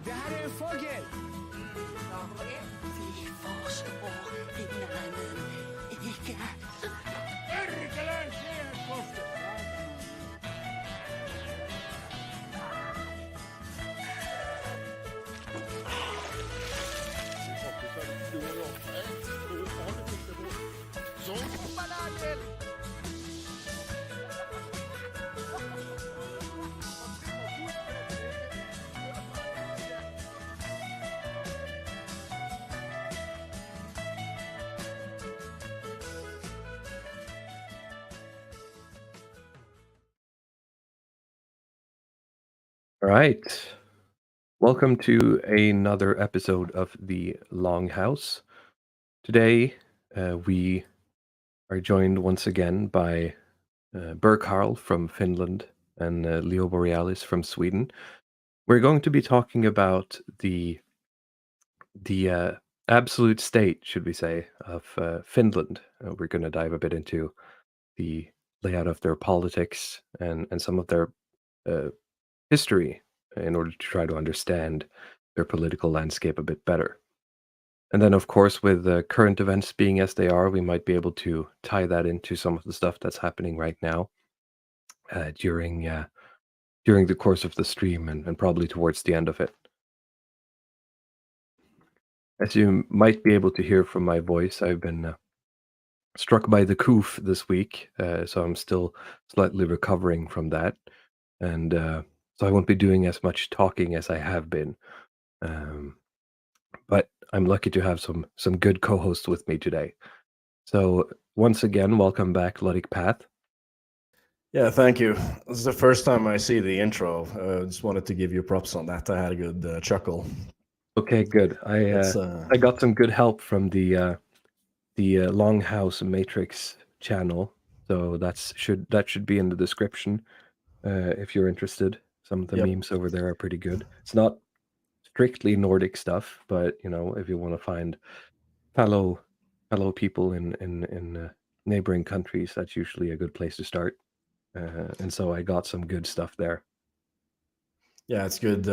Det här är en fågel! Vi får slå grannen Ica. Perkele, kofte! Bananer! All right. Welcome to another episode of the Longhouse. Today, we are joined once again by Burkarl from Finland and Leo Borealis from Sweden. We're going to be talking about the absolute state, should we say, of Finland. We're going to dive a bit into the layout of their politics and some of their history in order to try to understand their political landscape a bit better. And then, of course, with the current events being as they are, we might be able to tie that into some of the stuff that's happening right now during the course of the stream and probably towards the end of it. As you might be able to hear from my voice, I've been struck by the coof this week, so I'm still slightly recovering from that. And so I won't be doing as much talking as I have been. But I'm lucky to have some good co-hosts with me today. So once again, welcome back, Luddic Path. Yeah, thank you. This is the first time I see the intro. Just wanted to give you props on that. I had a good chuckle. Okay, good. I got some good help from the Longhouse Matrix channel, so that should be in the description if you're interested. Some of the memes over there are pretty good. It's not strictly Nordic stuff, but if you want to find fellow people in neighboring countries, that's usually a good place to start. And so I got some good stuff there. Yeah, it's good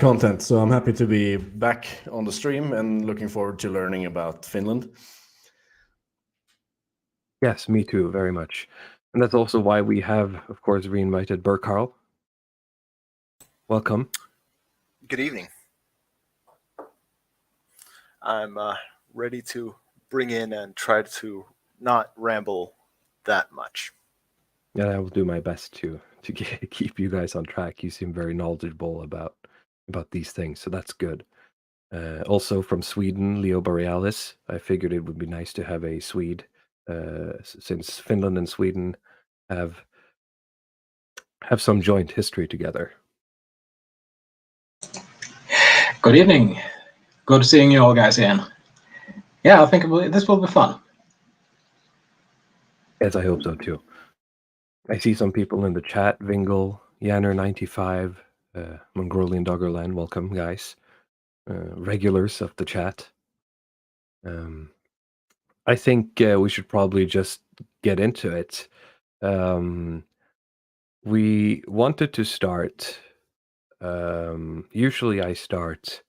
content. So I'm happy to be back on the stream and looking forward to learning about Finland. Yes, me too, very much. And that's also why we have, of course, re-invited Burkarl. Welcome. Good evening. I'm ready to bring in and try to not ramble that much. Yeah, I will do my best to keep you guys on track. You seem very knowledgeable about these things, so that's good. Also from Sweden, Leo Borealis. I figured it would be nice to have a Swede, since Finland and Sweden have some joint history together. Good evening. Good seeing you all guys again. Yeah, I think this will be fun. Yes, I hope so too. I see some people in the chat. Vingle, Yanner95, Mongolian Doggerland. Welcome, guys. Regulars of the chat. I think we should probably just get into it. We wanted to start. Usually I start.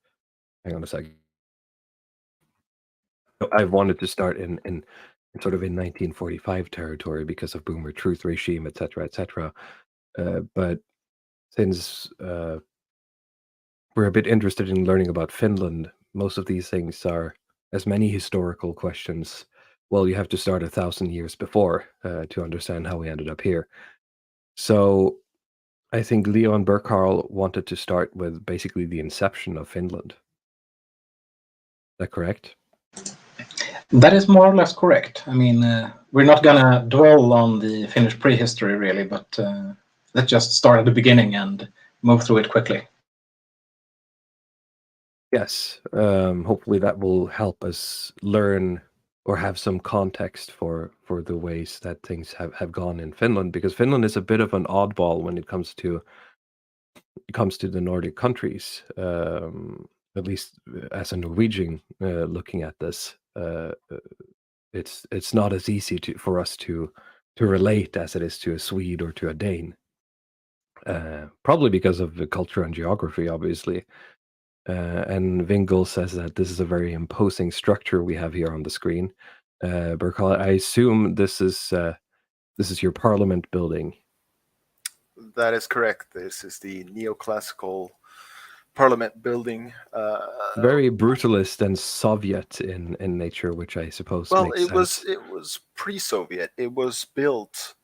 Hang on a second. I wanted to start in sort of in 1945 territory because of Boomer Truth regime, etc., etc. But since we're a bit interested in learning about Finland, most of these things are as many historical questions. Well, you have to start 1,000 years before to understand how we ended up here. So I think Leo and Burkarl wanted to start with basically the inception of Finland. Is that correct? That is more or less correct. I mean, we're not gonna dwell on the Finnish prehistory really, but let's just start at the beginning and move through it quickly. Yes. Hopefully that will help us learn or have some context for the ways that things have gone in Finland, because Finland is a bit of an oddball when it comes to the Nordic countries. At least as a Norwegian looking at this, it's not as easy for us to relate as it is to a Swede or to a Dane. probably because of the culture and geography, obviously. And Vingel says that this is a very imposing structure we have here on the screen. Porcula, I assume this is your parliament building. That is correct. This is the Neoclassical Parliament building. Very brutalist and Soviet in nature, which I suppose makes sense. It was pre-Soviet. It was built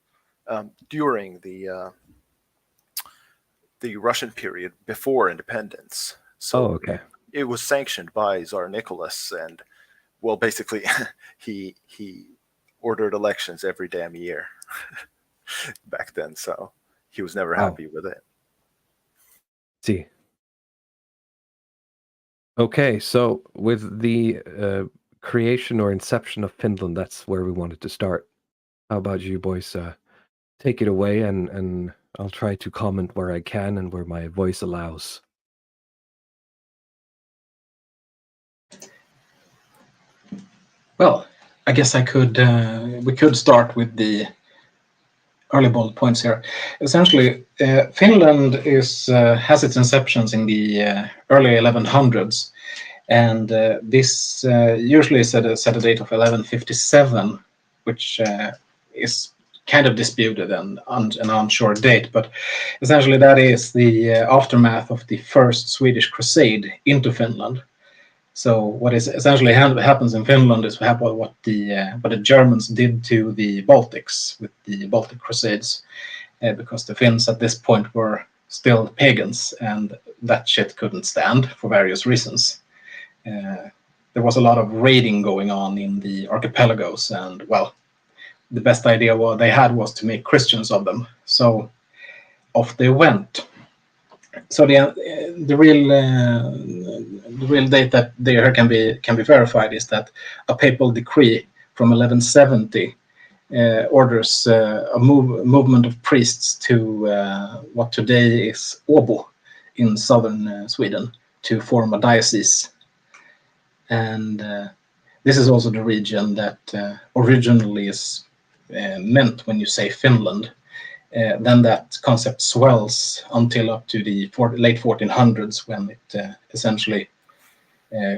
during the Russian period before independence. So okay. It was sanctioned by Tsar Nicholas, and well, basically, he ordered elections every damn year back then. So he was never happy with it. See. Okay, so with the creation or inception of Finland, that's where we wanted to start. How about you boys take it away, and I'll try to comment where I can and where my voice allows. Well, I guess we could start with the early bullet points here. Essentially, Finland has its inceptions in the early 1100s, and this usually set a date of 1157, which is kind of disputed and an unsure date, but essentially that is the aftermath of the first Swedish crusade into Finland. So what is essentially happens in Finland is what the Germans did to the Baltics with the Baltic Crusades, because the Finns at this point were still pagans, and that shit couldn't stand for various reasons. There was a lot of raiding going on in the archipelagos, and well, the best idea what they had was to make Christians of them. So off they went. So the real date that there can be verified is that a papal decree from 1170 orders a movement of priests to what today is Åbo in southern Sweden to form a diocese, and this is also the region that originally is meant when you say Finland. Then that concept swells until up to the late 1400s, when it essentially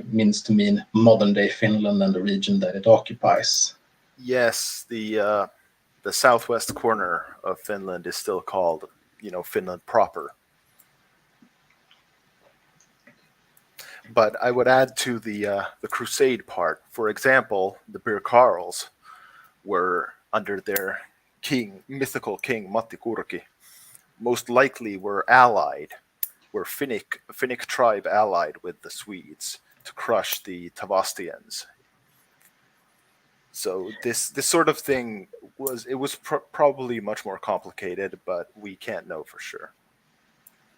means to mean modern-day Finland and the region that it occupies. Yes, the southwest corner of Finland is still called, Finland proper. But I would add to the crusade part. For example, the Bir Karls were under their mythical king Matti Kurki, most likely were Finnic tribe allied with the Swedes to crush the Tavastians. So this sort of thing was probably much more complicated, but we can't know for sure.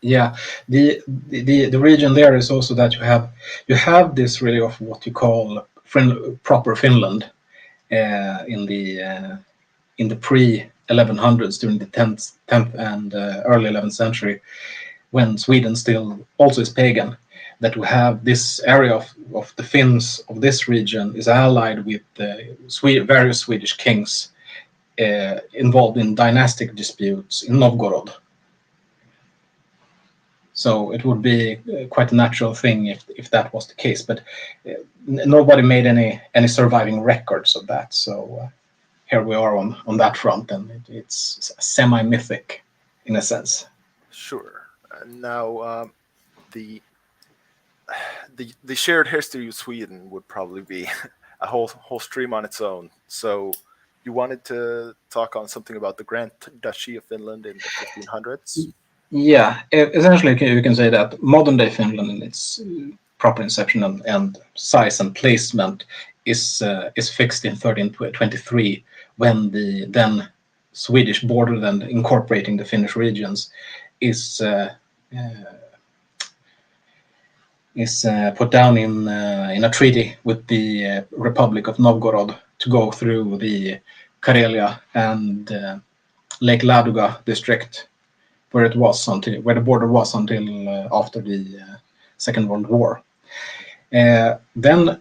Yeah, the region there is also that you have this really of what you call proper Finland in the pre-1100s, during the 10th and early 11th century, when Sweden still also is pagan, that we have this area of the Finns of this region is allied with various Swedish kings involved in dynastic disputes in Novgorod. So it would be quite a natural thing if that was the case, but nobody made any surviving records of that. So here we are on that front, and it's semi-mythic in a sense. Sure. Now, the shared history of Sweden would probably be a whole stream on its own. So you wanted to talk on something about the Grand Duchy of Finland in the 1500s? Yeah, essentially you can say that modern-day Finland in its proper inception and size and placement is fixed in 1323, when the then Swedish border, then incorporating the Finnish regions, is put down in a treaty with the Republic of Novgorod to go through the Karelia and Lake Ladoga district, where the border was until after the Second World War. Then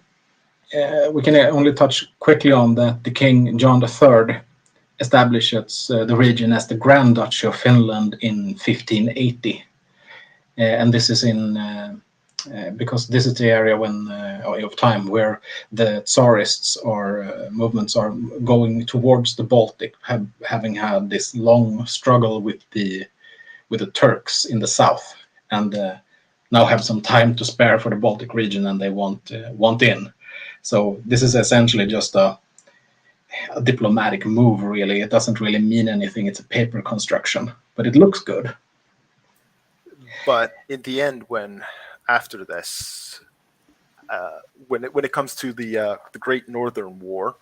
we can only touch quickly on that the King John III establishes the region as the Grand Duchy of Finland in 1580. And this is because this is the area of time where the Tsarists movements are going towards the Baltic, having had this long struggle with the Turks in the south, and now have some time to spare for the Baltic region, and they want in. So this is essentially just a diplomatic move, really. It doesn't really mean anything. It's a paper construction, but it looks good. But in the end, after this, when it comes to the Great Northern War,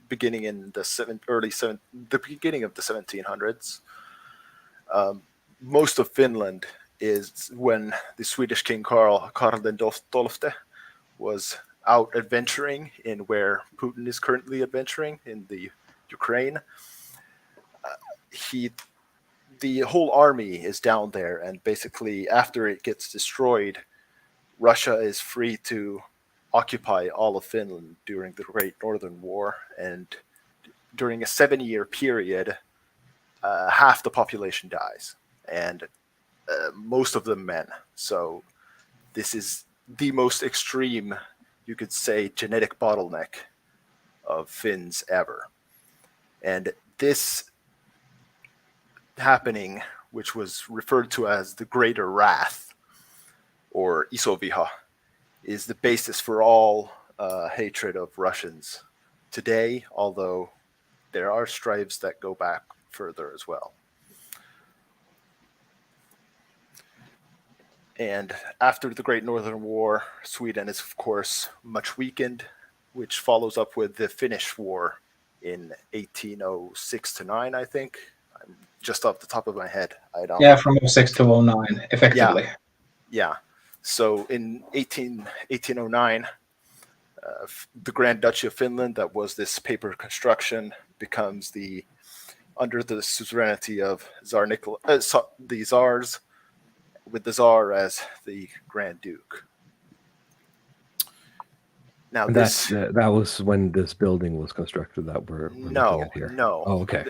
beginning in the beginning of the 1700s, most of Finland is when the Swedish King Karl XII was out adventuring in where Putin is currently adventuring in the Ukraine. The whole army is down there, and basically after it gets destroyed, Russia is free to occupy all of Finland during the Great Northern War, and during a 7-year period, half the population dies, and most of them men. So this is the most extreme, you could say, genetic bottleneck of Finns ever. And this happening, which was referred to as the Greater Wrath, or Isoviha, is the basis for all hatred of Russians today, although there are stripes that go back further as well. And after the Great Northern War, Sweden is, of course, much weakened, which follows up with the Finnish War in 1806 to 9, I think. I'm just off the top of my head. I don't. Yeah, from 06 to 09, effectively. Yeah. So in 1809, the Grand Duchy of Finland, that was this paper construction, becomes under the suzerainty of the Tsars, with the Tsar as the Grand Duke. Now that was when this building was constructed that we're looking at here. No. Oh, okay.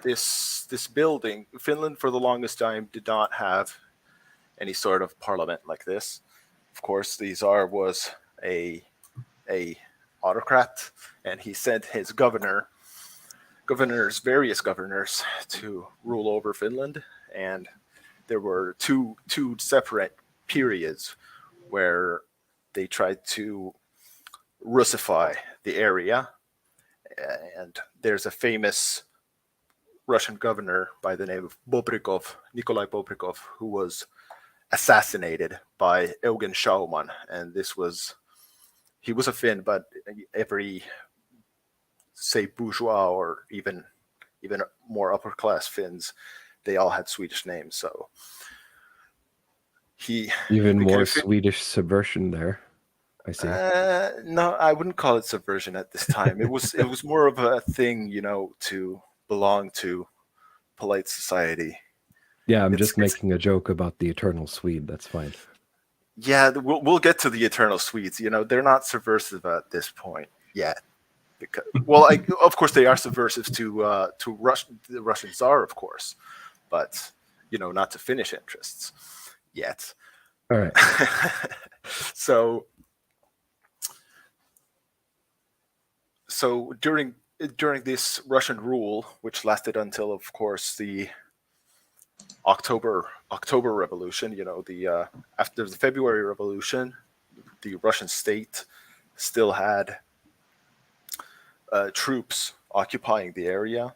This building, Finland for the longest time did not have any sort of parliament like this. Of course, the Tsar was a autocrat, and he sent his various governors to rule over Finland, and there were two separate periods where they tried to Russify the area. And there's a famous Russian governor by the name of Nikolai Bobrikov, who was assassinated by Eugen Schauman. And he was a Finn, but every, say, bourgeois or even more upper class Finns, they all had Swedish names. So even more Swedish subversion there. I see. No, I wouldn't call it subversion at this time. It was more of a thing, to belong to polite society. Yeah, I'm just making a joke about the eternal Swede. That's fine. Yeah, we'll get to the eternal Swedes. They're not subversive at this point yet. Because, of course, they are subversive to the Russian Tsar, of course, but not to Finnish interests yet. All right. So during this Russian rule, which lasted until, of course, the October Revolution, after the February Revolution, the Russian state still had troops occupying the area.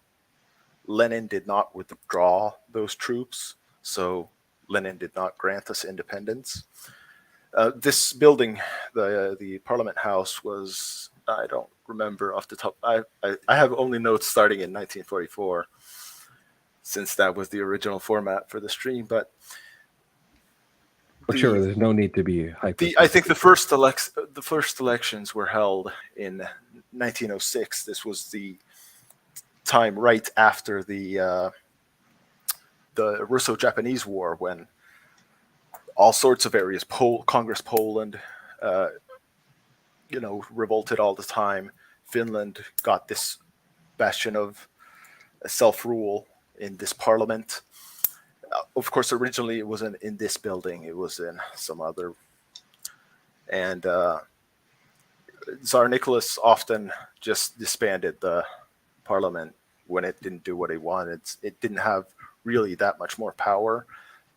Lenin did not withdraw those troops, so Lenin did not grant us independence. This building, the Parliament House, was, I don't remember off the top. I have only notes starting in 1944, since that was the original format for the stream. But sure, there's no need to be hyper. I think the first elections were held in 1906. This was the time right after the Russo-Japanese War, when all sorts of areas, Congress Poland, revolted all the time. Finland got this bastion of self-rule in this parliament. Of course, originally it wasn't in this building; it was in some other. And Tsar Nicholas often just disbanded the parliament when it didn't do what he wanted. It didn't have really that much more power,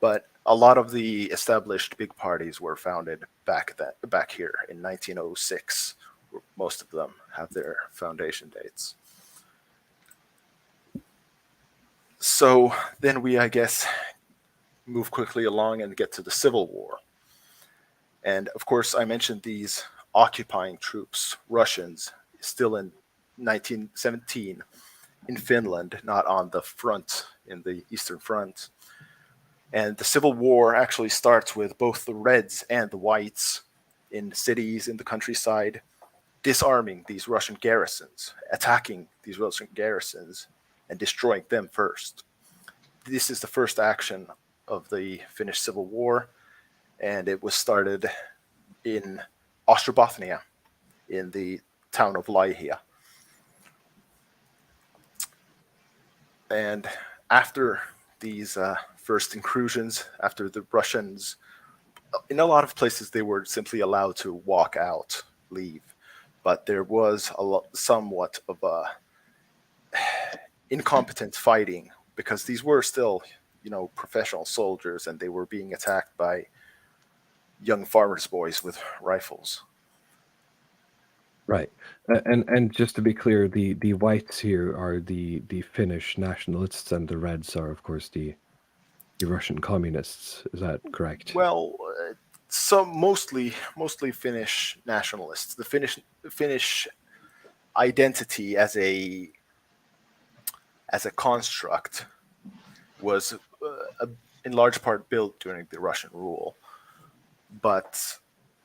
but a lot of the established big parties were founded back here in 1906. Where most of them have their foundation dates. So then we, I guess, move quickly along and get to the Civil War. And of course, I mentioned these occupying troops, Russians, still in 1917 in Finland, not on the front, in the Eastern Front. And the Civil War actually starts with both the Reds and the Whites in cities in the countryside, disarming these Russian garrisons, attacking these Russian garrisons, and destroying them first. This is the first action of the Finnish Civil War, and it was started in Ostrobothania, in the town of Laihia. And after these first incursions, after the Russians, in a lot of places they were simply allowed to walk out, leave, but there was somewhat of a incompetent fighting, because these were still, professional soldiers, and they were being attacked by young farmers' boys with rifles. Right, and just to be clear, the whites here are the Finnish nationalists, and the reds are, of course, the Russian communists. Is that correct? Well, some mostly Finnish nationalists. The Finnish identity as a construct was in large part built during the Russian rule,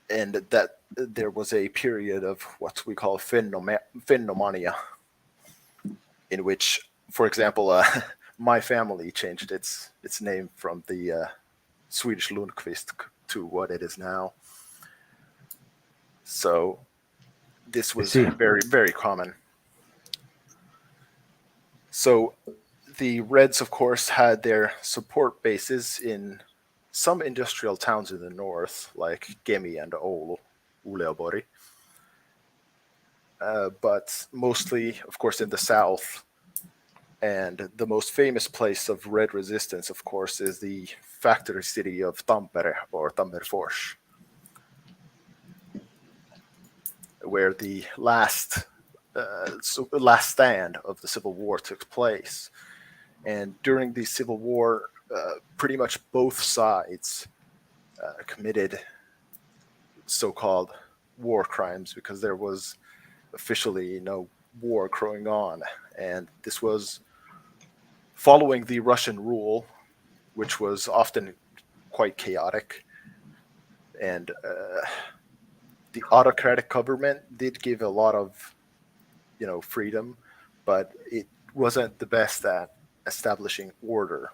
and that there was a period of what we call Finnomania, in which, for example, my family changed its name from the Swedish Lundqvist to what it is now. So this was very, very common. So the Reds, of course, had their support bases in some industrial towns in the north, like Kemi and Uleåborg, but mostly, of course, in the south. And the most famous place of Red resistance, of course, is the factory city of Tampere, or Tammerfors, where the last stand of the Civil War took place. And during the Civil War, pretty much both sides committed so-called war crimes, because there was officially no war going on. And this was following the Russian rule, which was often quite chaotic. And the autocratic government did give a lot of, freedom, but it wasn't the best at establishing order.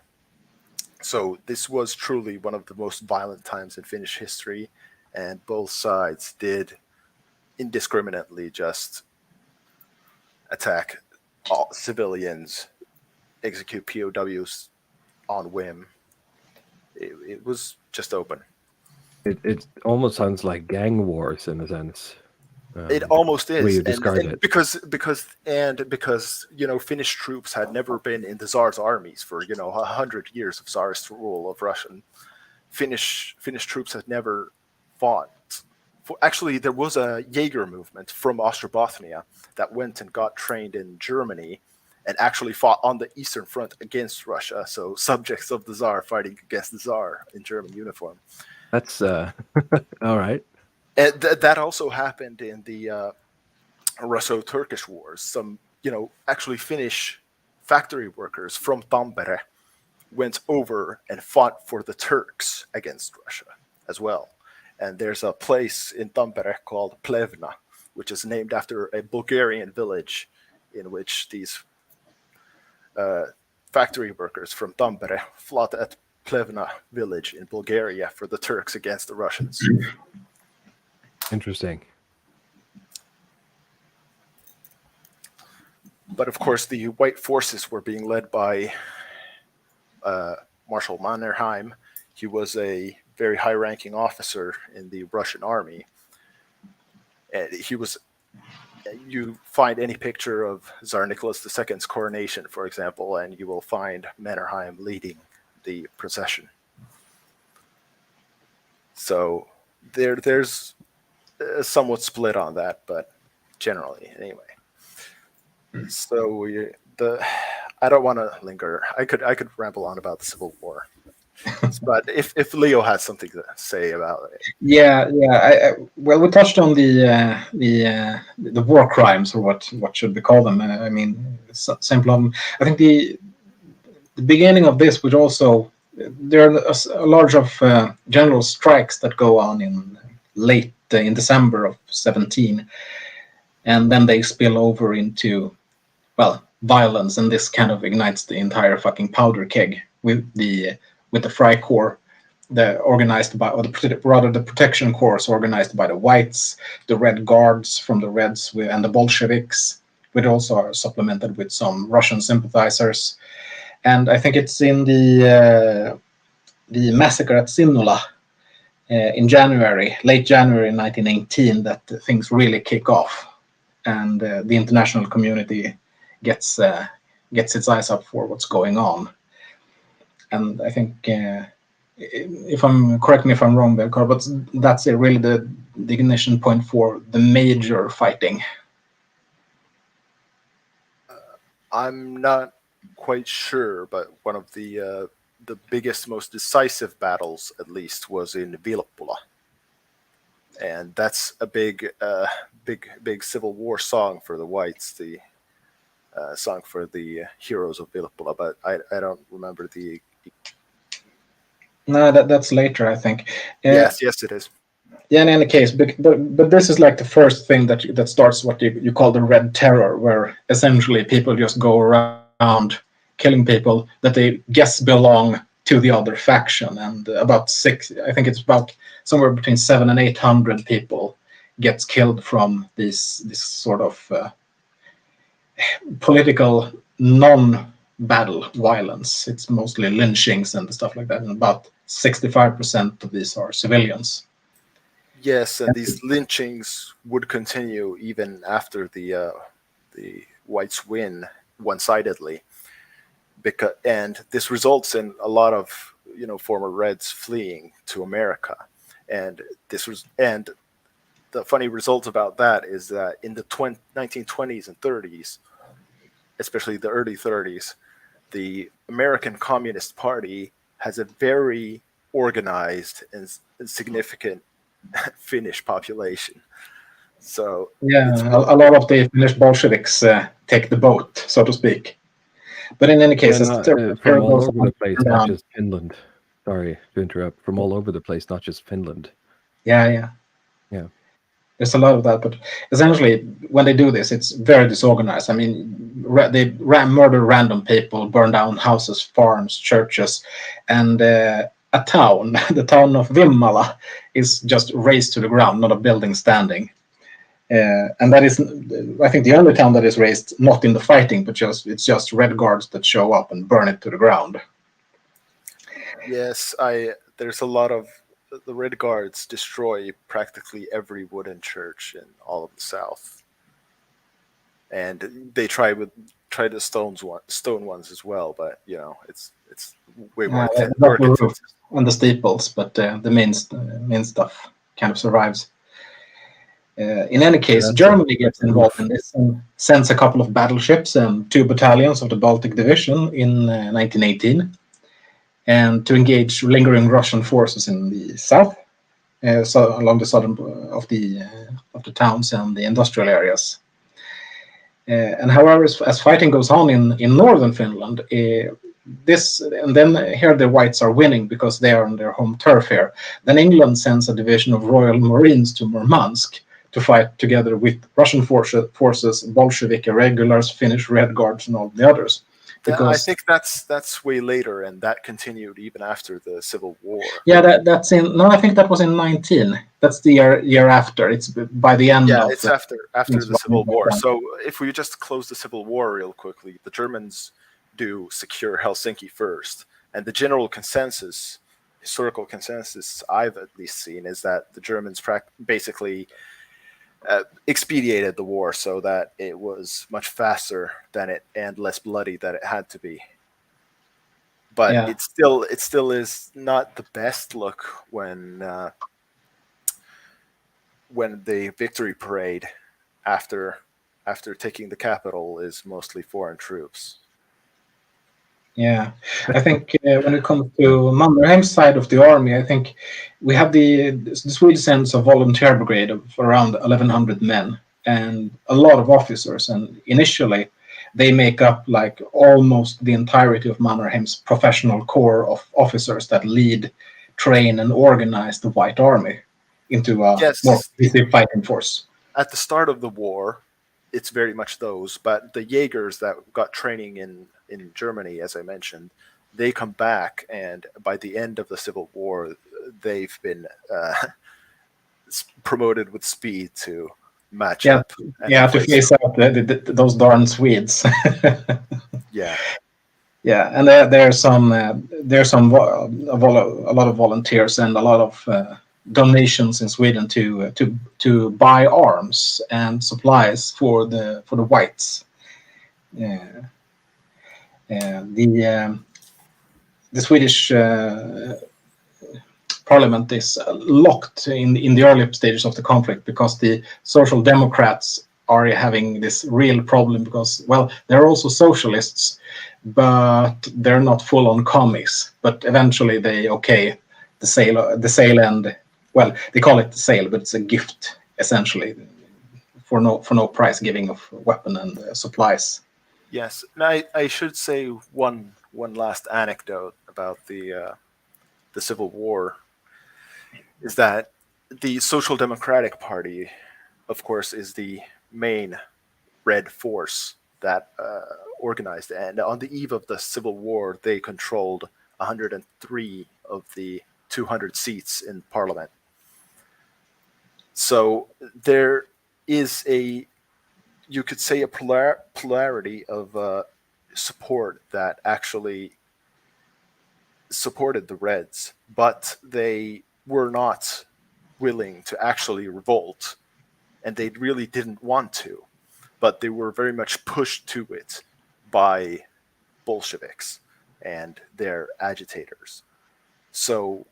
So this was truly one of the most violent times in Finnish history, and both sides did indiscriminately just attack all civilians, execute POWs on whim. It was just open. It almost sounds like gang wars in a sense. It almost is, the way you describe it. because Finnish troops had never been in the Tsar's armies for 100 years of Tsarist rule of Russian. Finnish troops had never fought. Actually, there was a Jaeger movement from Ostrobothania that went and got trained in Germany and actually fought on the Eastern Front against Russia. So subjects of the Tsar fighting against the Tsar in German uniform. That's all right. And that also happened in the Russo-Turkish wars. Some, actually Finnish factory workers from Tampere went over and fought for the Turks against Russia as well. And there's a place in Tampere called Plevna, which is named after a Bulgarian village in which these factory workers from Tampere fought at Plevna village in Bulgaria for the Turks against the Russians. Interesting. But of course, the white forces were being led by Marshal Mannerheim. He was a very high-ranking officer in the Russian army. And he was. You find any picture of Tsar Nicholas II's coronation, for example, and you will find Mannerheim leading the procession. So there's somewhat split on that, but generally, anyway. So I don't want to linger. I could ramble on about the Civil War, but if Leo has something to say about it, Yeah. Well, we touched on the war crimes, or what should we call them? I mean, same problem. I think the beginning of this would also there are a large of general strikes that go on in late in December of 17, and then they spill over into violence, and this kind of ignites the entire fucking powder keg with the Freikorps, organized by, or the protection corps organized by the Whites, the Red Guards from the Reds, and the Bolsheviks, which also are supplemented with some Russian sympathizers. And I think it's in the massacre at Simula in late January 1918, that things really kick off, and the international community gets its eyes up for what's going on. And I think, correct me if I'm wrong, Belkar, but that's really the ignition point for the major fighting. I'm not quite sure, but one of the biggest, most decisive battles, at least, was in Vilppula, and that's a big Civil War song for the Whites, the song for the heroes of Vilppula. But I don't remember the. No, that's later, I think. Yes, it is. Yeah, in any case, but this is like the first thing that starts what you call the Red Terror, where essentially people just go around killing people that they guess belong to the other faction, and about somewhere between 700 and 800 people gets killed from this sort of political non-battle violence. It's mostly lynchings and stuff like that, and about 65% of these are civilians. Yes, and these lynchings would continue even after the Whites win one-sidedly, and this results in a lot of former Reds fleeing to America, and the funny result about that is that in the 1920s and 30s, especially the early 30s, the American Communist Party has a very organized and significant Finnish population. So a lot of the Finnish Bolsheviks take the boat, so to speak. But in any case, from all over the place, not just Finland. Sorry to interrupt. From all over the place, not just Finland. Yeah. There's a lot of that, but essentially, when they do this, it's very disorganized. I mean, they murder random people, burn down houses, farms, churches, and a town, the town of Vimmala, is just razed to the ground, not a building standing. And that is, I think, the only town that is razed, not in the fighting, but it's just Red Guards that show up and burn it to the ground. Yes, there's a lot of the Red Guards destroy practically every wooden church in all of the South, and they try the stone ones as well. But it's way more on the steeples, but the main stuff kind of survives. In any case, Germany gets involved in this and sends a couple of battleships and 2 battalions of the Baltic Division in 1918. And to engage lingering Russian forces in the south, so along the southern of the towns and the industrial areas. And however, as fighting goes on in northern Finland, and then here the Whites are winning because they are on their home turf here. Then England sends a division of Royal Marines to Murmansk to fight together with Russian forces, Bolshevik irregulars, Finnish Red Guards, and all the others. I think that's way later, and that continued even after the Civil War. Yeah, that's in. No, I think that was in 19. That's the year after. It's by the end Yeah, of. it's after the Civil War. So if we just close the Civil War real quickly, the Germans do secure Helsinki first, and the general consensus, historical consensus I've at least seen, is that the Germans basically expedited the war so that it was much faster than it and less bloody than it had to be. But Yeah. it still is not the best look when the victory parade after taking the capital is mostly foreign troops. Yeah, I think when it comes to Mannerheim's side of the army, I think we have the Swedish sends a volunteer brigade of around 1,100 men and a lot of officers. And initially, they make up like almost the entirety of Mannerheim's professional corps of officers that lead, train, and organize the White Army into a more cohesive fighting force. At the start of the war, it's very much those, but the Jaegers that got training in Germany, as I mentioned, they come back, and by the end of the Civil War, they've been promoted with speed to match up. Yeah, to face out those darn Swedes. Yeah. Yeah, and there's a lot of volunteers and a lot of donations in Sweden to buy arms and supplies for the whites. The Swedish parliament is locked in the early stages of the conflict because the Social Democrats are having this real problem because, well, they're also socialists, but they're not full-on commies. But eventually they the sale and, well, they call it the sale, but it's a gift essentially for no price giving of weapon and supplies. Yes, and I should say one last anecdote about the Civil War is that the Social Democratic Party, of course, is the main red force that organized it. And on the eve of the Civil War, they controlled 103 of the 200 seats in Parliament. So there is you could say a polarity of support that actually supported the Reds, but they were not willing to actually revolt, and they really didn't want to, but they were very much pushed to it by Bolsheviks and their agitators. So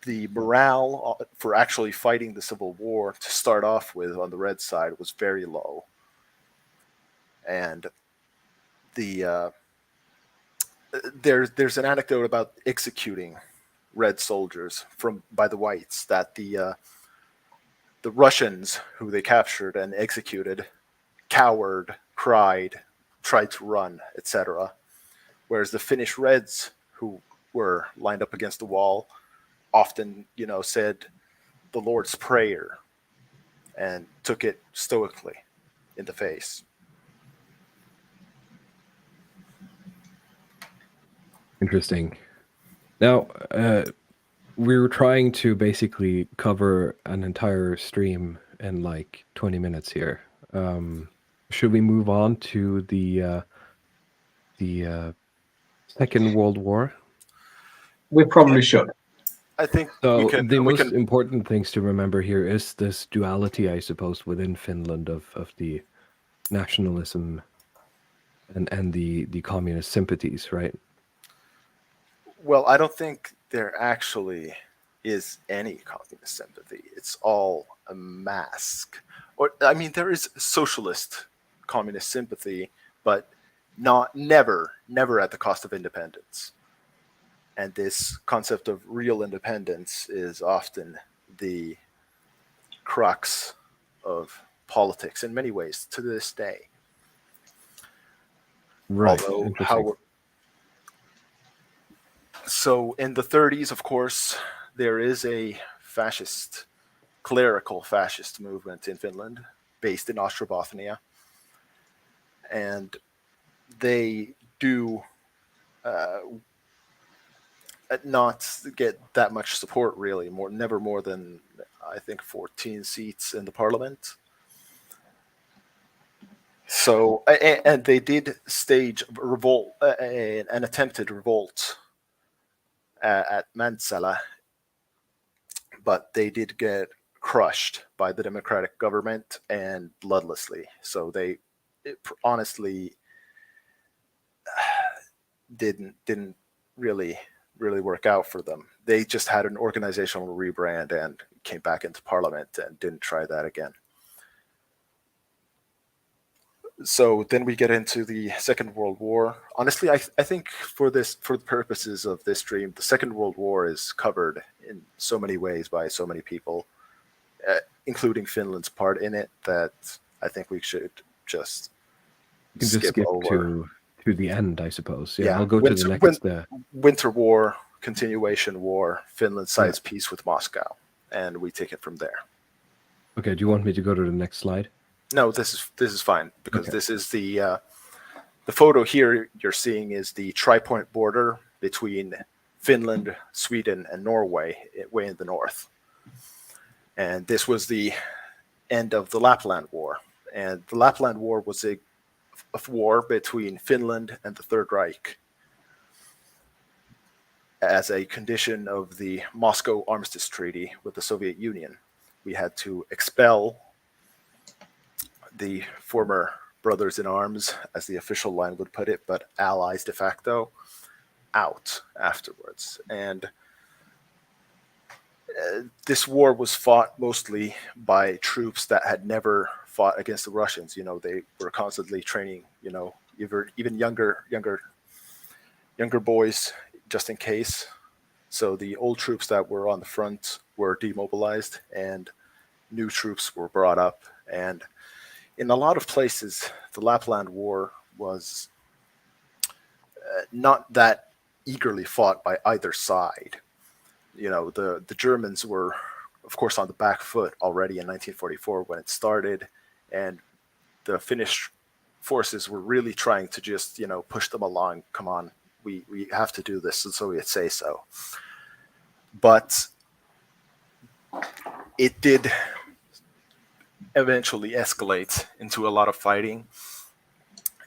the morale for actually fighting the Civil War to start off with on the Red side was very low. And there's an anecdote about executing Red soldiers by the Whites, that the Russians who they captured and executed cowered, cried, tried to run, etc. Whereas the Finnish Reds, who were lined up against the wall, often, said the Lord's Prayer and took it stoically in the face. Interesting. Now, we were trying to basically cover an entire stream in like 20 minutes here. Should we move on to the Second World War? We probably should. I think so. The most important things to remember here is this duality, I suppose, within Finland of the nationalism and the communist sympathies, right? Well, I don't think there actually is any communist sympathy. It's all a mask. There is socialist communist sympathy, but never at the cost of independence. And this concept of real independence is often the crux of politics in many ways to this day. Right. So in the 30s, of course, there is a clerical fascist movement in Finland based in Ostrobothania. And they do not get that much support, really. Never more than, I think, 14 seats in the parliament. So, and they did stage revolt, an attempted revolt at Mäntsälä, but they did get crushed by the democratic government and bloodlessly. So it honestly didn't really work out for them. They just had an organizational rebrand and came back into parliament and didn't try that again. So then we get into the Second World War. Honestly, I think for the purposes of this stream, the Second World War is covered in so many ways by so many people, including Finland's part in it, that I think we should just skip over to the end, I suppose. Yeah, I'll go to the next. Winter War, continuation war, Finland sides peace with Moscow, and we take it from there. Okay, do you want me to go to the next slide? No, this is fine, because this is the photo here you're seeing is the Tripoint border between Finland, Sweden, and Norway, way in the north. And this was the end of the Lapland War. And the Lapland War was a war between Finland and the Third Reich as a condition of the Moscow Armistice Treaty with the Soviet Union. We had to expel the former brothers in arms, as the official line would put it, but allies de facto, out afterwards. And this war was fought mostly by troops that had never fought against the Russians. They were constantly training, even younger boys, just in case. So the old troops that were on the front were demobilized and new troops were brought up. And in a lot of places, the Lapland War was not that eagerly fought by either side. The Germans were, of course, on the back foot already in 1944 when it started, and the Finnish forces were really trying to just, push them along. Come on, we have to do this, and the Soviets say so. But it did eventually escalate into a lot of fighting,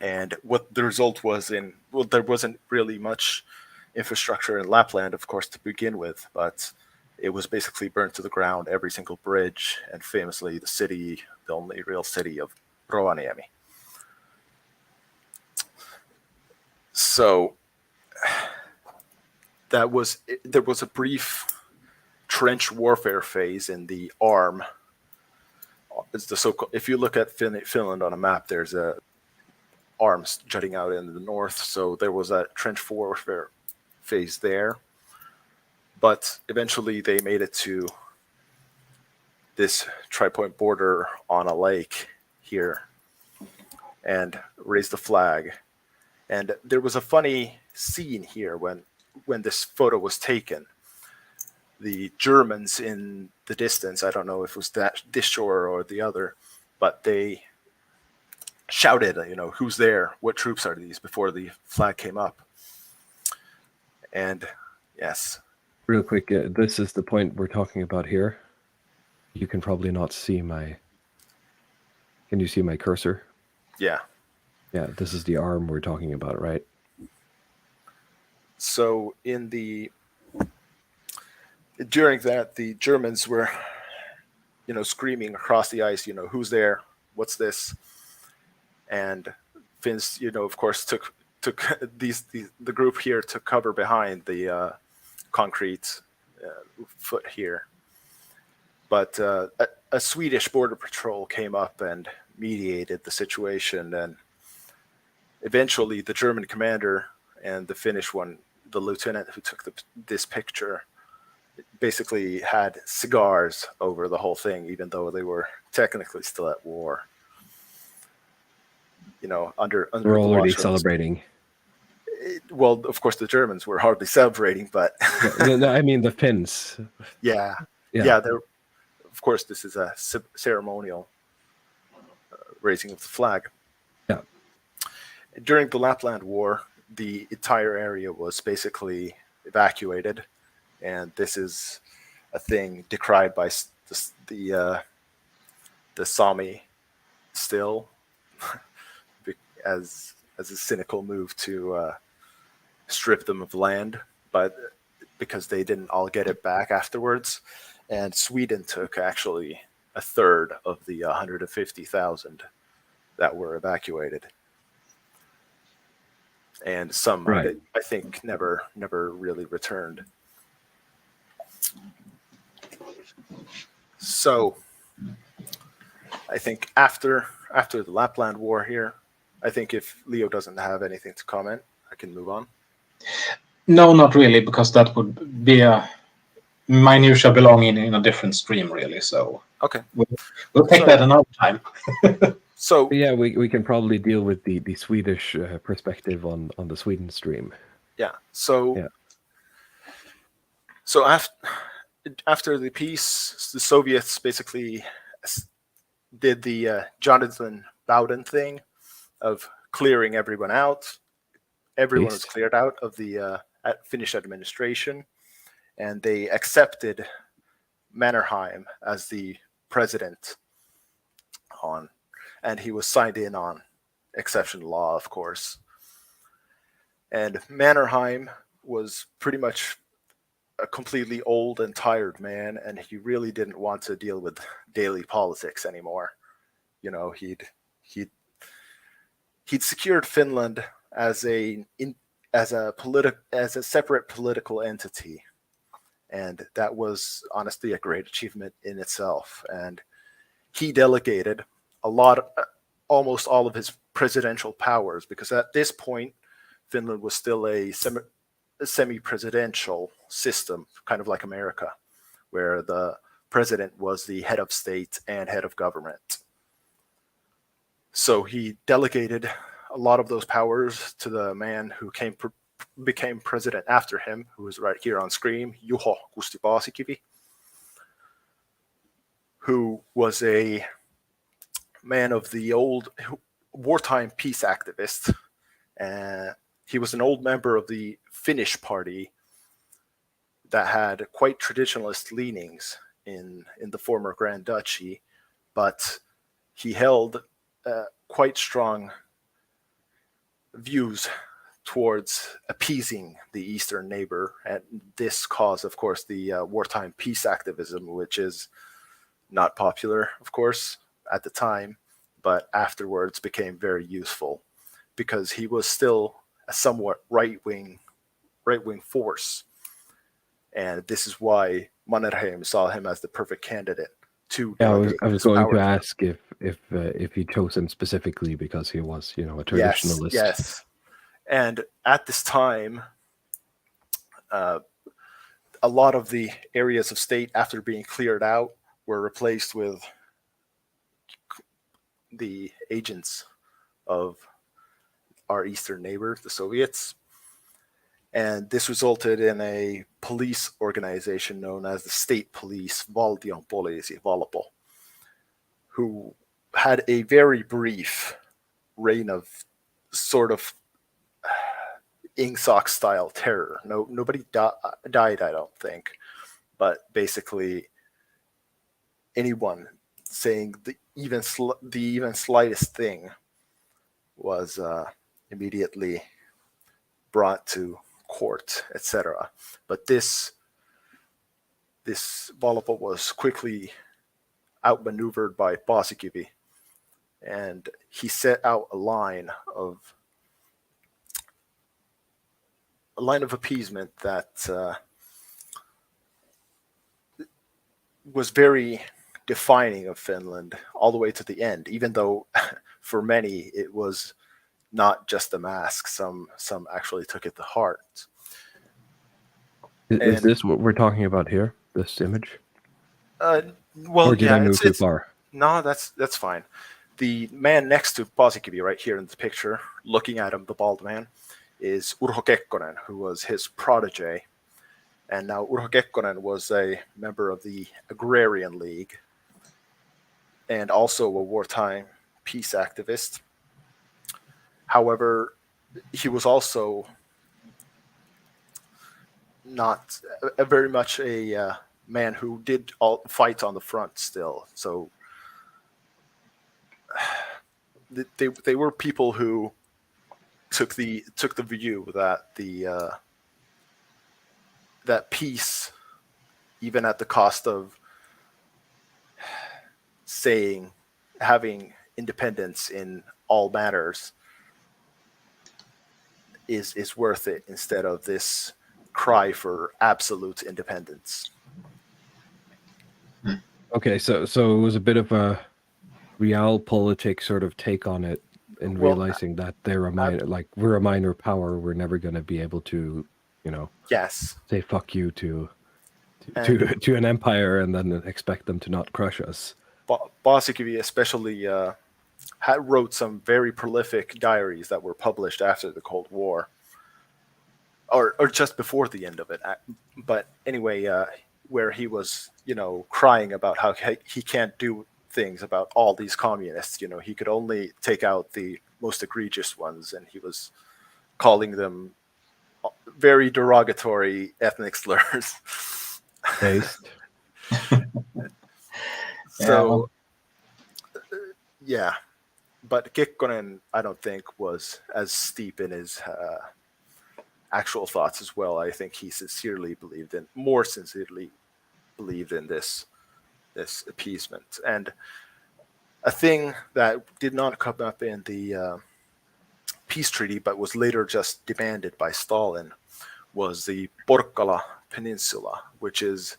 and what the result was there wasn't really much infrastructure in Lapland, of course, to begin with, but it was basically burnt to the ground, every single bridge, and famously the only real city of Rovaniemi. So there was a brief trench warfare phase in the arm. It's the so-called, if you look at Finland on a map, there's arms jutting out in the north. So there was a trench warfare phase there. But eventually they made it to this Tripoint border on a lake here and raised the flag. And there was a funny scene here when this photo was taken. The Germans in the distance, I don't know if it was this shore or the other, but they shouted, who's there? What troops are these? Before the flag came up. And yes. Real quick, this is the point we're talking about here. You can probably not see can you see my cursor? Yeah. Yeah, this is the arm we're talking about, right? So during that, the Germans were, screaming across the ice, who's there? What's this? And Finns, of course, took the group here took cover behind the concrete foot here. But a Swedish border patrol came up and mediated the situation, and eventually the German commander and the Finnish one, the lieutenant who took this picture, basically had cigars over the whole thing, even though they were technically still at war. Under we're already celebrating. Well, of course, the Germans were hardly celebrating, but no, I mean the Finns. Yeah. Of course, this is a ceremonial raising of the flag. Yeah. During the Lapland War, the entire area was basically evacuated, and this is a thing decried by the Sami still as a cynical move to strip them of land, but because they didn't all get it back afterwards. And Sweden took actually a third of the 150,000 that were evacuated, and some Right. I think never really returned. So I think after the Lapland War here, I think if Leo doesn't have anything to comment, I can move on. No, not really, because that would be a minutia belonging in a different stream, really. So Okay. we'll take that another time. So Yeah, we can probably deal with the Swedish perspective on the Sweden stream. yeah. So Yeah. so after the peace, the Soviets basically did the Jonathan Bowden thing of clearing everyone out. Everyone was Peace. cleared out of the Finnish administration, and they accepted Mannerheim as the president and he was signed in on exception law, of course. And Mannerheim was pretty much a completely old and tired man, and he really didn't want to deal with daily politics anymore. You know, he'd secured Finland as a separate political entity, and that was honestly a great achievement in itself. And he delegated almost all of his presidential powers, because at this point Finland was still a semi-presidential system, kind of like America, where the president was the head of state and head of government. So he delegated a lot of those powers to the man who became president after him, who is right here on screen, Juho Kusti Paasikivi, who was a man of the old wartime peace activist. He was an old member of the Finnish party that had quite traditionalist leanings in the former Grand Duchy, but he held quite strong views towards appeasing the eastern neighbor. And this caused, of course, the wartime peace activism, which is not popular, of course, at the time, but afterwards became very useful, because he was still a somewhat right-wing force. And this is why Mannerheim saw him as the perfect candidate to delegate I was his going power. to ask if he chose him specifically because he was, a traditionalist. Yes. And at this time, a lot of the areas of state, after being cleared out, were replaced with the agents of our eastern neighbor, the Soviets. And this resulted in a police organization known as the State Police, Valtion Poliisi, Valpo, who had a very brief reign of sort of Ingsoc style terror. Nobody died, I don't think, but basically anyone saying the even slightest thing was immediately brought to court, etc. But this Valpo was quickly outmaneuvered by Paasikivi, and he set out a line of appeasement that was very defining of Finland all the way to the end, even though for many it was not just a mask. Some actually took it to heart. Is this what we're talking about here? This image? Well, or did I move too far? No, that's fine. The man next to Paasikivi, right here in the picture, looking at him, the bald man, is Urho Kekkonen, who was his protege. And now Urho Kekkonen was a member of the Agrarian League and also a wartime peace activist. However, he was also not very much a man who did all fight on the front still. So they were people who took the view that that peace, even at the cost of having independence in all matters, is worth it instead of this cry for absolute independence. Okay, so it was a bit of a realpolitik sort of take on it, and Well, realizing that we're a minor power, we're never going to be able to, yes, say fuck you to and an empire and then expect them to not crush us. Paasikivi especially wrote some very prolific diaries that were published after the Cold War, or just before the end of it. But anyway, where he was, crying about how he can't do things about all these communists. He could only take out the most egregious ones, and he was calling them very derogatory ethnic slurs. Based. So, yeah. But Kekkonen, I don't think, was as steep in his actual thoughts as well. I think he more sincerely believed in this appeasement. And a thing that did not come up in the peace treaty, but was later just demanded by Stalin, was the Porcula Peninsula, which is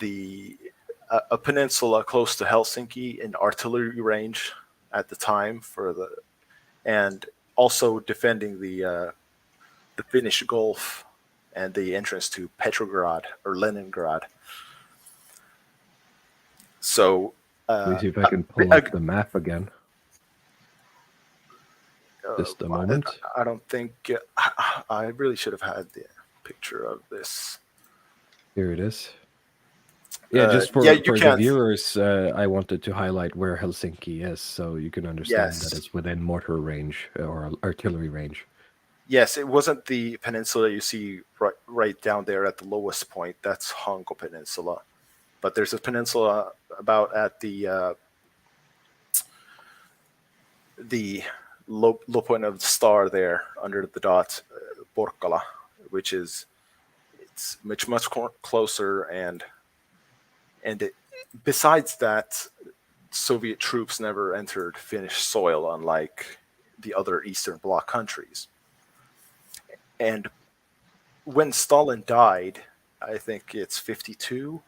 a peninsula close to Helsinki in artillery range at the time and also defending the Finnish Gulf and the entrance to Petrograd or Leningrad. So Let me see if I can pull up the map again. Just a moment. I don't think I really should have had the picture of this. Here it is. Yeah, just for the viewers, I wanted to highlight where Helsinki is, so you can understand that it's within mortar range or artillery range. Yes, it wasn't the peninsula you see right down there at the lowest point. That's Hanko Peninsula. But there's a peninsula about at the low point of the star there under the dot, Porkkala, it's much closer, and besides that, Soviet troops never entered Finnish soil, unlike the other Eastern Bloc countries. And when Stalin died, I think it's 52,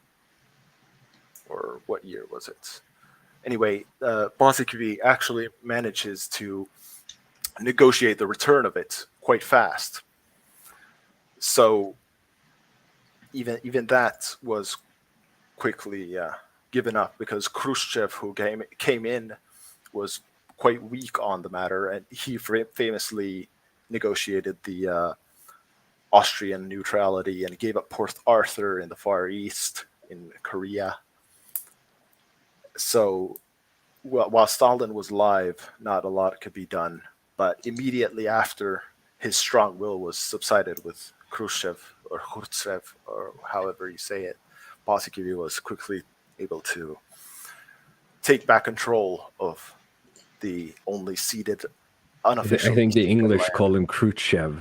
or what year was it? Anyway, Paasikivi actually manages to negotiate the return of it quite fast. So even that was quickly given up, because Khrushchev, who came in, was quite weak on the matter, and he famously negotiated the Austrian neutrality and gave up Port Arthur in the Far East in Korea. So while Stalin was alive, not a lot could be done. But immediately after his strong will was subsided with Khrushchev, or however you say it, Paasikivi was quickly able to take back control of the only seated unofficial. I think the English call him Khrushchev.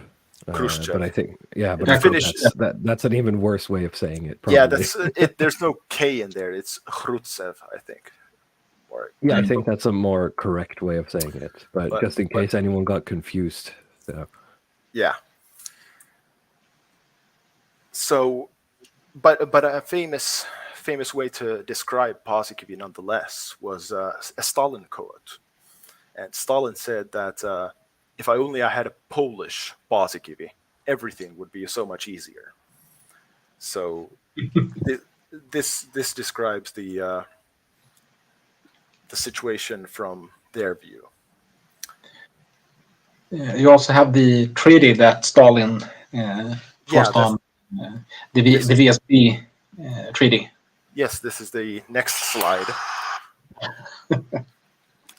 Khrushchev. But I think, but I think think that's an even worse way of saying it. Probably. Yeah, that's it. There's no K in there. It's Khrushchev, I think. I think that's a more correct way of saying it. But just in case anyone got confused. So. Yeah. So, but a famous way to describe Paasikivi nonetheless was a Stalin quote. And Stalin said that if I had a Polish Paasikivi, everything would be so much easier. So this describes the situation from their view. You also have the treaty that Stalin forced on, the VSB treaty. Yes, this is the next slide.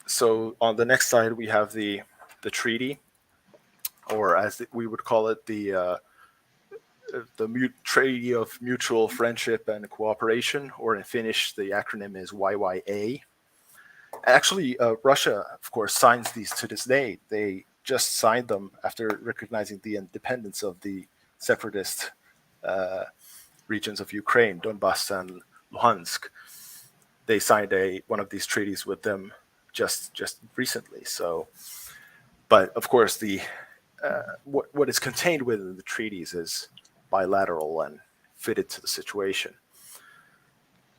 So on the next slide, we have the treaty. or as we would call it, the Treaty of Mutual Friendship and Cooperation, or in Finnish, the acronym is YYA. Actually, Russia, of course, signs these to this day. They just signed them after recognizing the independence of the separatist regions of Ukraine, Donbass and Luhansk. They signed one of these treaties with them just recently. So, but of course, the what is contained within the treaties is bilateral and fitted to the situation.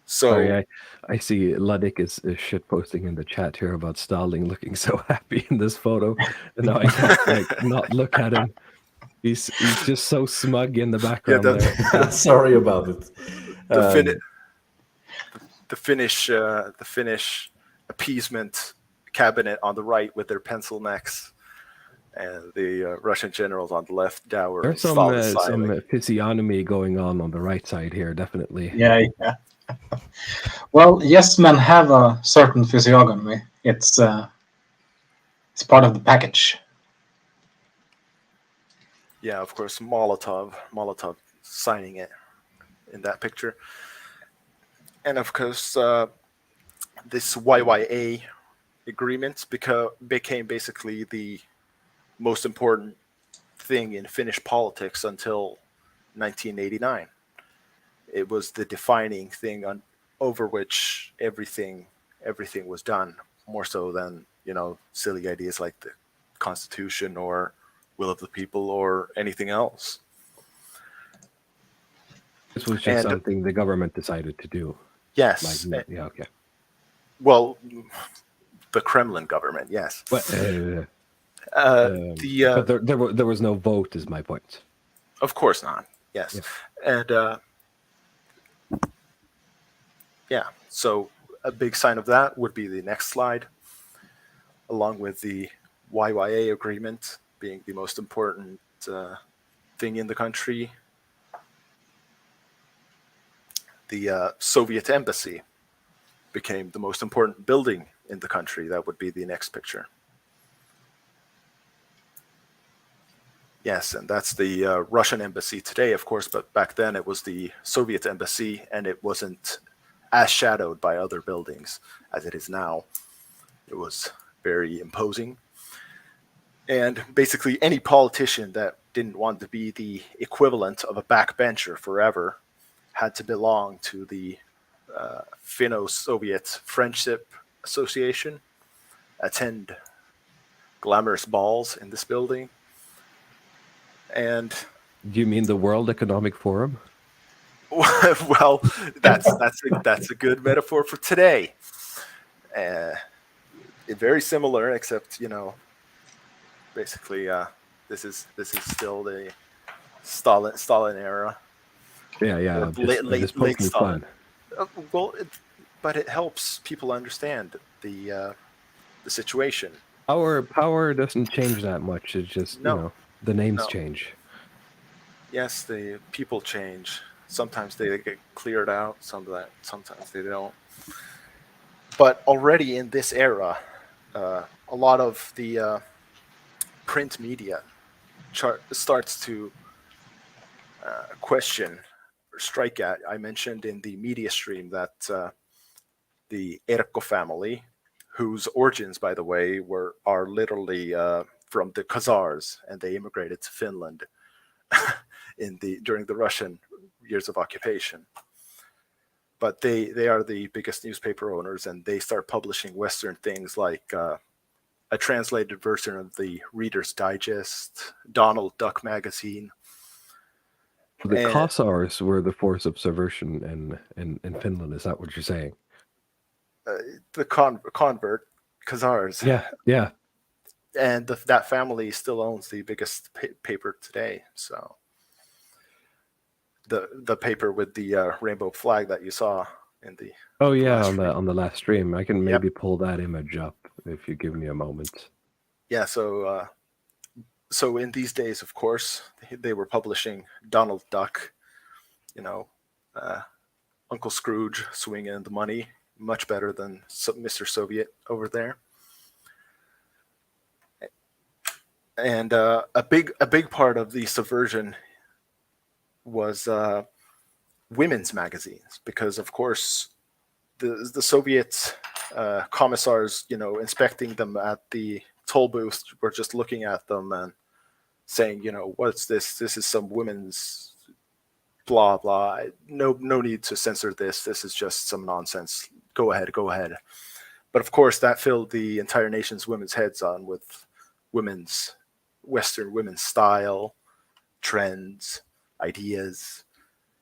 So Sorry, I see Luddick is shit posting in the chat here about Stalin looking so happy in this photo, and now I can't like not look at him. He's just so smug in the background there. Sorry about it. the Finnish appeasement cabinet on the right with their pencil necks, and the Russian generals on the left dour. There's some physiognomy going on the right side here, definitely. Yeah. Well, yes, men have a certain physiognomy. It's part of the package. Yeah, of course, Molotov signing it in that picture. And of course, this YYA agreement became basically the most important thing in Finnish politics until 1989. It was the defining thing over which everything was done, more so than, silly ideas like the Constitution or will of the people or anything else. This was just something the government decided to do. Yes. Yeah, okay. Well, the Kremlin government, yes. But there was no vote, is my point. Of course not. Yes. Yeah. And so a big sign of that would be the next slide, along with the YYA agreement being the most important thing in the country. The Soviet embassy became the most important building in the country. That would be the next picture. Yes, and that's the Russian embassy today, of course, but back then it was the Soviet embassy, and it wasn't as shadowed by other buildings as it is now. It was very imposing. And basically any politician that didn't want to be the equivalent of a backbencher forever had to belong to the Finno-Soviet Friendship Association, attend glamorous balls in this building. And do you mean the World Economic Forum? Well, that's a good metaphor for today. Very similar, except basically this is still the Stalin era. Yeah. Late Stalin. But it helps people understand the situation. Power doesn't change that much. It's just the names change. Yes, the people change. Sometimes they get cleared out. Sometimes they don't. But already in this era, a lot of the print media starts to question or strike at. I mentioned in the media stream that the Erkko family, whose origins, by the way, are literally from the Khazars, and they immigrated to Finland during the Russian years of occupation. But they are the biggest newspaper owners, and they start publishing Western things like a translated version of the Reader's Digest, Donald Duck magazine. The Khazars were the force of subversion in Finland. Is that what you're saying? The convert Khazars. Yeah. And that family still owns the biggest paper today. So the paper with the rainbow flag that you saw in the on the last stream. I can maybe pull that image up if you give me a moment. Yeah. So in these days, of course, they were publishing Donald Duck, Uncle Scrooge swinging in the money, much better than Mr. Soviet over there. And a big part of the subversion was women's magazines, because of course the Soviet commissars, inspecting them at the toll booth, were just looking at them and saying, what's this? This is some women's blah blah. No need to censor this. This is just some nonsense. Go ahead. But of course, that filled the entire nation's women's heads on with Western women's style, trends, ideas,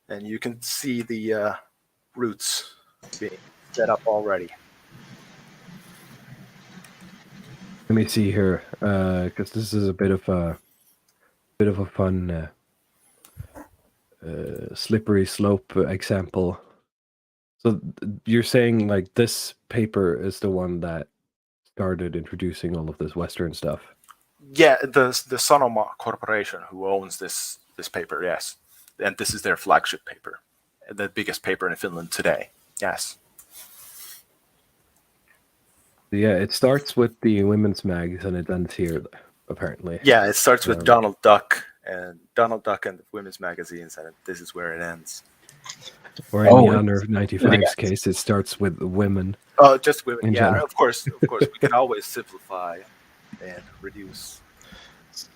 and you can see the roots being set up already. Let me see here, because this is a bit of a fun slippery slope example. So you're saying like this paper is the one that started introducing all of this Western stuff? Yeah, the Sanoma Corporation, who owns this paper, yes, and this is their flagship paper, the biggest paper in Finland today. Yes. Yeah, it starts with the women's mags and it ends here, apparently. Yeah, it starts with Donald Duck and the women's magazines, and this is where it ends. Or in the Honor of 95's case, it starts with women. Oh, just women. Yeah, general. of course, we can always simplify and reduce.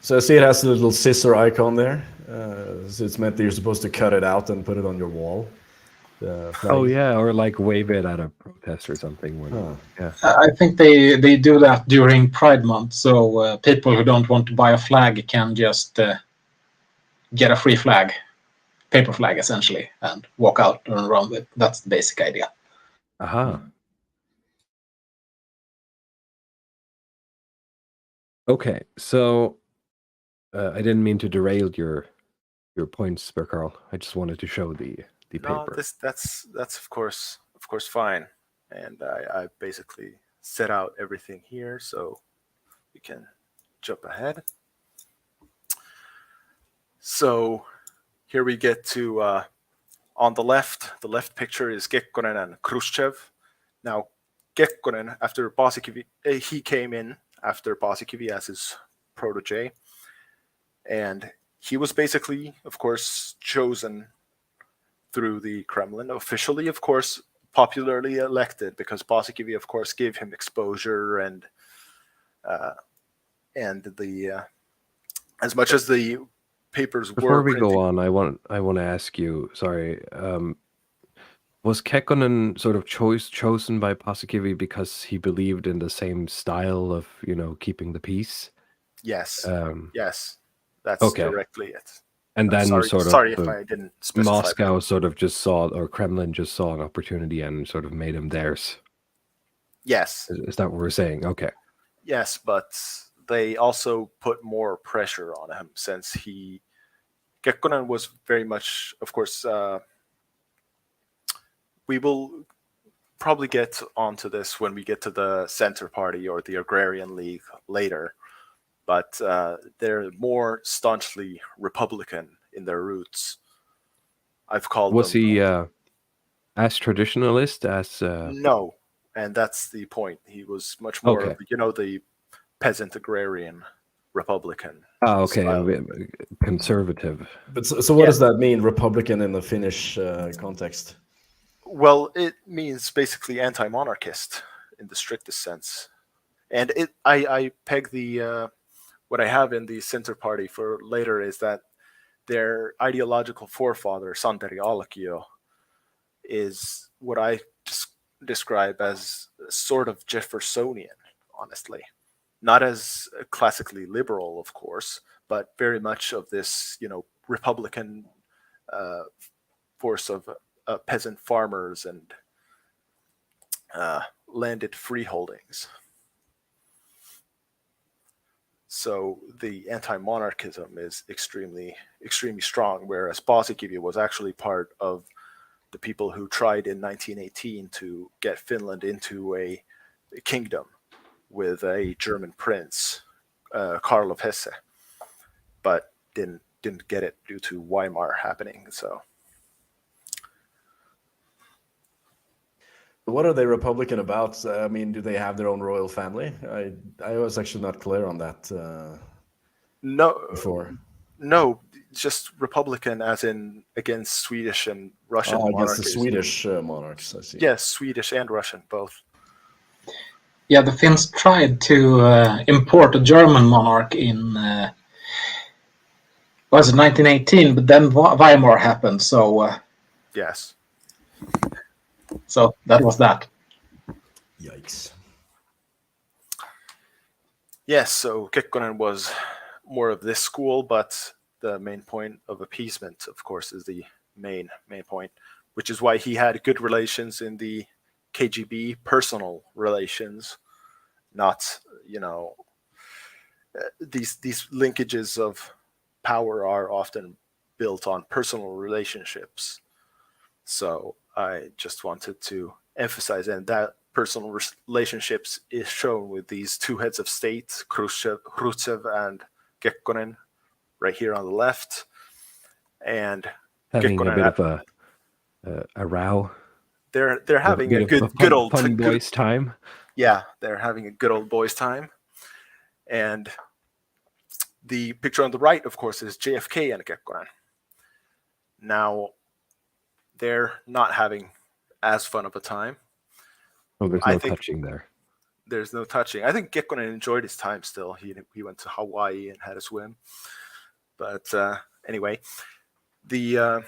So I see it has a little scissor icon there. So it's meant that you're supposed to cut it out and put it on your wall. Oh yeah, or like wave it at a protest or something. Yeah. I think they do that during Pride Month, so people who don't want to buy a flag can just get a free flag, paper flag essentially, and walk out and around with. That's the basic idea. Aha. Okay, so I didn't mean to derail your points, Carl. I just wanted to show the paper. That's of course fine, and I basically set out everything here, so we can jump ahead. So here we get to on the left picture is Kekkonen and Khrushchev. Now Kekkonen, after Paasikivi, he came in after Paasikivi as his protege, and he was basically, of course, chosen through the Kremlin, officially, of course, popularly elected, because Paasikivi, of course, gave him exposure and the as much as the papers Before were we printing. go on, I want to ask you. Sorry, was Kekkonen sort of chosen by Paasikivi because he believed in the same style of keeping the peace? Yes. Yes, that's Okay. directly it. And then sorry if I didn't specify Moscow that. sort of just saw, or Kremlin just saw an opportunity and sort of made him theirs. Yes. Is that what we're saying? Okay. Yes, but they also put more pressure on him, since Kekkonen was very much, of course, we will probably get onto this when we get to the Center Party or the Agrarian League later, but they're more staunchly Republican in their roots. I've called Was them... he as traditionalist as... No, and that's the point. He was much more Okay. of, the peasant agrarian Republican. Oh, okay. style. Conservative. But so what does that mean, Republican in the Finnish context? Well, it means basically anti-monarchist in the strictest sense. And I peg the what I have in the Center Party for later is that their ideological forefather, Santeri Alkio, is what I describe as sort of Jeffersonian, honestly. Not as classically liberal, of course, but very much of this, Republican force of peasant farmers and landed freeholdings. So the anti-monarchism is extremely, extremely strong, whereas Paasikivi was actually part of the people who tried in 1918 to get Finland into a kingdom with a German prince, Karl of Hesse, but didn't get it due to Weimar happening. So, what are they Republican about? I mean, do they have their own royal family? I was actually not clear on that. No, before? no, just Republican, as in against Swedish and Russian Against the monarchies. Swedish monarchs, I see. Yes, Swedish and Russian both. Yeah, the Finns tried to import a German monarch in was it 1918, but then Weimar happened, so Yes. so that was that. Yikes. Yes, so Kekkonen was more of this school, but the main point of appeasement, of course, is the main point, which is why he had good relations in the KGB, personal relations, not, these linkages of power are often built on personal relationships. So I just wanted to emphasize, and that personal relationships is shown with these two heads of state, Khrushchev and Kekkonen, right here on the left, and Having Kekkonen a bit of a row. They're having a bit of good old fun boys time. Yeah, they're having a good old boys time. And the picture on the right, of course, is JFK and Kekkonen. Now, they're not having as fun of a time. Oh, there's no touching there. There's no touching. I think Kekkonen enjoyed his time still. He went to Hawaii and had a swim. But anyway, the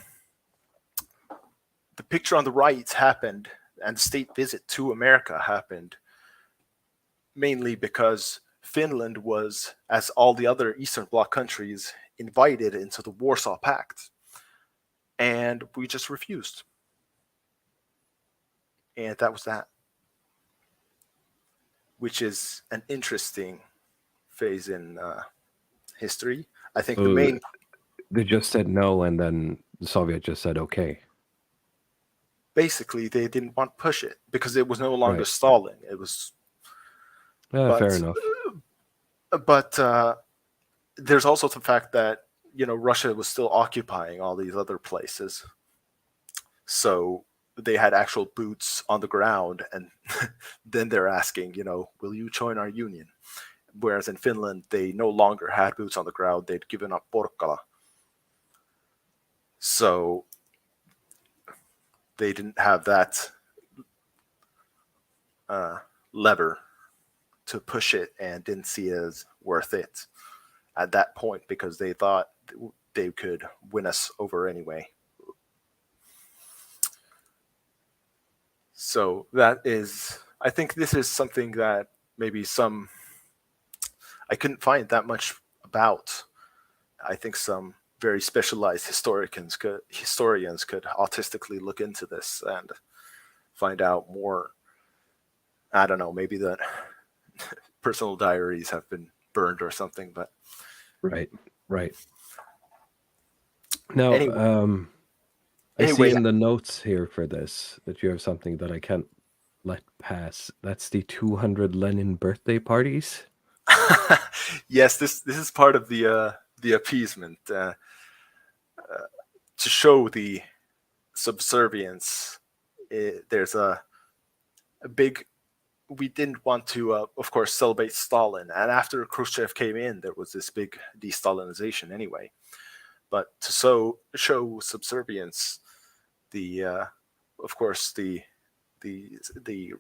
picture on the right happened, and the state visit to America happened mainly because Finland was, as all the other Eastern Bloc countries, invited into the Warsaw Pact. And we just refused. And that was that. Which is an interesting phase in history. I think They just said no, and then the Soviet just said okay. Basically, they didn't want to push it because it was no longer Stalin. It was... fair enough. But there's also the fact that, Russia was still occupying all these other places. So they had actual boots on the ground, and then they're asking, will you join our union? Whereas in Finland, they no longer had boots on the ground. They'd given up Porcula. So they didn't have that lever to push it, and didn't see it as worth it at that point because they thought they could win us over anyway. So I think this is something that maybe I couldn't find that much about. I think some very specialized historians could autistically look into this and find out more. I don't know, maybe the personal diaries have been burned or something, but right. Now, anyway. I see in the notes here for this that you have something that I can't let pass. That's the 200 Lenin birthday parties. Yes, this is part of the appeasement to show the subservience. There's a big. We didn't want to, of course, celebrate Stalin, and after Khrushchev came in, there was this big de-Stalinization anyway. But to show subservience, of course, the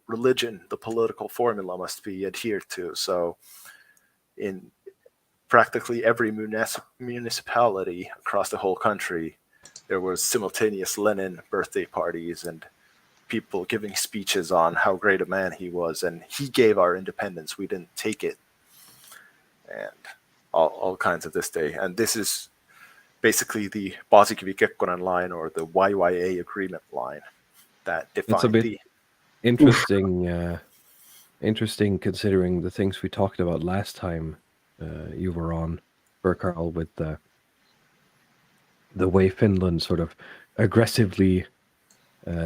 religion, the political formula must be adhered to. So in practically every municipality across the whole country, there was simultaneous Lenin birthday parties and people giving speeches on how great a man he was, and he gave our independence. We didn't take it, and all kinds of this day. And this is basically the Paasikivi Kekkonen line, or the YYA agreement line, that defined it's a bit interesting considering the things we talked about last time you were on, Burkarl, with the way Finland sort of aggressively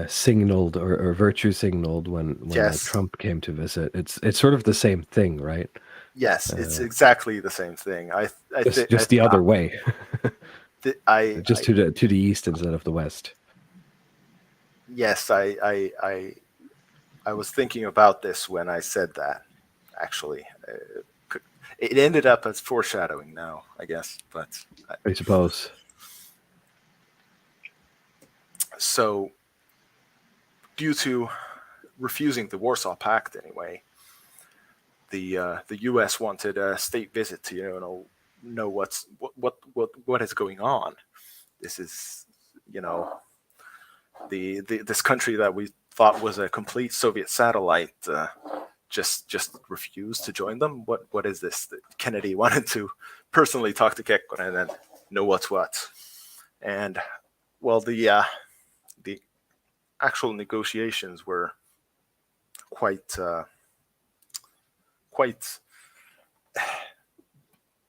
signaled or virtue signaled when Trump came to visit. It's sort of the same thing, right? Yes, it's exactly the same thing. Just the other way. Just to the east instead of the west. Yes, I was thinking about this when I said that. Actually, it ended up as foreshadowing now, I guess. But I suppose. So, due to refusing the Warsaw Pact anyway, the U.S. wanted a state visit to know what is going on. This is this country that we thought was a complete Soviet satellite just refused to join them. What is this? Kennedy wanted to personally talk to Kekkonen and know what's what. And well, the actual negotiations were quite a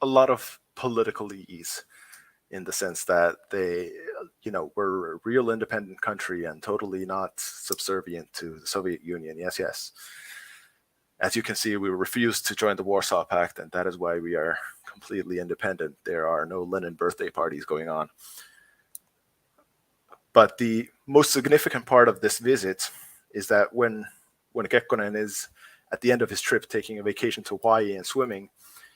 lot of political ease, in the sense that they were a real independent country and totally not subservient to the Soviet Union. Yes. As you can see, we refused to join the Warsaw Pact, and that is why we are completely independent. There are no Lenin birthday parties going on. But the most significant part of this visit is that when Kekkonen is at the end of his trip taking a vacation to Hawaii and swimming,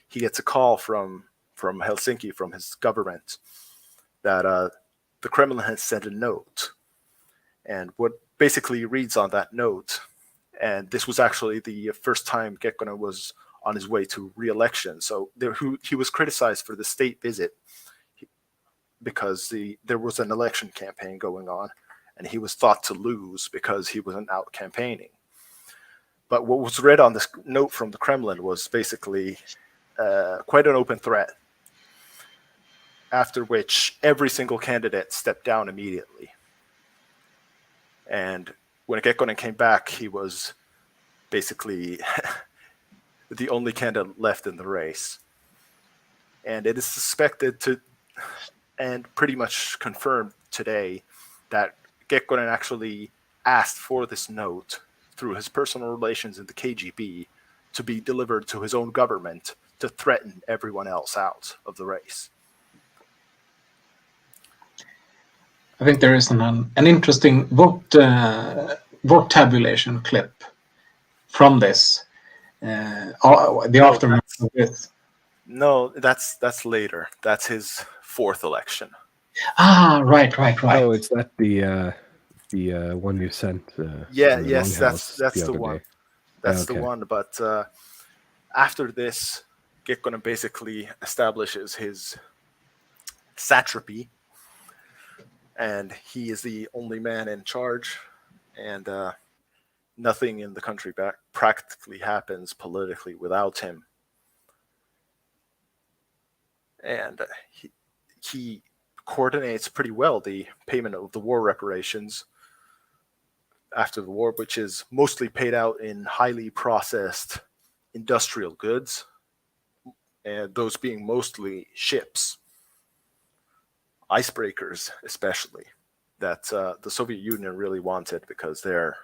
he gets a call from Helsinki, from his government, that the Kremlin has sent a note. And what basically reads on that note, and this was actually the first time Kekkonen was on his way to re-election, so he was criticized for the state visit because there was an election campaign going on, and he was thought to lose because he wasn't out campaigning. But what was read on this note from the Kremlin was basically quite an open threat, after which every single candidate stepped down immediately. And when Kekkonen came back, he was basically the only candidate left in the race. And it is suspected and pretty much confirmed today, that Kekkonen actually asked for this note through his personal relations in the KGB to be delivered to his own government to threaten everyone else out of the race. I think there is an interesting vote tabulation clip from this. The aftermath of this. No, that's later. That's his fourth election. Right. Oh, it's that the one you sent. Yes, Longhouse that's the other one. day. That's Okay. the one. But after this, Kekkonen basically establishes his satrapy, and he is the only man in charge, and nothing in the country practically happens politically without him. And he coordinates pretty well the payment of the war reparations after the war, which is mostly paid out in highly processed industrial goods, and those being mostly ships, icebreakers especially, that the Soviet Union really wanted, because their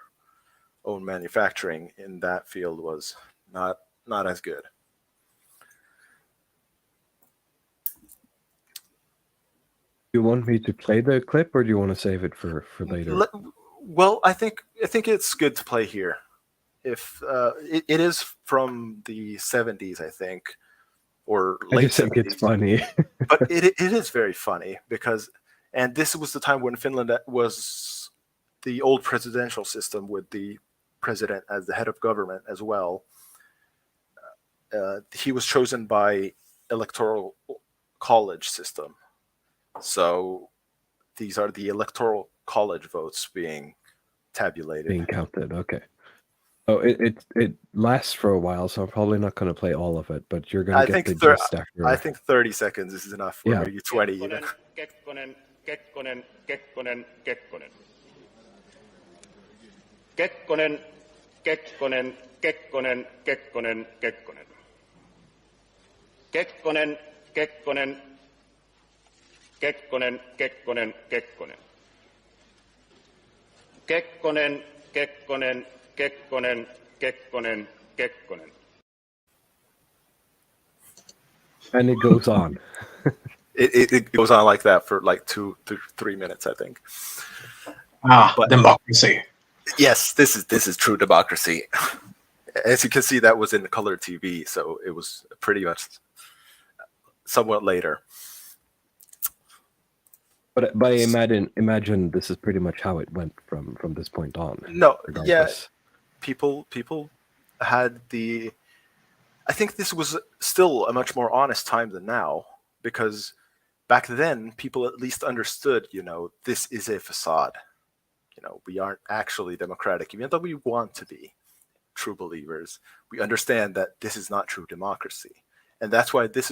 own manufacturing in that field was not as good. You want me to play the clip, or do you want to save it for later? Well, I think it's good to play here. If it is from the 70s, I think, or late I just think 70s. it's funny. But it is very funny, and this was the time when Finland was the old presidential system with the president as the head of government as well. He was chosen by electoral college system. So these are the electoral college votes being tabulated. Being counted, okay. Oh, it lasts for a while, so I'm probably not going to play all of it, but you're going to get the gist after. I think 30 seconds is enough, or maybe 20 even. Kekkonen. And it goes on. It goes on like that for like 2 to 3 minutes, I think. But democracy. Yes, this is true democracy. as you can see, that was in color TV, so it was pretty much somewhat later. But I imagine this is pretty much how it went from this point on. No, yeah, regardless. people had the. I think this was still a much more honest time than now, because back then people at least understood, this is a facade. We aren't actually democratic, even though we want to be true believers. We understand that this is not true democracy, and that's why this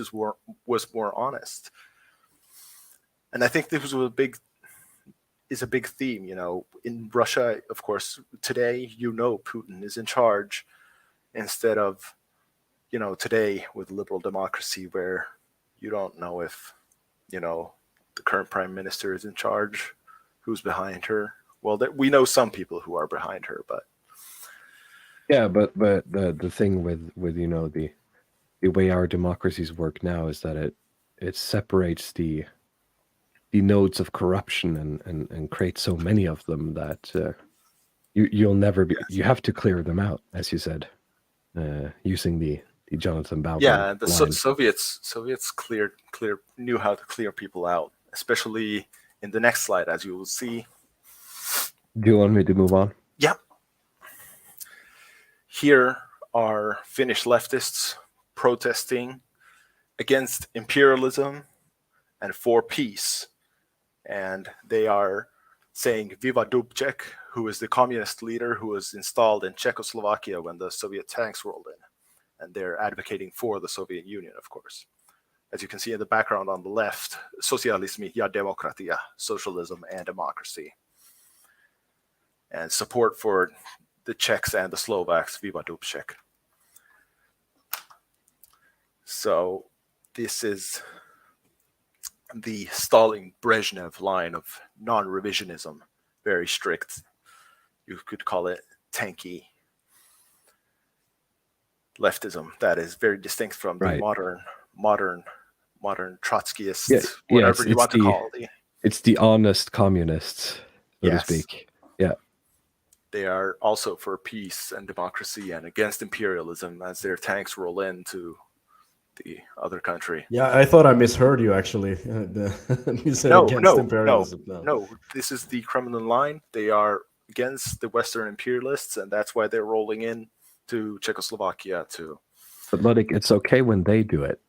was more honest. And I think this was a big theme. In Russia, of course, today Putin is in charge, instead of today with liberal democracy, where you don't know if the current prime minister is in charge, who's behind her. Well, we know some people who are behind her, but yeah, but the thing with the way our democracies work now is that it separates the nodes of corruption and creates so many of them that you'll never be. You have to clear them out, as you said, using the Jonathan Bauman. Yeah, and the line. Soviets knew how to clear people out, especially in the next slide, as you will see. Do you want me to move on? Yep. Here are Finnish leftists protesting against imperialism and for peace. And they are saying Viva Dubček, who is the communist leader who was installed in Czechoslovakia when the Soviet tanks rolled in. And they're advocating for the Soviet Union, of course. As you can see in the background on the left, Socialismi ja demokratia, socialism and democracy. And support for the Czechs and the Slovaks, Viva Dubček. So this is the Stalin-Brezhnev line of non-revisionism, very strict. You could call it tanky leftism that is very distinct from the modern Trotskyist, whatever you want to call it. It's the honest communists, so to speak. Yeah. They are also for peace and democracy and against imperialism as their tanks roll into the other country. Yeah, I thought I misheard you actually. You said against imperialism. No, this is the Kremlin line. They are against the Western imperialists, and that's why they're rolling in to Czechoslovakia too. But Ludwig, it's okay when they do it.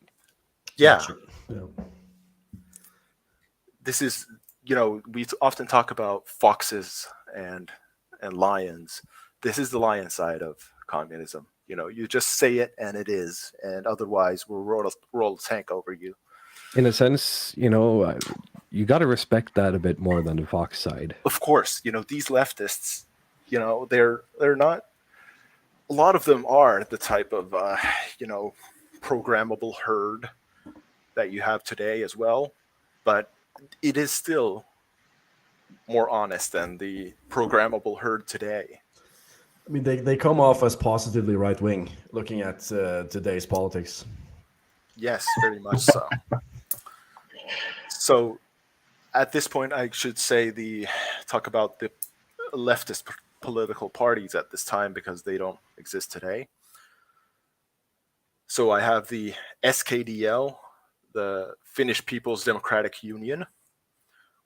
Yeah. Yeah. This is, we often talk about foxes and lions. This is the lion side of communism. You just say it and it is, and otherwise we'll roll a tank over you. In a sense, you got to respect that a bit more than the fox side. Of course, these leftists, they're not. A lot of them are the type of programmable herd that you have today as well, but it is still more honest than the programmable herd today. I mean, they come off as positively right-wing, looking at today's politics. Yes, very much so. So, at this point, I should say talk about the leftist political parties at this time, because they don't exist today. So I have the SKDL, the Finnish People's Democratic Union,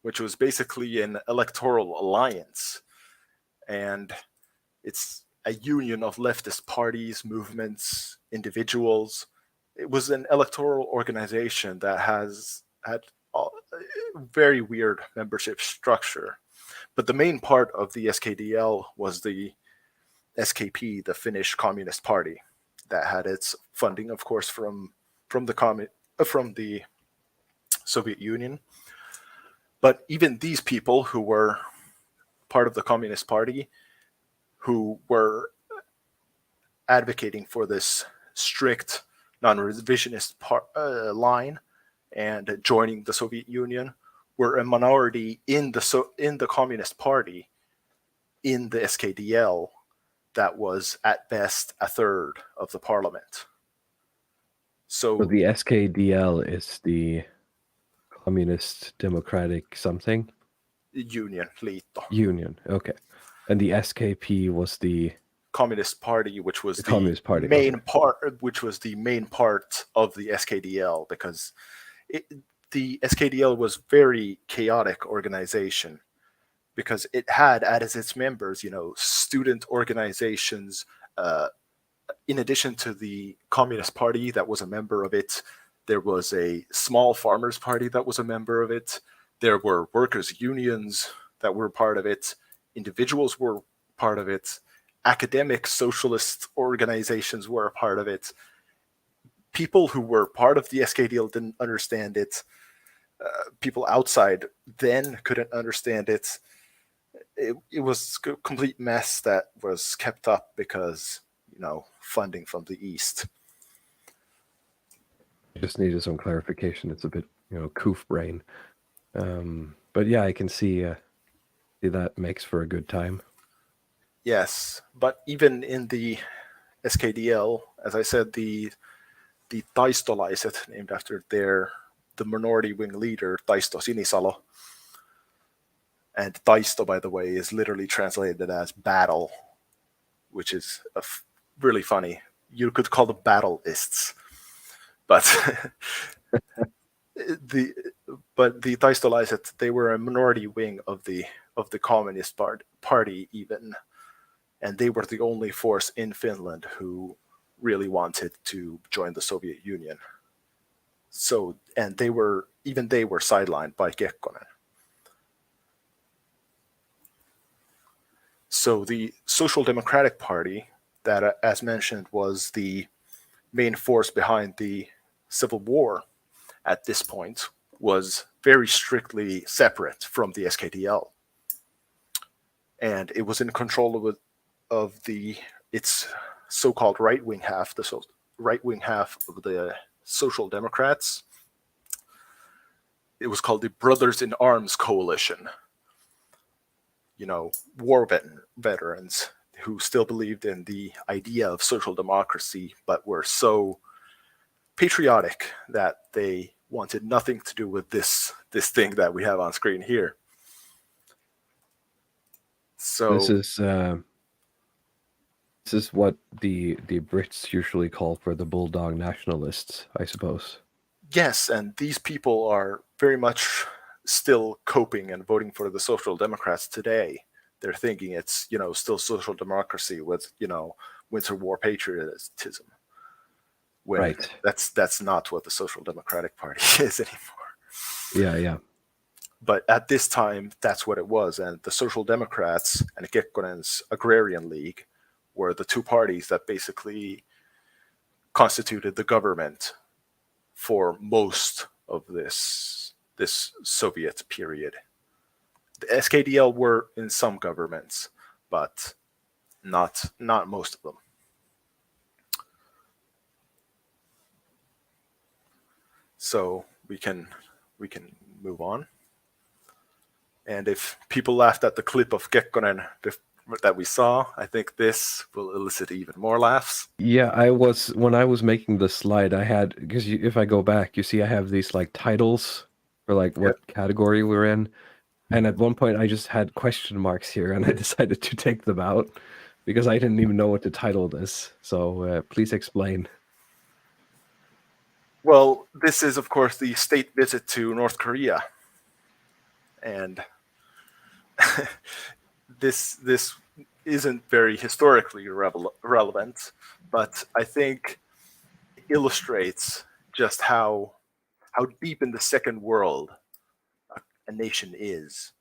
which was basically an electoral alliance. And it's a union of leftist parties, movements, individuals. It was an electoral organization that had a very weird membership structure. But the main part of the SKDL was the SKP, the Finnish Communist Party, that had its funding, of course, from the Soviet Union. But even these people who were part of the Communist Party, who were advocating for this strict non-revisionist line and joining the Soviet Union, were a minority in the Communist Party, in the SKDL, that was at best a third of the parliament. So the SKDL is the Communist Democratic something? Union, Liitto. Union, okay. And the SKP was the Communist Party, which was The Communist Party, main okay. part, which was the main part of the SKDL, because the SKDL was very chaotic organization, because it had as its members, student organizations. In addition to the Communist Party that was a member of it, there was a small farmers party that was a member of it. There were workers' unions that were part of it. Individuals were part of it. Academic socialist organizations were a part of it. People who were part of the SKDL didn't understand it. People outside then couldn't understand it. It was a complete mess that was kept up because, funding from the East. I just needed some clarification. It's a bit, coof brain. But yeah, I can see that makes for a good time. Yes, but even in the SKDL, as I said, the taistolaiset, named after the minority wing leader, Taisto Sinisalo. And taisto, by the way, is literally translated as battle, which is really funny. You could call them battleists, but the taistolaiset, they were a minority wing of the Communist Party even, and they were the only force in Finland who really wanted to join the Soviet Union. So, and they were sidelined by Kekkonen. So the Social Democratic Party, that, as mentioned, was the main force behind the Civil War at this point, was very strictly separate from the SKDL. And it was in control of its so-called right-wing half, the right-wing half of the Social Democrats. It was called the Brothers in Arms Coalition. War veterans who still believed in the idea of social democracy, but were so patriotic that they wanted nothing to do with this thing that we have on screen here. So This is what the Brits usually call for the bulldog nationalists, I suppose. yes, and these people are very much still coping and voting for the Social Democrats today. They're thinking it's, still social democracy with, Winter War patriotism. When Right. That's not what the Social Democratic Party is anymore. Yeah. But at this time, that's what it was. And the Social Democrats and Kekkonen's Agrarian League were the two parties that basically constituted the government for most of this Soviet period. The SKDL were in some governments, but not most of them. So we can move on. And if people laughed at the clip of Kekkonen that we saw, I think this will elicit even more laughs. Yeah, when I was making the slide, I had, because if I go back, you see I have these like titles for like what category we're in. And at one point I just had question marks here and I decided to take them out because I didn't even know what to title this. So please explain. Well, this is, of course, the state visit to North Korea. And this isn't very historically relevant, but I think it illustrates just how deep in the second world a nation is.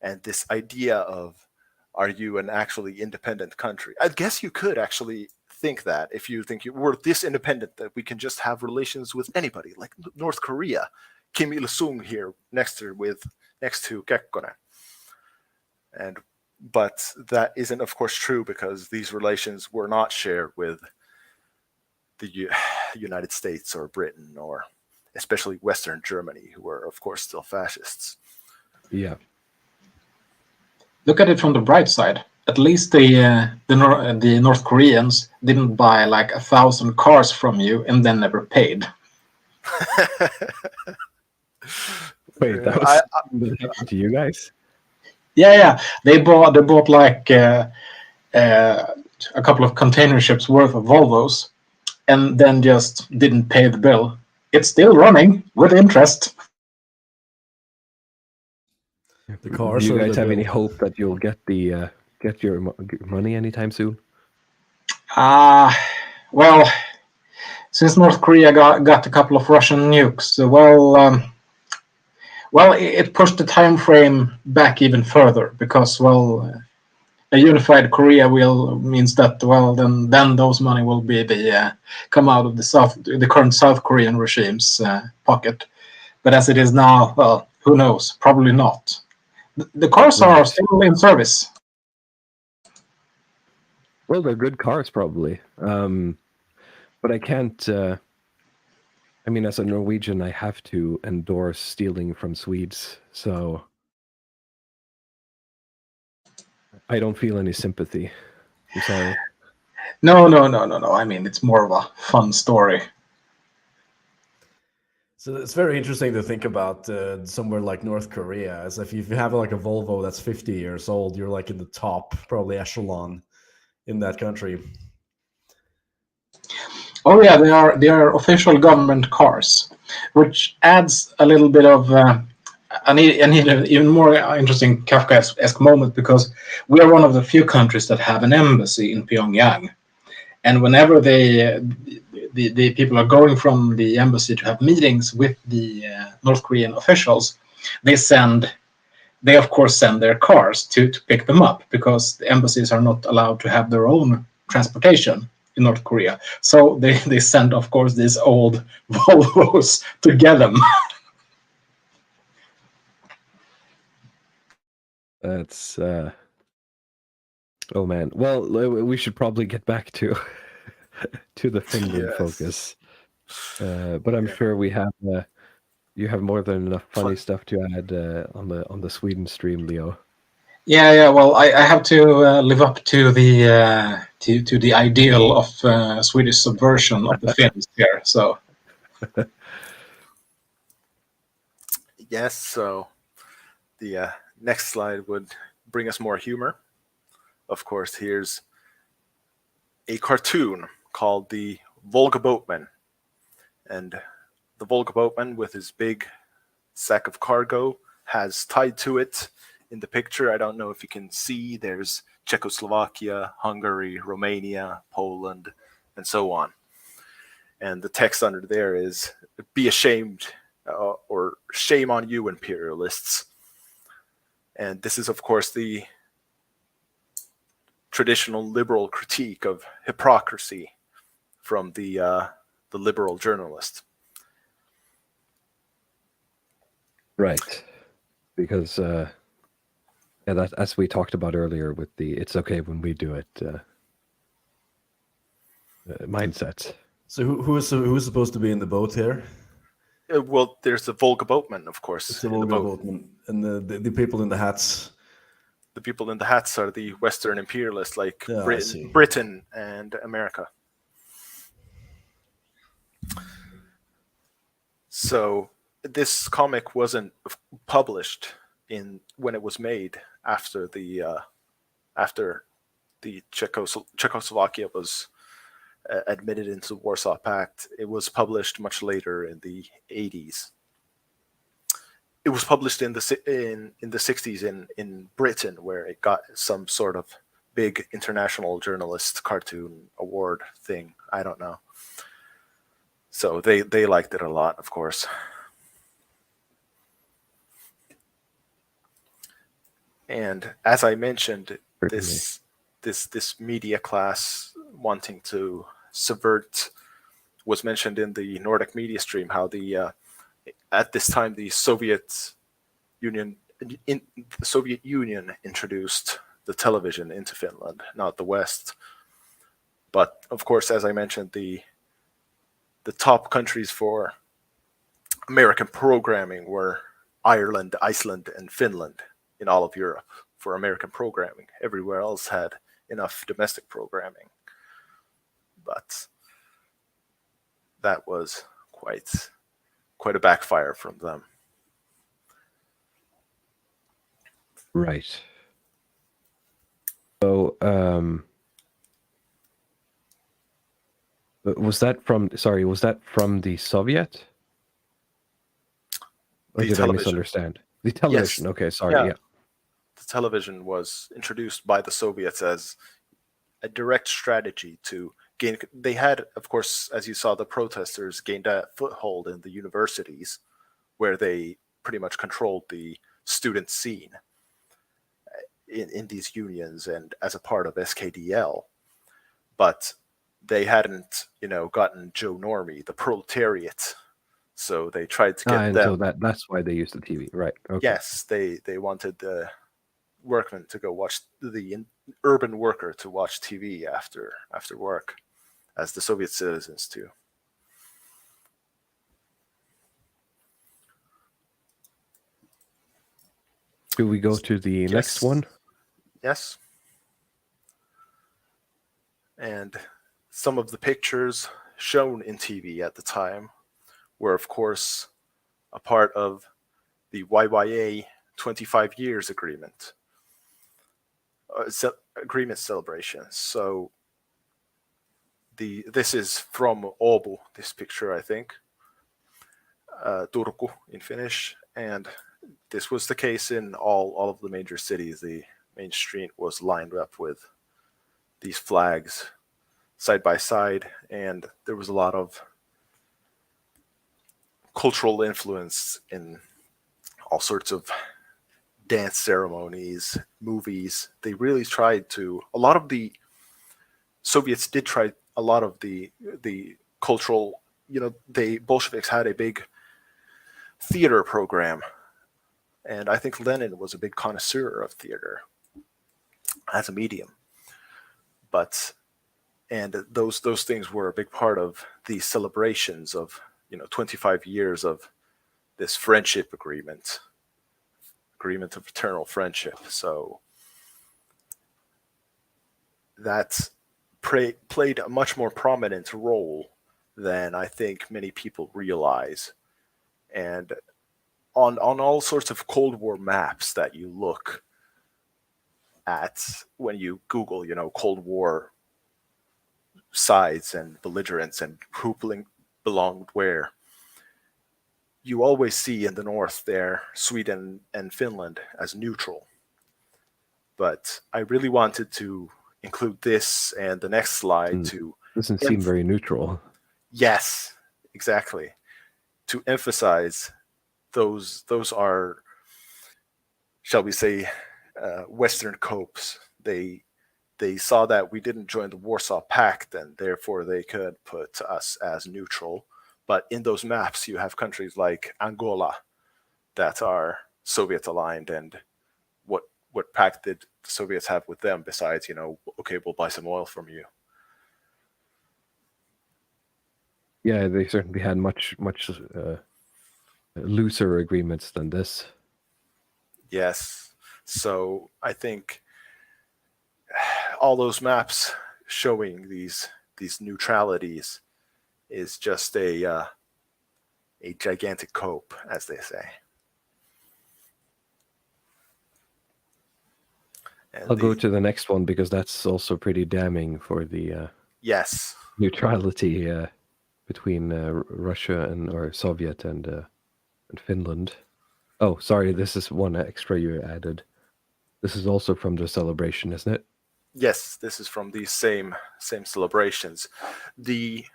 And this idea of, are you an actually independent country? I guess you could actually think that if you think you were this independent that we can just have relations with anybody, like North Korea, Kim Il-sung here next to Kekkonen. But that isn't, of course, true because these relations were not shared with the United States or Britain or especially Western Germany, who were, of course, still fascists. Yeah. Look at it from the bright side. At least the North Koreans didn't buy like 1,000 cars from you and then never paid. Wait, that was something that happened to you guys? Yeah. They bought like bought a couple of container ships worth of Volvos and then just didn't pay the bill. It's still running with interest. The Do cars. you or guys the have any bill? hope that you'll get your money anytime soon? Well, since North Korea got a couple of Russian nukes, it pushed the time frame back even further because, a unified Korea means that, then those money will be come out of the current South Korean regime's pocket. But as it is now, well, who knows? Probably not. The cars are Right. still in service. Well, they're good cars, probably. But I can't. I mean, as a Norwegian, I have to endorse stealing from Swedes, so I don't feel any sympathy. I'm sorry. No. I mean, it's more of a fun story. So it's very interesting to think about somewhere like North Korea. As if you have like a Volvo that's 50 years old, you're like in the top, probably echelon in that country. Oh yeah, they are official government cars, which adds a little bit of an even more interesting Kafkaesque moment because we are one of the few countries that have an embassy in Pyongyang, and whenever the people are going from the embassy to have meetings with the North Korean officials, they of course send their cars to pick them up because the embassies are not allowed to have their own transportation in North Korea. So they send, of course, these old Volvos to get them. That's oh man. Well, we should probably get back to the Finland Yes. focus. But I'm sure we have you have more than enough funny stuff to add on the Sweden stream, Leo. Yeah. Well, I have to live up to the ideal of Swedish subversion of the Finns here. So Yes, so the next slide would bring us more humor. Of course, here's a cartoon called the Volga Boatman. And the Volga Boatman, with his big sack of cargo, has tied to it in the picture, I don't know if you can see, there's Czechoslovakia, Hungary, Romania, Poland, and so on. And the text under there is, "Be ashamed," or "Shame on you, imperialists." And this is, of course, the traditional liberal critique of hypocrisy from the liberal journalist. Right. Because that, as we talked about earlier with the "it's okay when we do it" mindset. So who is supposed to be in the boat here? Well, there's the Volga Boatman, of course. It's the in the Volga boat. boatman, and the people in the hats. The people in the hats are the Western imperialists, like Yeah, I see. Britain and America. So this comic wasn't published when it was made after the Czechoslovakia was admitted into the Warsaw Pact. It was published much later in the 80s. It was published in the 60s in Britain, where it got some sort of big international journalist cartoon award thing. I don't know. So they liked it a lot, of course. And as I mentioned, this media class wanting to subvert was mentioned in the Nordic media stream, how at this time the Soviet Union introduced the television into Finland, not the West. But of course, as I mentioned, the top countries for American programming were Ireland, Iceland, and Finland in all of Europe for American programming. Everywhere else had enough domestic programming. But that was quite a backfire from them. Right. So Was that from? Sorry, was that from the Soviet? Or The did I television. misunderstand? The television. Okay, sorry. Yeah. Yeah. The television was introduced by the Soviets as a direct strategy to gain. They had, of course, as you saw, the protesters gained a foothold in the universities, where they pretty much controlled the student scene in these unions and as a part of SKDL. But they hadn't, gotten Joe Normie, the proletariat. So they tried to get And them. so that's why they used the TV, right? Okay. Yes, they wanted the workman to go watch the urban worker to watch TV after work, as the Soviet citizens too. Do we go to the next one? Yes. And some of the pictures shown in TV at the time were, of course, a part of the YYA 25 years agreement. Agreement celebrations. So this is from Åbo, this picture, I think. Turku in Finnish. And this was the case in all of the major cities. The main street was lined up with these flags side by side, and there was a lot of cultural influence in all sorts of dance ceremonies, movies. They really tried to. A lot of the Soviets did try a lot of the cultural. The Bolsheviks had a big theater program, and I think Lenin was a big connoisseur of theater as a medium. And those things were a big part of the celebrations of 25 years of this friendship agreement of eternal friendship. So that played a much more prominent role than I think many people realize. And on all sorts of Cold War maps that you look at when you Google, Cold War sides and belligerents and who belonged where, you always see in the north there Sweden and Finland as neutral. But I really wanted to include this and the next slide to... Doesn't seem very neutral. Yes, exactly. To emphasize those are, shall we say, Western copes. They saw that we didn't join the Warsaw Pact, and therefore they could put us as neutral. But in those maps, you have countries like Angola that are Soviet aligned, and what pact did the Soviets have with them besides, okay, we'll buy some oil from you? Yeah, they certainly had much looser agreements than this. Yes. So I think all those maps showing these neutralities is just a gigantic cope, as they say. And I'll go to the next one because that's also pretty damning for the yes, neutrality between Russia or Soviet and Finland. Oh, sorry, this is one extra you added. This is also from the celebration, isn't it? Yes, this is from these same celebrations. The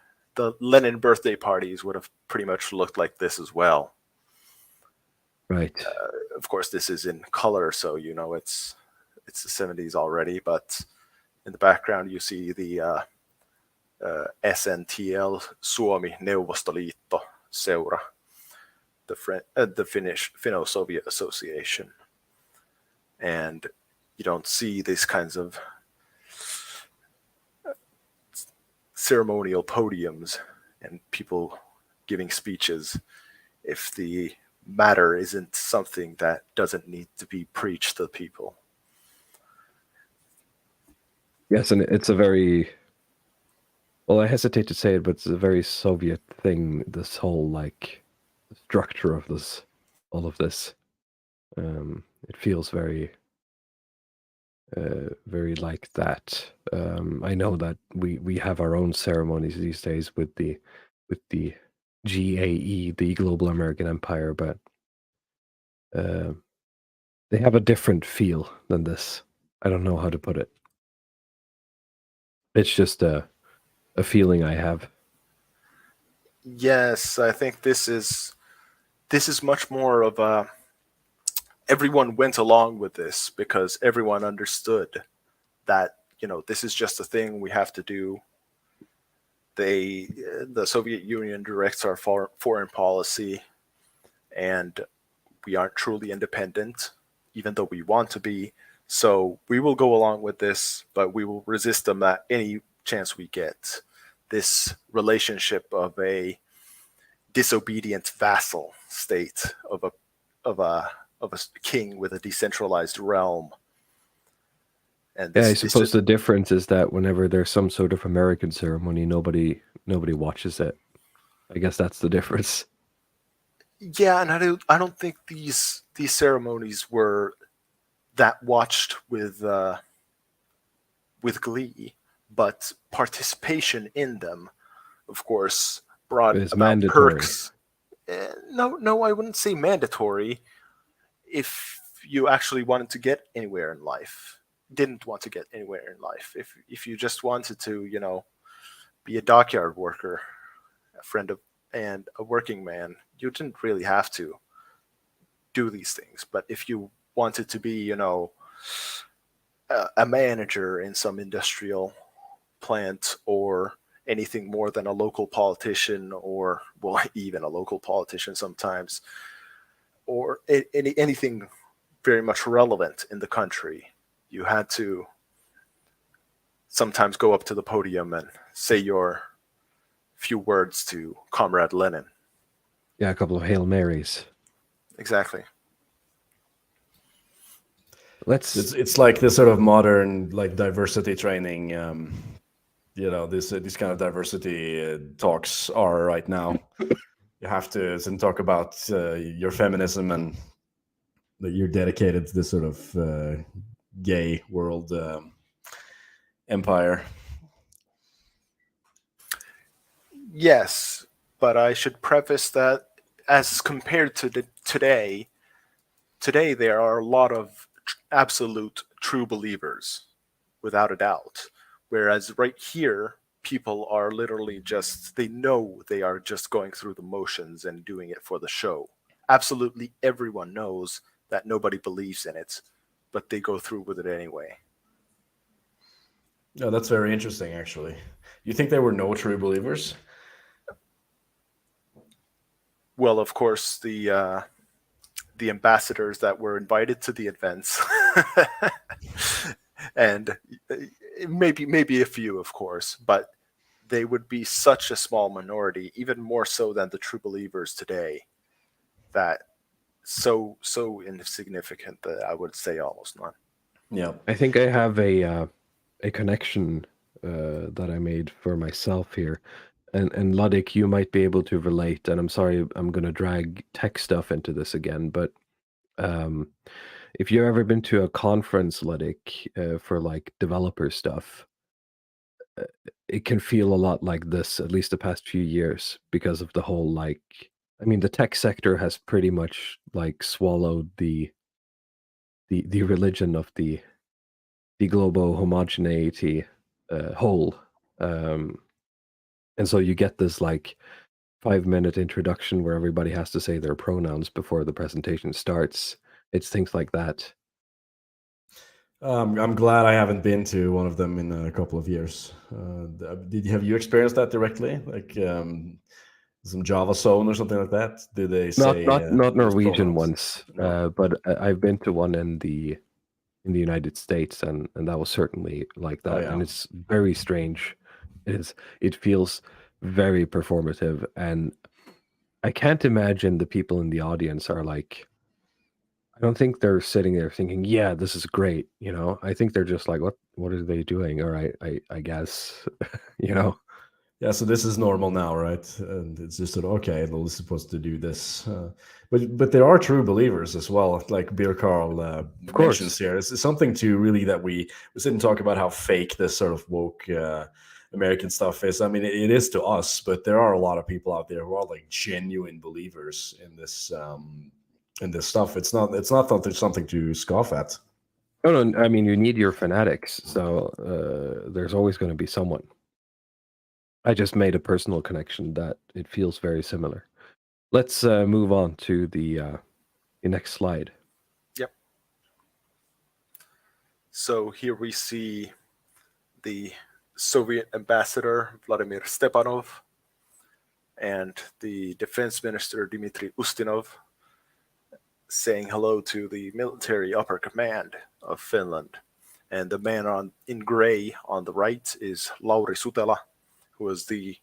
Lenin birthday parties would have pretty much looked like this as well. Right. Of course, this is in color, so it's the 70s already. But in the background, you see the SNTL, Suomi Neuvostoliitto Seura, the Finnish Finno-Soviet Association, and you don't see these kinds of ceremonial podiums and people giving speeches if the matter isn't something that doesn't need to be preached to the people. Yes, and it's a very, well, I hesitate to say it, but it's a very Soviet thing, this whole, structure of all of this. It feels very very like that. I know that we have our own ceremonies these days with the GAE, the Global American Empire, but they have a different feel than this. I don't know how to put it. It's just a feeling I have. Yes, I think this is much more of a, everyone went along with this because everyone understood that, this is just a thing we have to do. The Soviet Union directs our foreign policy, and we aren't truly independent, even though we want to be. So we will go along with this, but we will resist them at any chance we get. This relationship of a disobedient vassal state of a king with a decentralized realm. And I suppose the difference is that whenever there's some sort of American ceremony, nobody watches it. I guess that's the difference. Yeah, and I don't think these ceremonies were that watched with glee, but participation in them, of course, brought It's about mandatory. perks. No, I wouldn't say mandatory. If you actually wanted to get anywhere in life, didn't want to get anywhere in life, if you just wanted to, be a dockyard worker, a friend of and a working man, you didn't really have to do these things. But if you wanted to be, a manager in some industrial plant or anything more than a local politician, or well, even a local politician sometimes, or anything very much relevant in the country, you had to sometimes go up to the podium and say your few words to Comrade Lenin. Yeah, a couple of Hail Marys. Exactly. It's like this sort of modern like diversity training. These kind of diversity talks are right now. You have to talk about your feminism and that you're dedicated to this sort of gay world empire. Yes, but I should preface that as compared to today there are a lot of absolute true believers, without a doubt. Whereas right here, people are literally they know they are just going through the motions and doing it for the show. Absolutely everyone knows that nobody believes in it, but they go through with it anyway. No, that's very interesting, actually. You think there were no true believers? Well, of course, the ambassadors that were invited to the events, and maybe a few, of course, but they would be such a small minority, even more so than the true believers today, that so insignificant that I would say almost none. Yeah, I think I have a connection that I made for myself here. And Ludwig, you might be able to relate, and I'm sorry I'm going to drag tech stuff into this again, but if you've ever been to a conference, Ludwig, for like developer stuff, it can feel a lot like this, at least the past few years, because of the whole the tech sector has pretty much like swallowed the religion of the global homogeneity whole. And so you get this like 5-minute introduction where everybody has to say their pronouns before the presentation starts. It's things like that. I'm glad I haven't been to one of them in a couple of years. Have you experienced that directly? Like some Java Zone or something like that? Did they say not Norwegian pronouns? ones, No. but I've been to one in the United States, and that was certainly like that. Oh, yeah. And it's very strange. It feels very performative, and I can't imagine the people in the audience are like, I don't think they're sitting there thinking, yeah, this is great. I think they're just like, what are they doing? All right, I guess, Yeah, so this is normal now, right? And it's just sort of okay. Well, we're supposed to do this, but there are true believers as well, like Beer Carl course. mentions here. It's something to really that we sit and talk about how fake this sort of woke American stuff is. I mean, it is to us, but there are a lot of people out there who are like genuine believers in this stuff. It's not that there's something to scoff at. No, I mean, you need your fanatics, so there's always going to be someone. I just made a personal connection that it feels very similar. Let's move on to the next slide. Yep. So here we see the Soviet ambassador Vladimir Stepanov and the defense minister Dmitry Ustinov saying hello to the military upper command of Finland. And the man in gray on the right is Lauri Sutela, who was the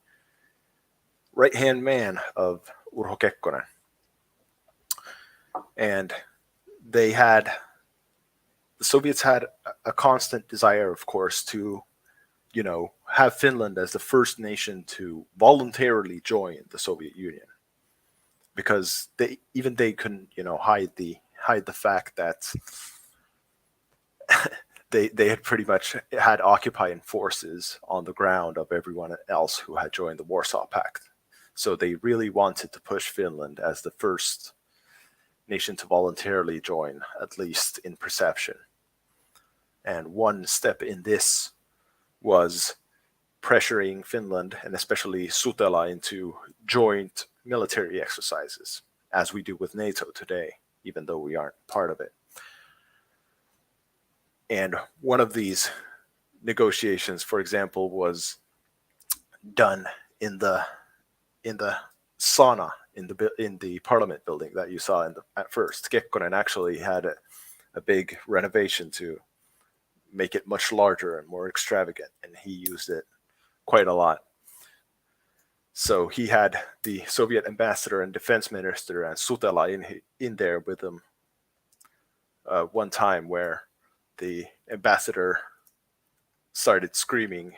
right-hand man of Urho Kekkonen. And the Soviets had a constant desire, of course, to, have Finland as the first nation to voluntarily join the Soviet Union, because they couldn't, hide the fact that they had pretty much had occupying forces on the ground of everyone else who had joined the Warsaw Pact. So they really wanted to push Finland as the first nation to voluntarily join, at least in perception. And one step in this was pressuring Finland, and especially Sutela, into joint military exercises, as we do with NATO today, even though we aren't part of it. And one of these negotiations, for example, was done in the sauna in the Parliament building that you saw at first. Kekkonen actually had a big renovation to make it much larger and more extravagant, and he used it quite a lot. So he had the Soviet ambassador and defense minister and Sutela in there with him one time, where the ambassador started screaming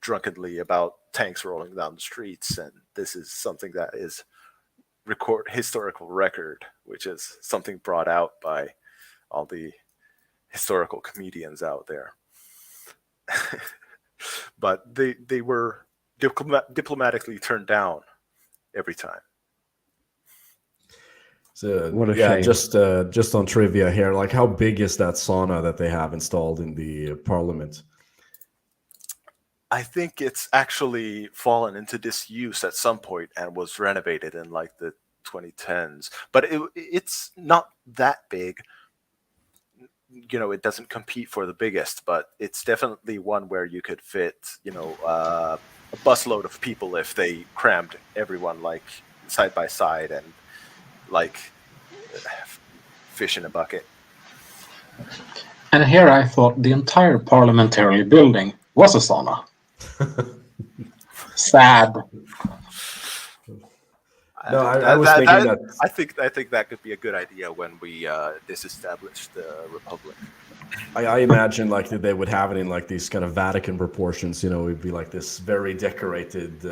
drunkenly about tanks rolling down the streets, and this is something that is historical record, which is something brought out by all the historical comedians out there. But they were diplomatically turned down every time. So What a yeah, shame. just on trivia here, like how big is that sauna that they have installed in the Parliament? I think it's actually fallen into disuse at some point and was renovated in like the 2010s. But it's not that big. It doesn't compete for the biggest, but it's definitely one where you could fit, a busload of people if they crammed everyone like side by side and like fish in a bucket. And here I thought the entire parliamentary building was a sauna. Sad. No, I was thinking that. I think that could be a good idea when we disestablish the republic. I imagine like that they would have it in like these kind of Vatican proportions. It'd be like this very decorated,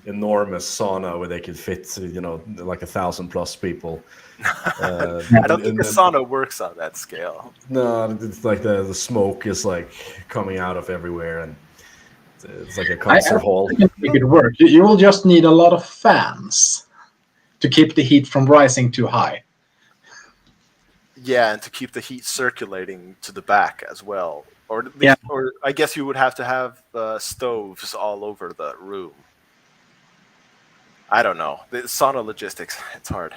enormous sauna where they could fit, like 1,000+ people. I don't think a sauna works on that scale. No, it's like the smoke is like coming out of everywhere, and it's like a concert hall. I think it could work. You will just need a lot of fans to keep the heat from rising too high. Yeah, and to keep the heat circulating to the back as well. Or I guess you would have to have stoves all over the room. I don't know. The sauna logistics, it's hard.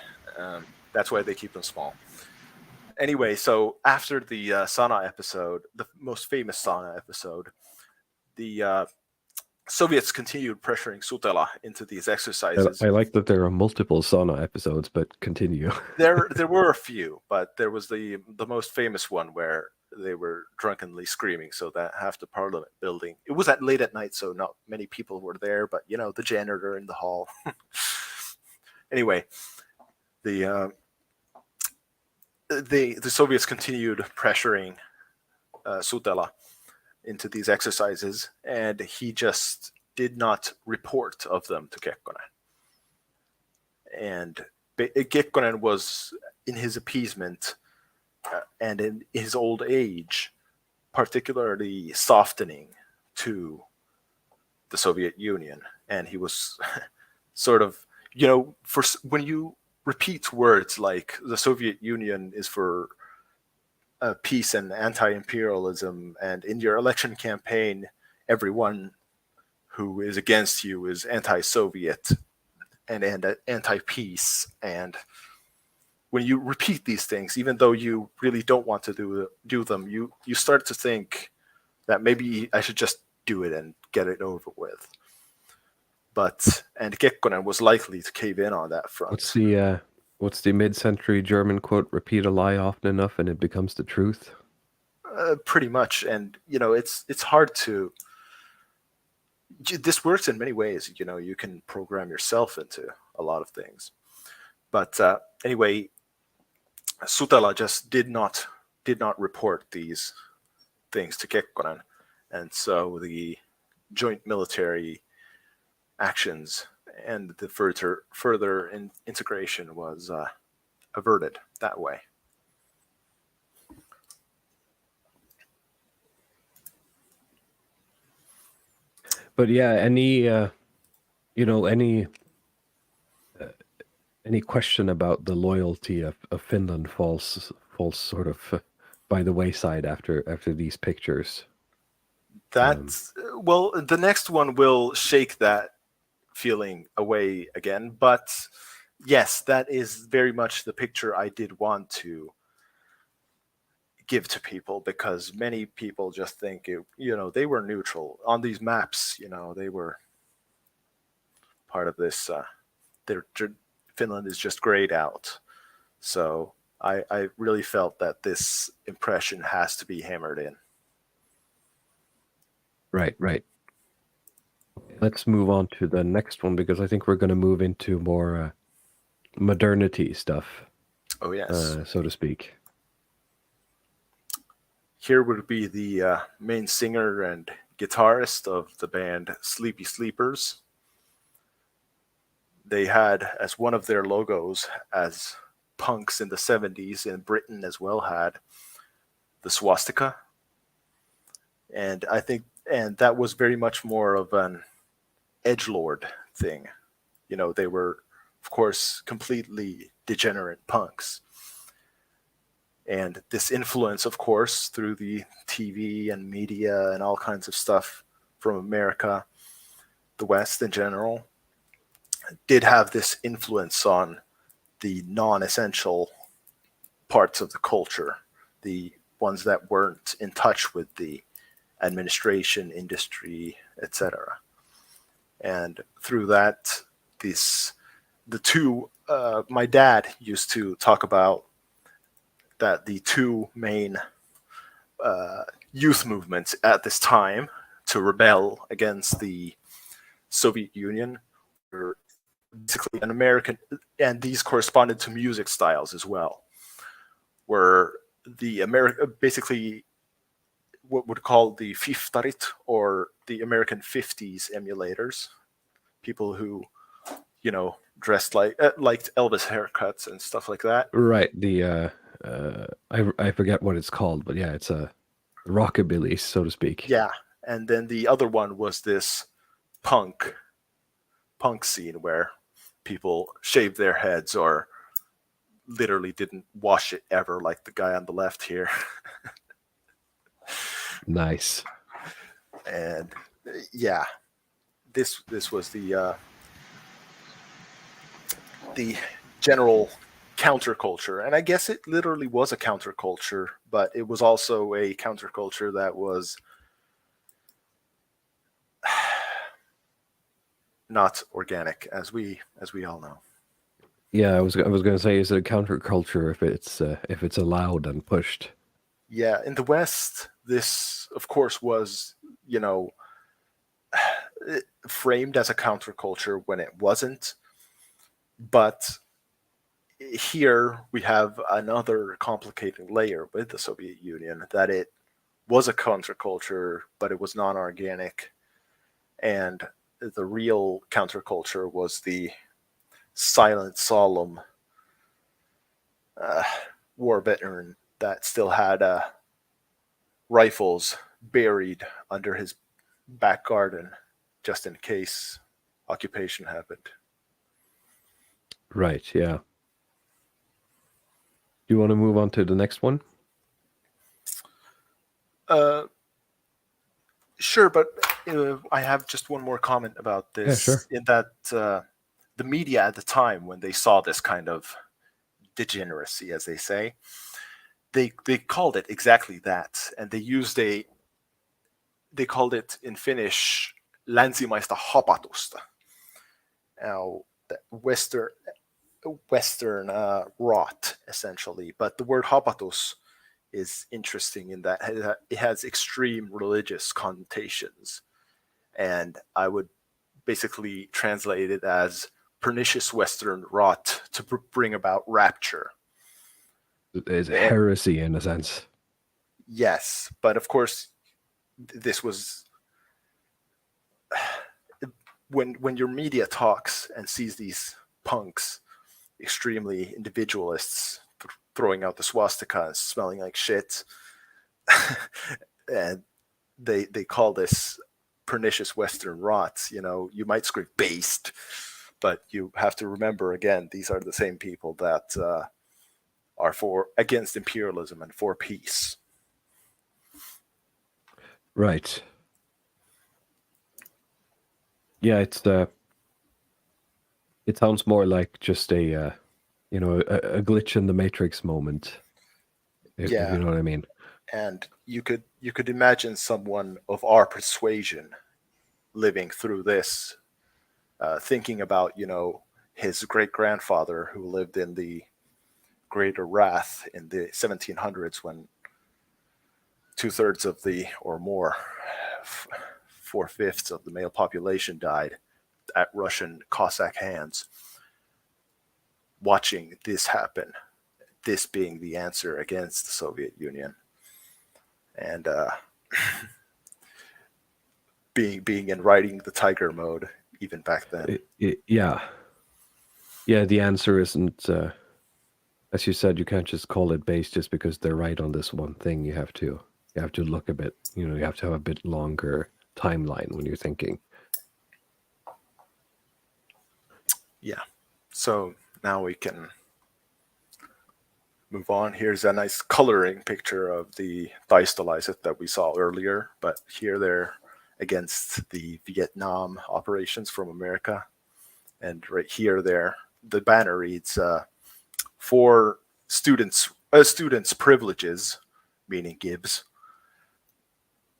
That's why they keep them small. Anyway, so after the sauna episode, the most famous sauna episode, the Soviets continued pressuring Sutela into these exercises. I like that there are multiple sauna episodes, but continue. There were a few, but there was the most famous one where they were drunkenly screaming so that half the Parliament building, it was late at night, so not many people were there, but the janitor in the hall. Anyway, the Soviets continued pressuring Sutela into these exercises, and he just did not report of them to Kekkonen. And Kekkonen was, in his appeasement and in his old age, particularly softening to the Soviet Union. And he was sort of, when you repeat words like the Soviet Union is for peace and anti-imperialism, and in your election campaign, everyone who is against you is anti-Soviet and anti-peace. And when you repeat these things, even though you really don't want to do them, you start to think that maybe I should just do it and get it over with. And Kekkonen was likely to cave in on that front. What's the mid-century German quote? Repeat a lie often enough and it becomes the truth. Pretty much. And it's hard to. This works in many ways. You can program yourself into a lot of things. But anyway, Sutela just did not report these things to Kekkonen, and so the joint military actions and the further integration was averted that way. But yeah, any question about the loyalty of Finland falls sort of by the wayside after these pictures. Well, the next one will shake that feeling away again. But yes, that is very much the picture I did want to give to people, because many people just think they were neutral on these maps. They were part of this. Finland is just grayed out. So I really felt that this impression has to be hammered in. Right. Let's move on to the next one, because I think we're going to move into more modernity stuff. Oh, yes. So to speak. Here would be the main singer and guitarist of the band Sleepy Sleepers. They had as one of their logos, as punks in the 70s in Britain as well had, the swastika. And I think that was very much more of an edgelord thing. They were, of course, completely degenerate punks. And this influence, of course, through the TV and media and all kinds of stuff from America, the West in general, did have this influence on the non-essential parts of the culture, the ones that weren't in touch with the administration, industry, etc. And through that, my dad used to talk about that the two main youth movements at this time to rebel against the Soviet Union were basically an American, and these corresponded to music styles as well, were basically what would call the Fiftarit, or the American 50s emulators, people who, dressed liked Elvis haircuts and stuff like that. Right. The I forget what it's called, but yeah, it's a rockabilly, so to speak. Yeah, and then the other one was this punk scene where people shaved their heads or literally didn't wash it ever, like the guy on the left here. Nice. And yeah, this was the general counterculture, and I guess it literally was a counterculture, but it was also a counterculture that was not organic, as we all know. Yeah, I was going to say, is it a counterculture if it's allowed and pushed? Yeah, in the West, this of course was, framed as a counterculture when it wasn't. But here we have another complicating layer with the Soviet Union, that it was a counterculture, but it was non-organic. And the real counterculture was the silent, solemn war veteran that still had rifles buried under his back garden just in case occupation happened. Right, yeah. Do you want to move on to the next one? Sure, but I have just one more comment about this. Yeah, sure. In that the media at the time, when they saw this kind of degeneracy, as they say, they called it exactly that, and they called it in Finnish länsimaista hapatusta. Now, Western rot, essentially, but the word hapatus is interesting in that it has extreme religious connotations, and I would basically translate it as pernicious Western rot to bring about rapture. It's heresy in a sense. Yes, but of course, this was when your media talks and sees these punks, extremely individualists, throwing out the swastika and smelling like shit, and they call this pernicious Western rot. You might scream based, but you have to remember, again, these are the same people that are against imperialism and for peace. Right. Yeah, it sounds more like just a glitch in the matrix moment. If you know what I mean. And you could imagine someone of our persuasion living through this, thinking about his great grandfather who lived in the Greater Wrath in the 1700s, when 2/3 of the, or more, 4/5 of the male population died at Russian Cossack hands. Watching this happen, this being the answer against the Soviet Union, and being in riding the tiger mode even back then. Yeah, the answer isn't, as you said, you can't just call it based just because they're right on this one thing. You have to look a bit, you have to have a bit longer timeline when you're thinking. Yeah. So now we can move on. Here's a nice coloring picture of the Diastylysis that we saw earlier, but here they're against the Vietnam operations from America. And right here, the banner reads, for students' privileges, meaning Gibbs,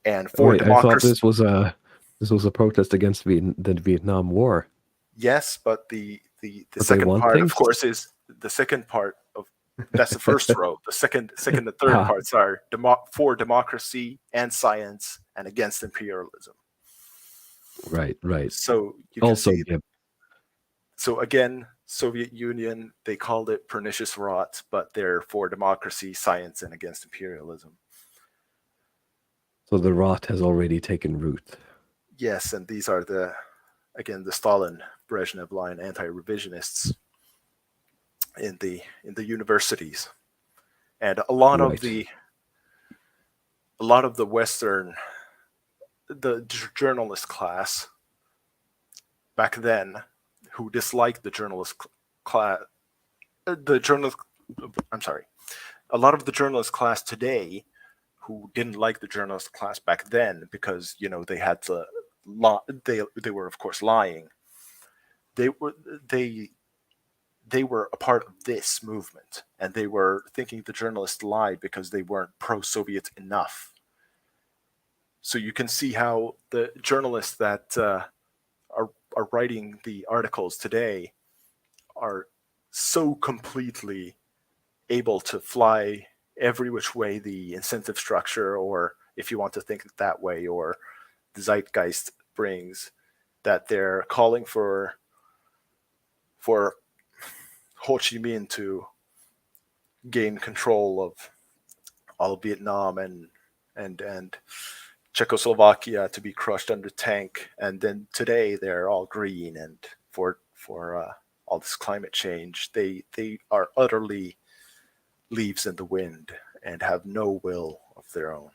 and for democracy. I thought this was a protest against the Vietnam War. Yes, but the second part, of course, is the second part of that's the first row. The second and third parts are for democracy and science and against imperialism. Right. So you can see. So again, Soviet Union, they called it pernicious rot, but they're for democracy, science, and against imperialism. So the rot has already taken root. Yes, and these are the Stalin Brezhnev line anti-revisionists in the universities, and a lot of the Western, the journalist class back then, who disliked the journalist class, a lot of the journalist class today, who didn't like the journalist class back then because they had to they were of course lying. They were a part of this movement, and they were thinking the journalists lied because they weren't pro-Soviet enough. So you can see how the journalists that are writing the articles today are so completely able to fly every which way the incentive structure, or if you want to think it that way, or the zeitgeist brings, that they're calling for Ho Chi Minh to gain control of all of Vietnam and Czechoslovakia to be crushed under tank, and then today they're all green, and for all this climate change, they are utterly leaves in the wind and have no will of their own.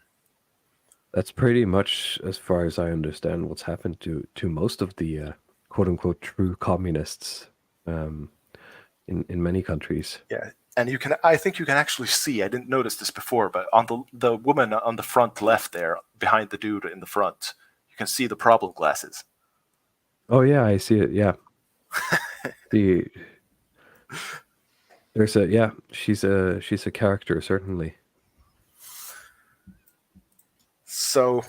That's pretty much, as far as I understand, what's happened to most of the quote unquote true communists in many countries. Yeah, and I think you can actually see. I didn't notice this before, but on the woman on the front left there, behind the dude in the front, you can see the problem glasses. Oh yeah, I see it. Yeah, she's a character, certainly. So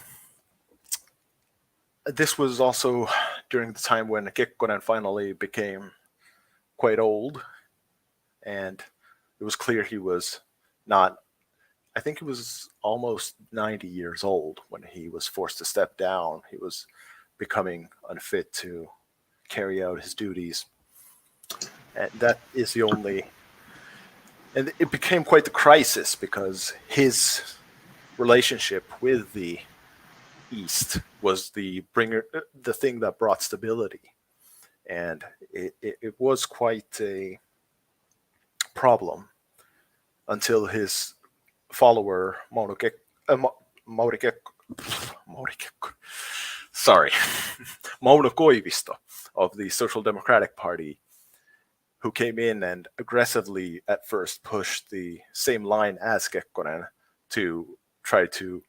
this was also during the time when Kekkonen finally became quite old, and it was clear he was not. I think he was almost 90 years old when he was forced to step down. He was becoming unfit to carry out his duties. And that is the only... And it became quite the crisis because his relationship with the East was the thing that brought stability. And it was quite a problem until his follower Mauno Koivisto of the Social Democratic Party, who came in and aggressively at first pushed the same line as Kekkonen to try to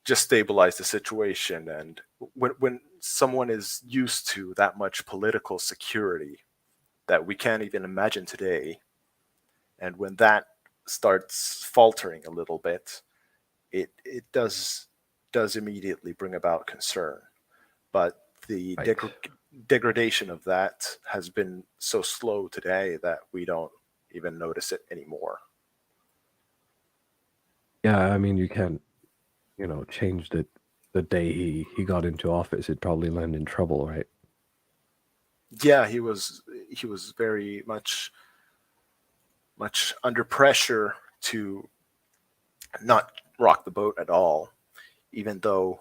just stabilize the situation. And when someone is used to that much political security that we can't even imagine today, and when that starts faltering a little bit, it does immediately bring about concern. But the degradation of that has been so slow today that we don't even notice it anymore. Yeah, I mean, you can't, change the day he got into office. It'd probably land in trouble, right? Yeah, he was very much under pressure to not rock the boat at all, even though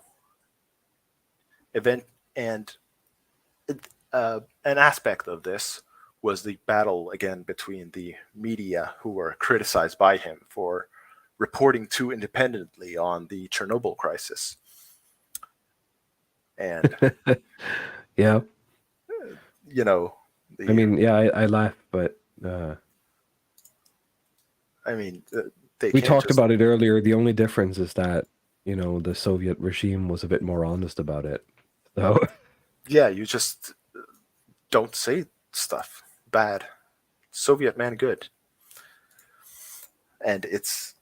an aspect of this was the battle again between the media, who were criticized by him for reporting too independently on the Chernobyl crisis. And yeah, I mean, yeah, I laugh, but we talked about it earlier. The only difference is that the Soviet regime was a bit more honest about it. So yeah, you just don't say stuff bad. Soviet man good. And it's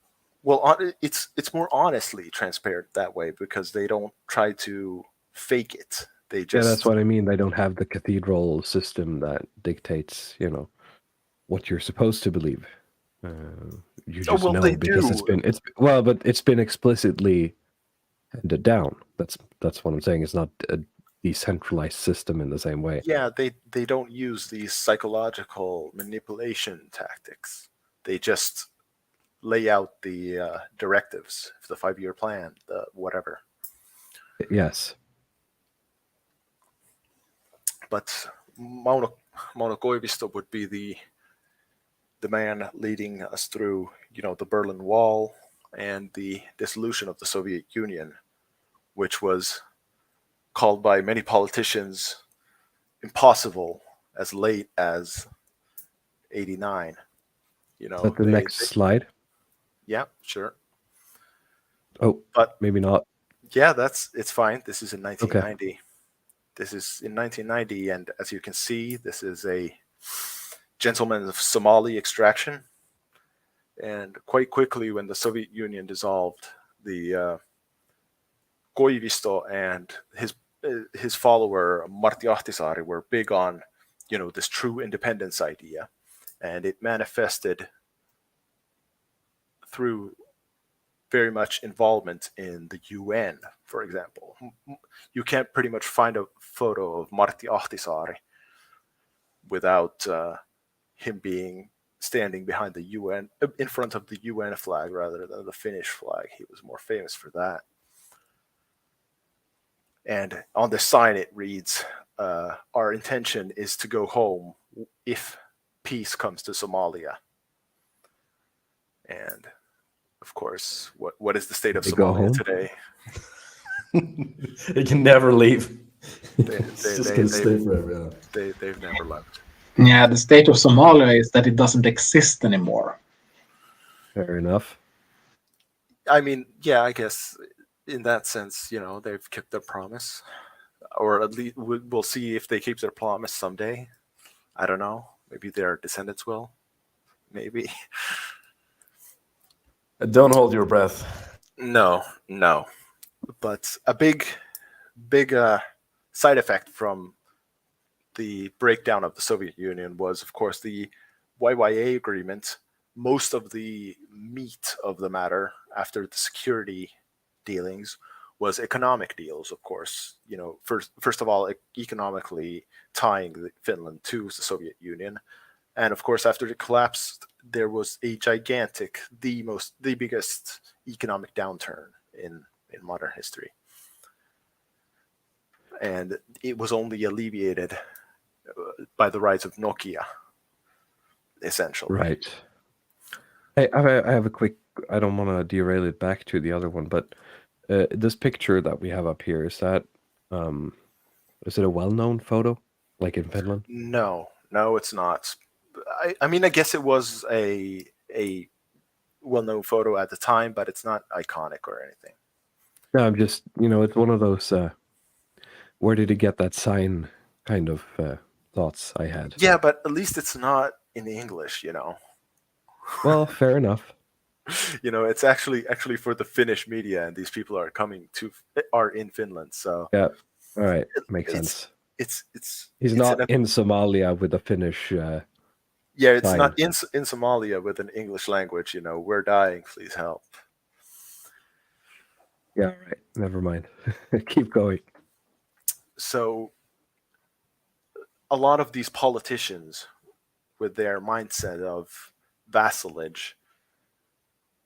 more honestly transparent that way because they don't try to fake it. They just... Yeah, that's what I mean. They don't have the cathedral system that dictates, what you're supposed to believe. You just know because it's been explicitly handed down. That's what I'm saying. It's not a decentralized system in the same way. Yeah, they don't use these psychological manipulation tactics. They just lay out the directives, the 5-year plan, the whatever. Yes. But Mauno Koivisto would be the man leading us through, the Berlin Wall and the dissolution of the Soviet Union, which was called by many politicians impossible as late as 89. Is that the next slide? Yeah, sure. Oh, but maybe not. Yeah, it's fine. This is in 1990. Okay. This is in 1990, and as you can see, this is a gentleman of Somali extraction. And quite quickly, when the Soviet Union dissolved, the Koivisto and his follower Martti Ahtisaari were big on, this true independence idea, and it manifested through very much involvement in the UN, for example. You can't pretty much find a photo of Martti Ahtisaari without him standing behind the UN, in front of the UN flag rather than the Finnish flag. He was more famous for that. And on the sign it reads, "Our intention is to go home if peace comes to Somalia." And of course, what is the state of They go Somalia home? today? They can never leave. They- It's they- just they- gonna they- stay forever. Yeah. They've never left. Yeah, the state of Somalia is that it doesn't exist anymore. Fair enough. I mean, yeah, I guess in that sense, they've kept their promise, or at least we'll see if they keep their promise someday. I don't know. Maybe their descendants will. Maybe. Don't hold your breath. No. But a big side effect from the breakdown of the Soviet Union was, of course, the YYA agreement. Most of the meat of the matter after the security dealings was economic deals, of course. First of all, economically tying Finland to the Soviet Union. And of course, after it collapsed, there was a gigantic, the biggest economic downturn in modern history. And it was only alleviated by the rise of Nokia, essentially. Right. Hey, I have a quick. I don't want to derail it back to the other one, but this picture that we have up here, is it a well-known photo, like in Finland? No, it's not. I mean, I guess it was a well-known photo at the time, but it's not iconic or anything. No, I'm just, it's one of those. Where did he get that sign? Kind of thoughts I had. Yeah, but at least it's not in English. Well, fair enough. It's actually for the Finnish media, and these people are in Finland. So Yeah. All right, makes sense. He's it's not in Somalia with a Finnish. Yeah, it's sign. not in Somalia with an English language. We're dying. Please help. Yeah, all right. Never mind. Keep going. So a lot of these politicians, with their mindset of vassalage,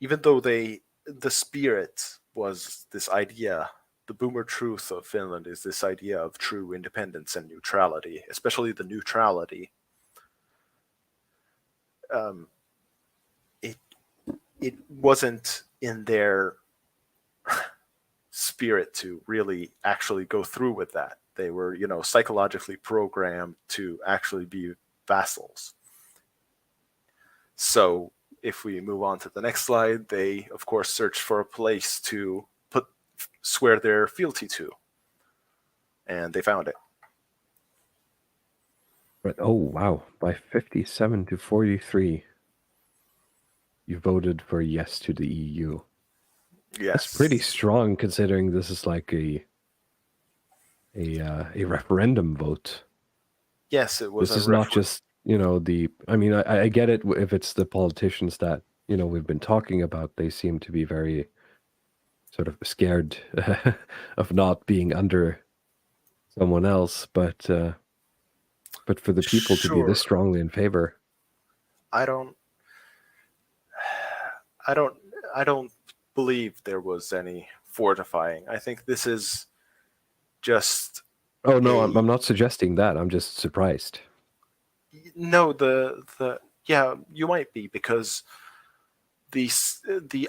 even though the spirit was this idea, the boomer truth of Finland is this idea of true independence and neutrality, especially the neutrality. It wasn't in their spirit to really actually go through with that. They were, psychologically programmed to actually be vassals. So if we move on to the next slide, they, of course, searched for a place to swear their fealty to. And they found it. Right. Oh, wow. By 57 to 43, you voted for yes to the EU. Yes. That's pretty strong considering this is like a referendum vote. Yes, it was. This is not just, I mean, I get it if it's the politicians that, we've been talking about. They seem to be very sort of scared of not being under someone else, but for the people to be this strongly in favor, I don't believe there was any fortifying. I think this is just. Oh no, I'm not suggesting that. I'm just surprised. No, yeah, you might be, because the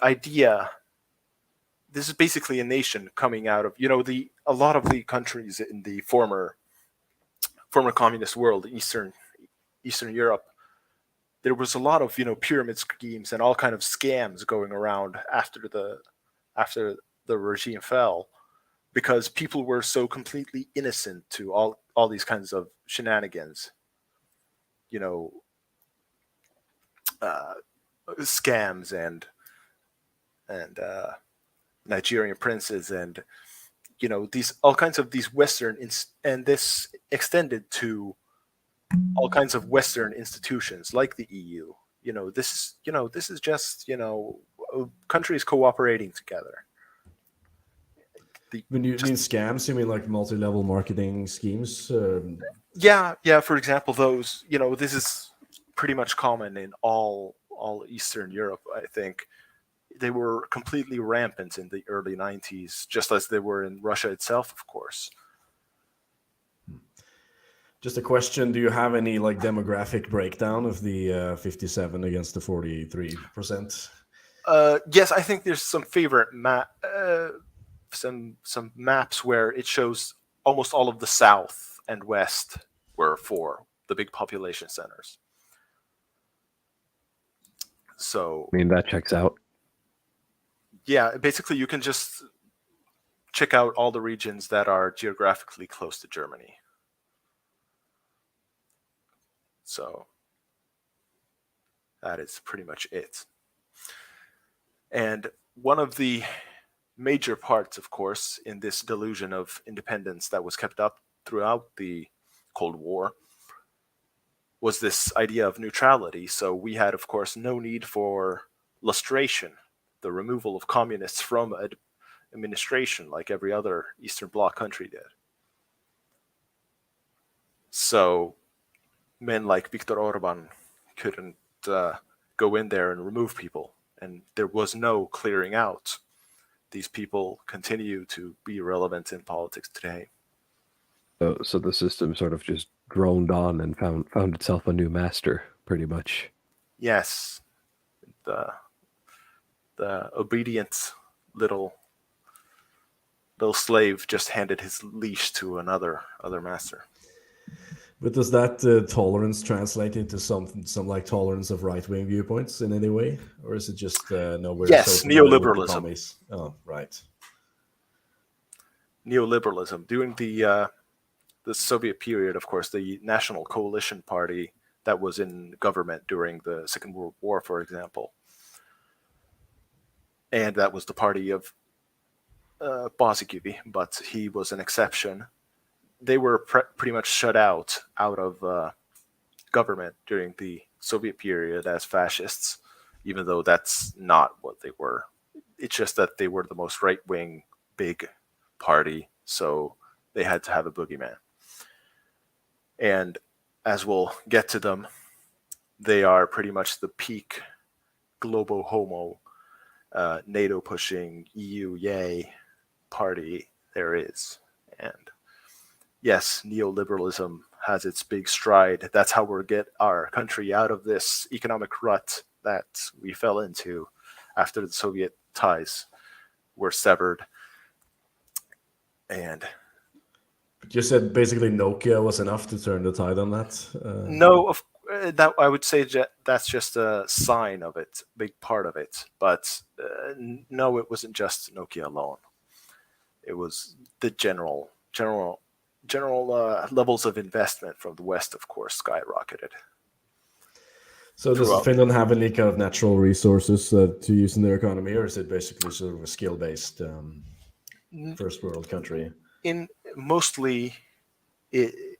idea. This is basically a nation coming out of a lot of the countries in the former communist world, Eastern Europe. There was a lot of pyramid schemes and all kind of scams going around after the regime fell, because people were so completely innocent to all these kinds of shenanigans, scams and Nigerian princes, and these all kinds of these Western and this extended to all kinds of Western institutions like the EU. This is just countries cooperating together. When you mean scams, you mean like multi-level marketing schemes? Yeah. For example, those this is pretty much common in all Eastern Europe, I think. they were completely rampant in the early 90s, just as they were in Russia itself, of course. Just a question: do you have any like demographic breakdown of the 57 against the 43%? Yes, I think there's some favorite some maps where it shows almost all of the south and west were for the big population centers. So I mean, that checks out. yeah, basically you can just check out all the regions that are geographically close to Germany. So that is pretty much it. And one of the major parts, of course, in this delusion of independence that was kept up throughout the Cold War was this idea of neutrality. So we had, of course, no need for lustration, the removal of communists from administration like every other Eastern Bloc country did. So men like Viktor Orban couldn't go in there and remove people, and there was no clearing out. These people continue to be relevant in politics today. So the system sort of just droned on and found itself a new master, pretty much. Yes, the obedient little slave just handed his leash to another master. But does that tolerance translate into some like tolerance of right-wing viewpoints in any way, or is it just nowhere? Yes, neoliberalism. Oh, right. Neoliberalism. During the Soviet period, of course, the National Coalition Party that was in government during the Second World War, for example, and that was the party of Paasikivi, but he was an exception. They were pretty much shut out of government during the Soviet period as fascists, even though that's not what they were. It's just that they were the most right-wing big party, so they had to have a boogeyman. And as we'll get to them, they are pretty much the peak globo homo, NATO-pushing, EU yay party there is. And yes, neoliberalism has its big stride. That's how we'll get our country out of this economic rut that we fell into after the Soviet ties were severed. And you said basically Nokia was enough to turn the tide on that? No, that I would say that's just a sign of it, big part of it. But no, it wasn't just Nokia alone. It was the general levels of investment from the West, of course, skyrocketed. So does Finland have any kind of natural resources to use in their economy, or is it basically sort of a skill-based first world country? Mostly it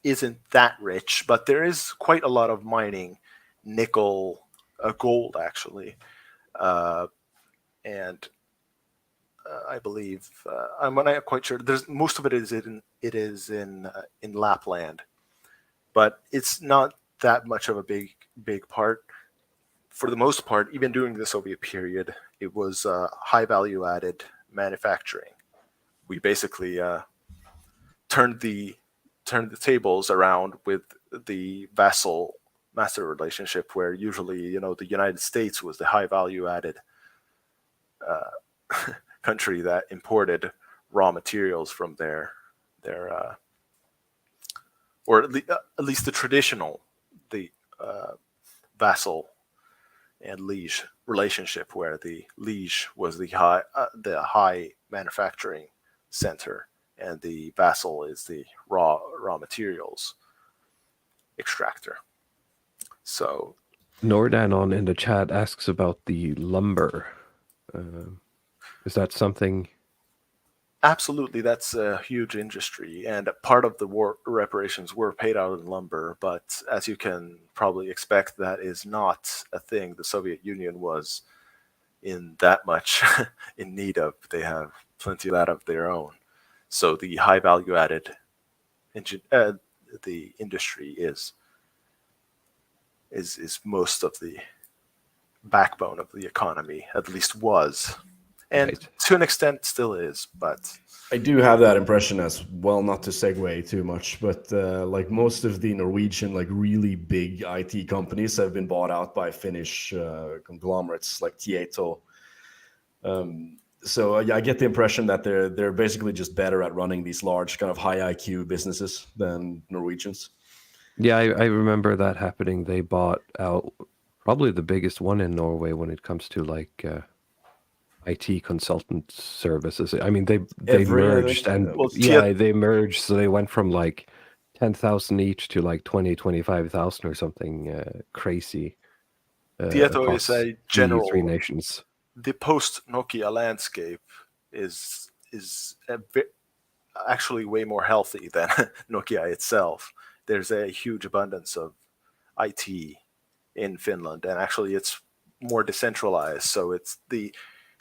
isn't that rich, but there is quite a lot of mining, nickel, gold actually, and I believe I'm not quite sure. Most of it is in Lapland, but it's not that much of a big part. For the most part, even during the Soviet period, it was high value added manufacturing. We basically turned the tables around with the vassal master relationship, where usually the United States was the high value added country that imported raw materials from their or at least the traditional vassal and liege relationship, where the liege was the high manufacturing center and the vassal is the raw materials extractor. So Nordanon in the chat asks about the lumber. Is that something? Absolutely, that's a huge industry, and part of the war reparations were paid out in lumber, but as you can probably expect, that is not a thing the Soviet Union was in that much in need of. They have plenty of that of their own. So the high value added the industry is most of the backbone of the economy, at least was, and Right. to an extent still is. But I do have that impression as well, not to segue too much, but like most of the Norwegian, like really big IT companies have been bought out by Finnish conglomerates like Tieto. So I get the impression that they're basically just better at running these large kind of high IQ businesses than Norwegians. Yeah, I remember that happening. They bought out probably the biggest one in Norway when it comes to like IT consultant services. I mean, they Every, I merged think. and Well, yeah, they merged, so they went from like 10,000 each to like 25,000 or something crazy Tieto is across a the three general. nations. The post Nokia landscape is actually way more healthy than Nokia itself. There's a huge abundance of IT in Finland, and actually it's more decentralized. So it's the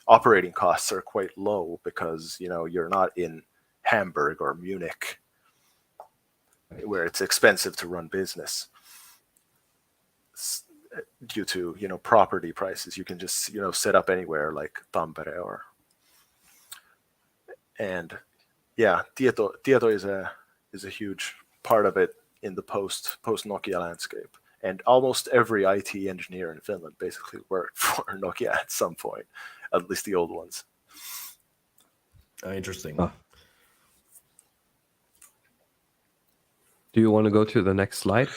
operating costs are quite low because you're not in Hamburg or Munich where it's expensive to run business due to property prices. You can just set up anywhere like Tampere and yeah, Tieto is a huge part of it in the post Nokia landscape. And almost every IT engineer in Finland basically worked for Nokia at some point, at least the old ones. Interesting. Ah. Do you want to go to the next slide?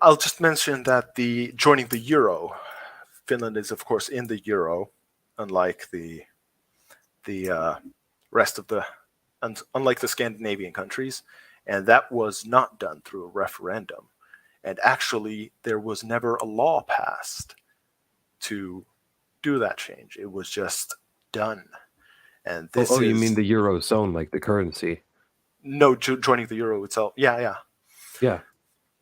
I'll just mention that joining the euro, Finland is of course in the euro, unlike the rest of unlike the Scandinavian countries, and that was not done through a referendum. And actually, there was never a law passed to do that change. It was just done. And this is... you mean the Eurozone, like the currency? No, joining the euro itself. Yeah. Yeah.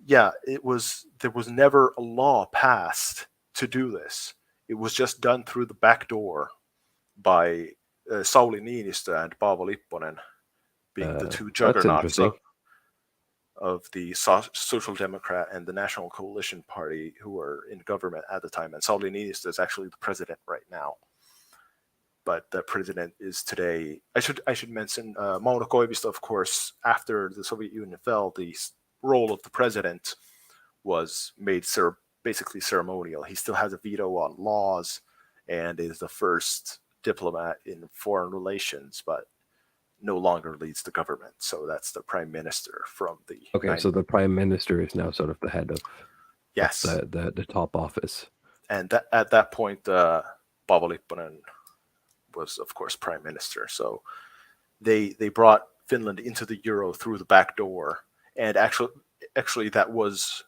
Yeah, there was never a law passed to do this. It was just done through the back door by Sauli Niinistö and Paavo Lipponen, being the two juggernauts of the Social Democrat and the National Coalition Party who were in government at the time. And Sauli Niinistö is actually the president right now. But the president is today... I should mention Mauno Koivisto, of course, after the Soviet Union fell, the role of the president was made basically ceremonial. He still has a veto on laws and is the first diplomat in foreign relations, but no longer leads the government. So that's the prime minister from the... Okay, so the prime minister is now sort of the head of yes, the top office. And at that point, Paavo Lipponen was, of course, prime minister. So they brought Finland into the euro through the back door. And actually, that was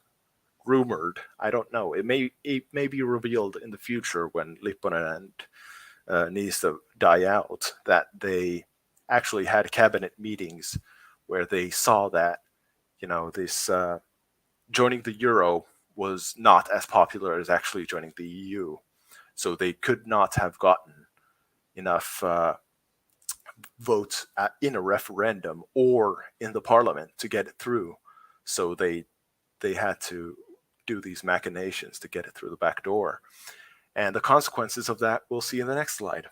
rumored. I don't know. It may be revealed in the future when Lipponen and Niinistö die out that they actually had cabinet meetings where they saw that this joining the euro was not as popular as actually joining the EU. So they could not have gotten enough votes in a referendum or in the parliament to get it through. So they had to do these machinations to get it through the back door. And the consequences of that we'll see in the next slide.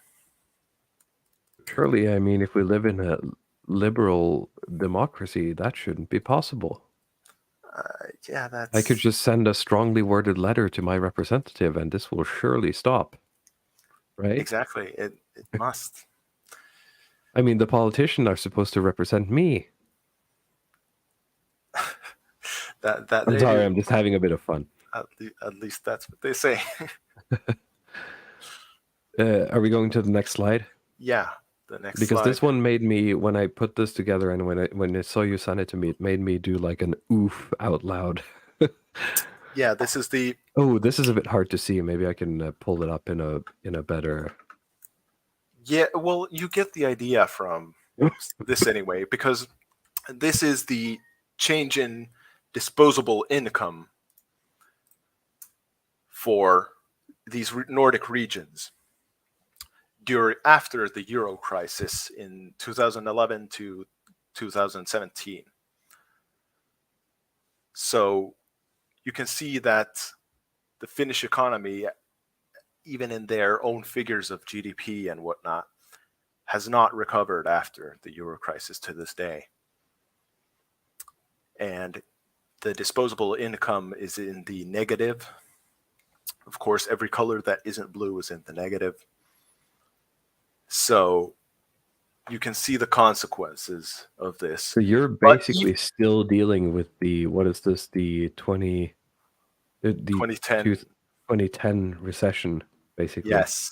Surely, I mean, if we live in a liberal democracy, that shouldn't be possible. Yeah, that's... I could just send a strongly worded letter to my representative and this will surely stop. Right? Exactly. It must. I mean, the politicians are supposed to represent me. I'm sorry, I'm just having a bit of fun. At least that's what they say. Are we going to the next slide? Yeah, the next because slide. this one made me, when I put this together and when I saw you send it to me, it made me do like an oof out loud. Yeah, this is the... Oh, this is a bit hard to see. Maybe I can pull it up in a better... Yeah, well, you get the idea from this anyway, because this is the change in disposable income for these Nordic regions after the euro crisis in 2011 to 2017. So you can see that the Finnish economy even in their own figures of GDP and whatnot, has not recovered after the euro crisis to this day. And the disposable income is in the negative. Of course, every color that isn't blue is in the negative. So you can see the consequences of this. So you're basically still dealing with the, what is this, the 2010 recession, basically. Yes.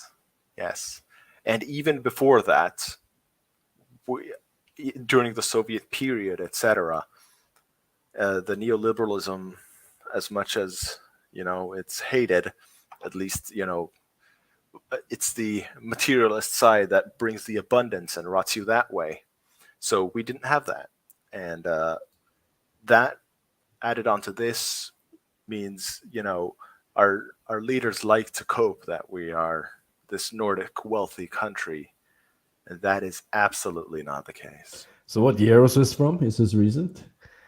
And even before that, during the Soviet period, etc., the neoliberalism, as much as, it's hated, at least, it's the materialist side that brings the abundance and rots you that way. So we didn't have that. And that added onto this means, our leaders like to cope that we are this Nordic wealthy country. And that is absolutely not the case. So what year was this from? Is this recent?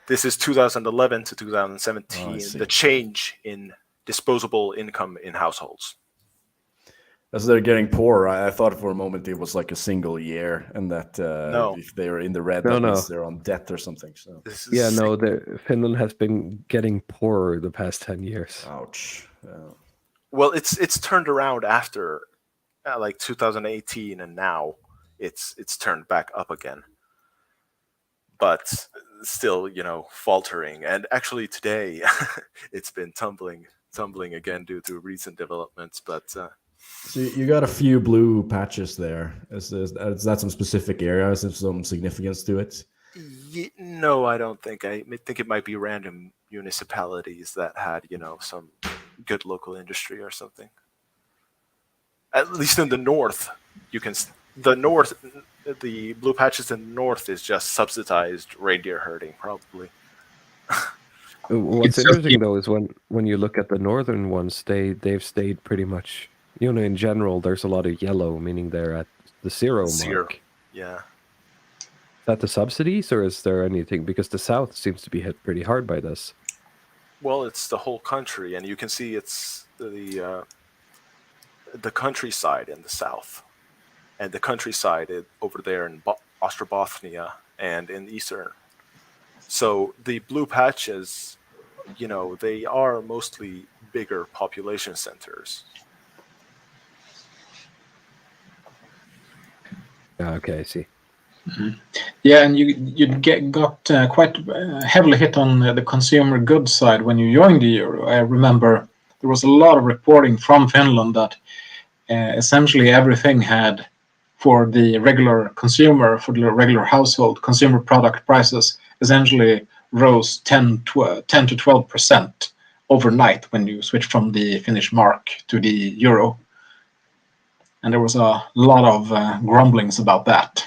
This is 2011 to 2017, the change in disposable income in households. As they're getting poorer, I thought for a moment it was like a single year, and that if they're in the red, that means they're on debt or something. So Finland has been getting poorer the past 10 years. Ouch. Well, it's turned around after like 2018, and now it's turned back up again. But still, faltering. And actually today, it's been tumbling again due to recent developments. But so you got a few blue patches there. Is that some specific areas? Is there some significance to it? No, I don't think. I think it might be random municipalities that had, some good local industry or something. At least in the north, the blue patches in the north is just subsidized reindeer herding, probably. What's interesting though is when you look at the northern ones, they've stayed pretty much. In general, there's a lot of yellow, meaning they're at the zero mark. Yeah. Is that the subsidies, or is there anything? Because the south seems to be hit pretty hard by this. Well, it's the whole country, and you can see it's the countryside in the south, and the countryside over there in Ostrobothania and in Eastern. So the blue patches, they are mostly bigger population centers. Okay, I see. Mm-hmm. Yeah, and you got quite heavily hit on the consumer goods side when you joined the euro. I remember there was a lot of reporting from Finland that essentially everything had, for the regular consumer, for the regular household, consumer product prices essentially rose 10 to 12% overnight when you switched from the Finnish mark to the euro. And there was a lot of grumblings about that.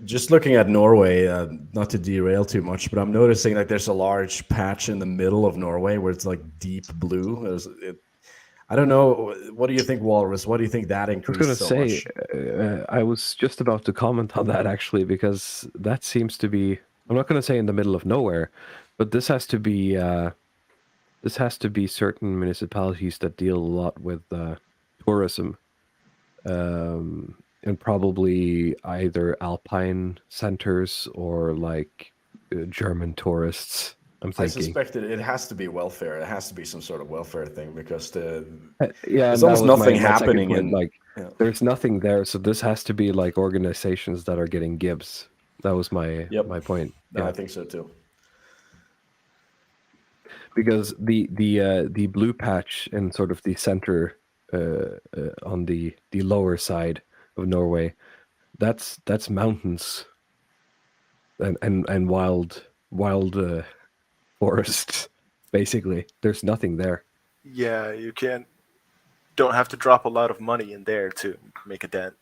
Just looking at Norway, not to derail too much, but I'm noticing like there's a large patch in the middle of Norway where it's like deep blue. I don't know. What do you think, Walrus? What do you think that increased I was going to say, I was just about to comment on that actually, because that seems to be, I'm not going to say in the middle of nowhere, but this has to be certain municipalities that deal a lot with tourism. And probably either Alpine centers or like German tourists. I suspect it has to be welfare. It has to be some sort of welfare thing because there's almost nothing happening in there's nothing there. So this has to be like organizations that are getting gibs. That was my point. Yeah, I think so too. Because the blue patch in sort of the center on the lower side of Norway, that's mountains and wild forests. Basically, there's nothing there. Yeah, you don't have to drop a lot of money in there to make a dent.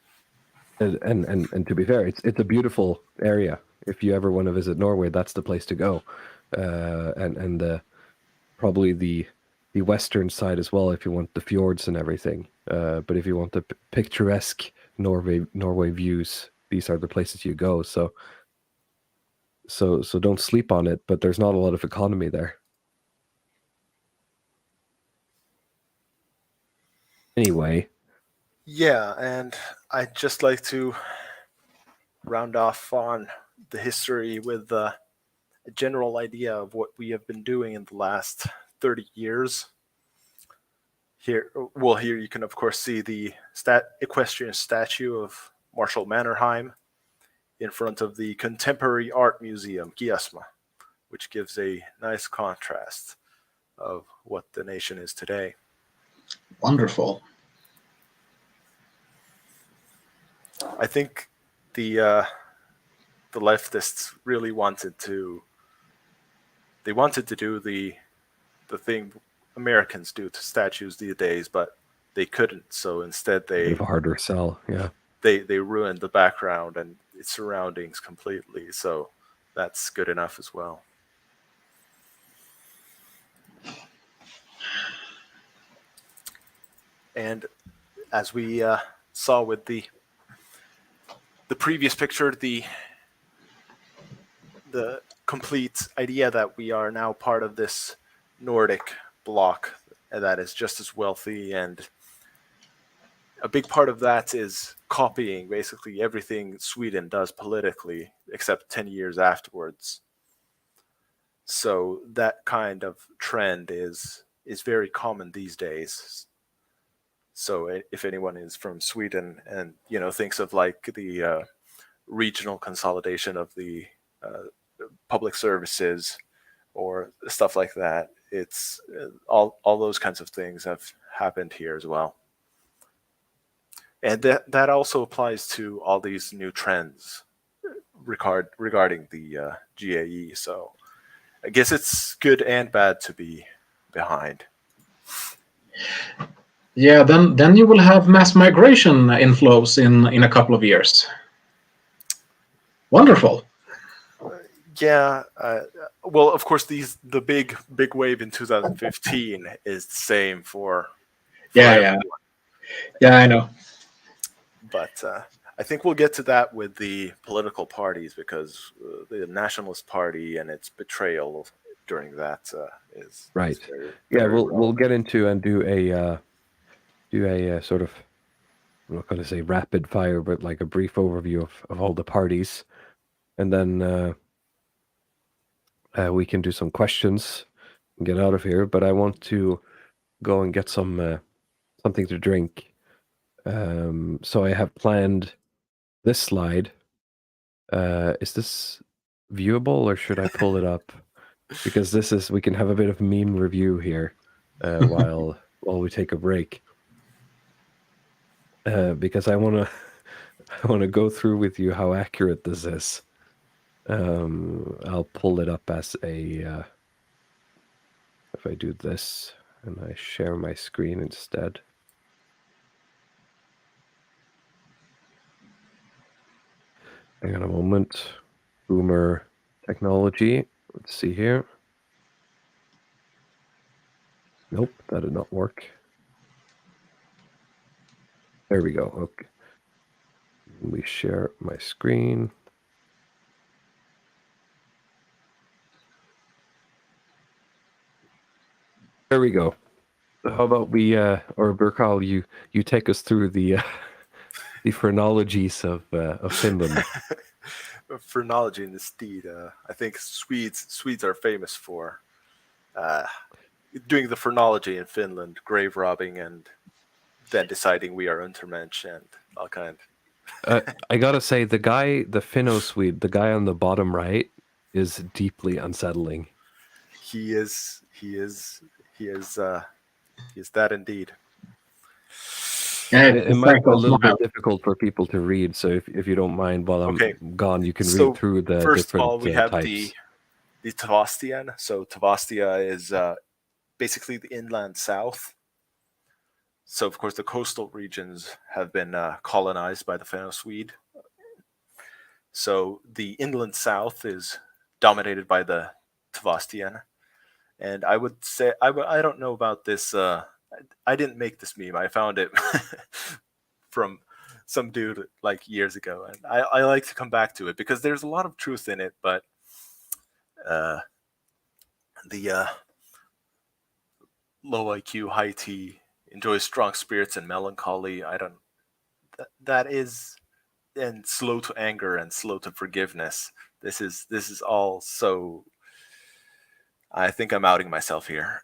And to be fair, it's a beautiful area. If you ever want to visit Norway, that's the place to go. And probably the western side as well, if you want the fjords and everything. But if you want the picturesque Norway views, these are the places you go. So don't sleep on it. But there's not a lot of economy there. Anyway, Yeah, and I'd just like to round off on the history with a general idea of what we have been doing in the last 30 years. Here you can of course see the equestrian statue of Marshal Mannerheim in front of the Contemporary Art Museum, Kiasma, which gives a nice contrast of what the nation is today. Wonderful. I think the leftists really wanted to do the thing Americans do to statues these days, but they couldn't. So instead, a bit of a harder sell. Yeah. they ruined the background and its surroundings completely. So that's good enough as well. And as we saw with the previous picture, the complete idea that we are now part of this Nordic bloc that is just as wealthy, and a big part of that is copying basically everything Sweden does politically, except 10 years afterwards. So that kind of trend is very common these days. So if anyone is from Sweden and thinks of like the regional consolidation of the public services or stuff like that, it's all those kinds of things have happened here as well. And that also applies to all these new trends regarding the GAE. So I guess it's good and bad to be behind. Yeah, then you will have mass migration inflows in a couple of years. Wonderful. Yeah. Well, of course, the big wave in 2015 is the same for Yeah, I know. But I think we'll get to that with the political parties, because the Nationalist Party and its betrayal during that is Right. is very, Yeah, very we'll relevant. get into and do a sort of, I'm not going to say rapid fire, but like a brief overview of all the parties, and then we can do some questions and get out of here. But I want to go and get some something to drink. So I have planned this slide. Is this viewable, or should I pull it up? Because we can have a bit of meme review here while we take a break. Because I want to go through with you how accurate this is. I'll pull it up as a if I do this and I share my screen instead. Hang on a moment. Boomer technology. Let's see here. Nope, that did not work. There we go. Okay. We share my screen. There we go. How about we, or Burkal, you take us through the phrenologies of Finland. Phrenology indeed. I think Swedes are famous for doing the phrenology in Finland, grave robbing, and then deciding we are Untermensch and all kind. I gotta say, the Finno-Swede, the guy on the bottom right, is deeply unsettling. He is that indeed. Yeah, It might be a little bit difficult for people to read, so if you don't mind, while I'm gone, you can read through the first different of all, we have types. the Tavastian. So Tavastia is basically the inland south. So of course the coastal regions have been colonized by the Finno-Swede. So the inland south is dominated by the Tavastian. And I would say, I don't know about this. I didn't make this meme. I found it from some dude like years ago. And I like to come back to it because there's a lot of truth in it. But the low IQ, high T enjoys strong spirits and melancholy. I don't. That is, and slow to anger and slow to forgiveness. This is all so. I think I'm outing myself here.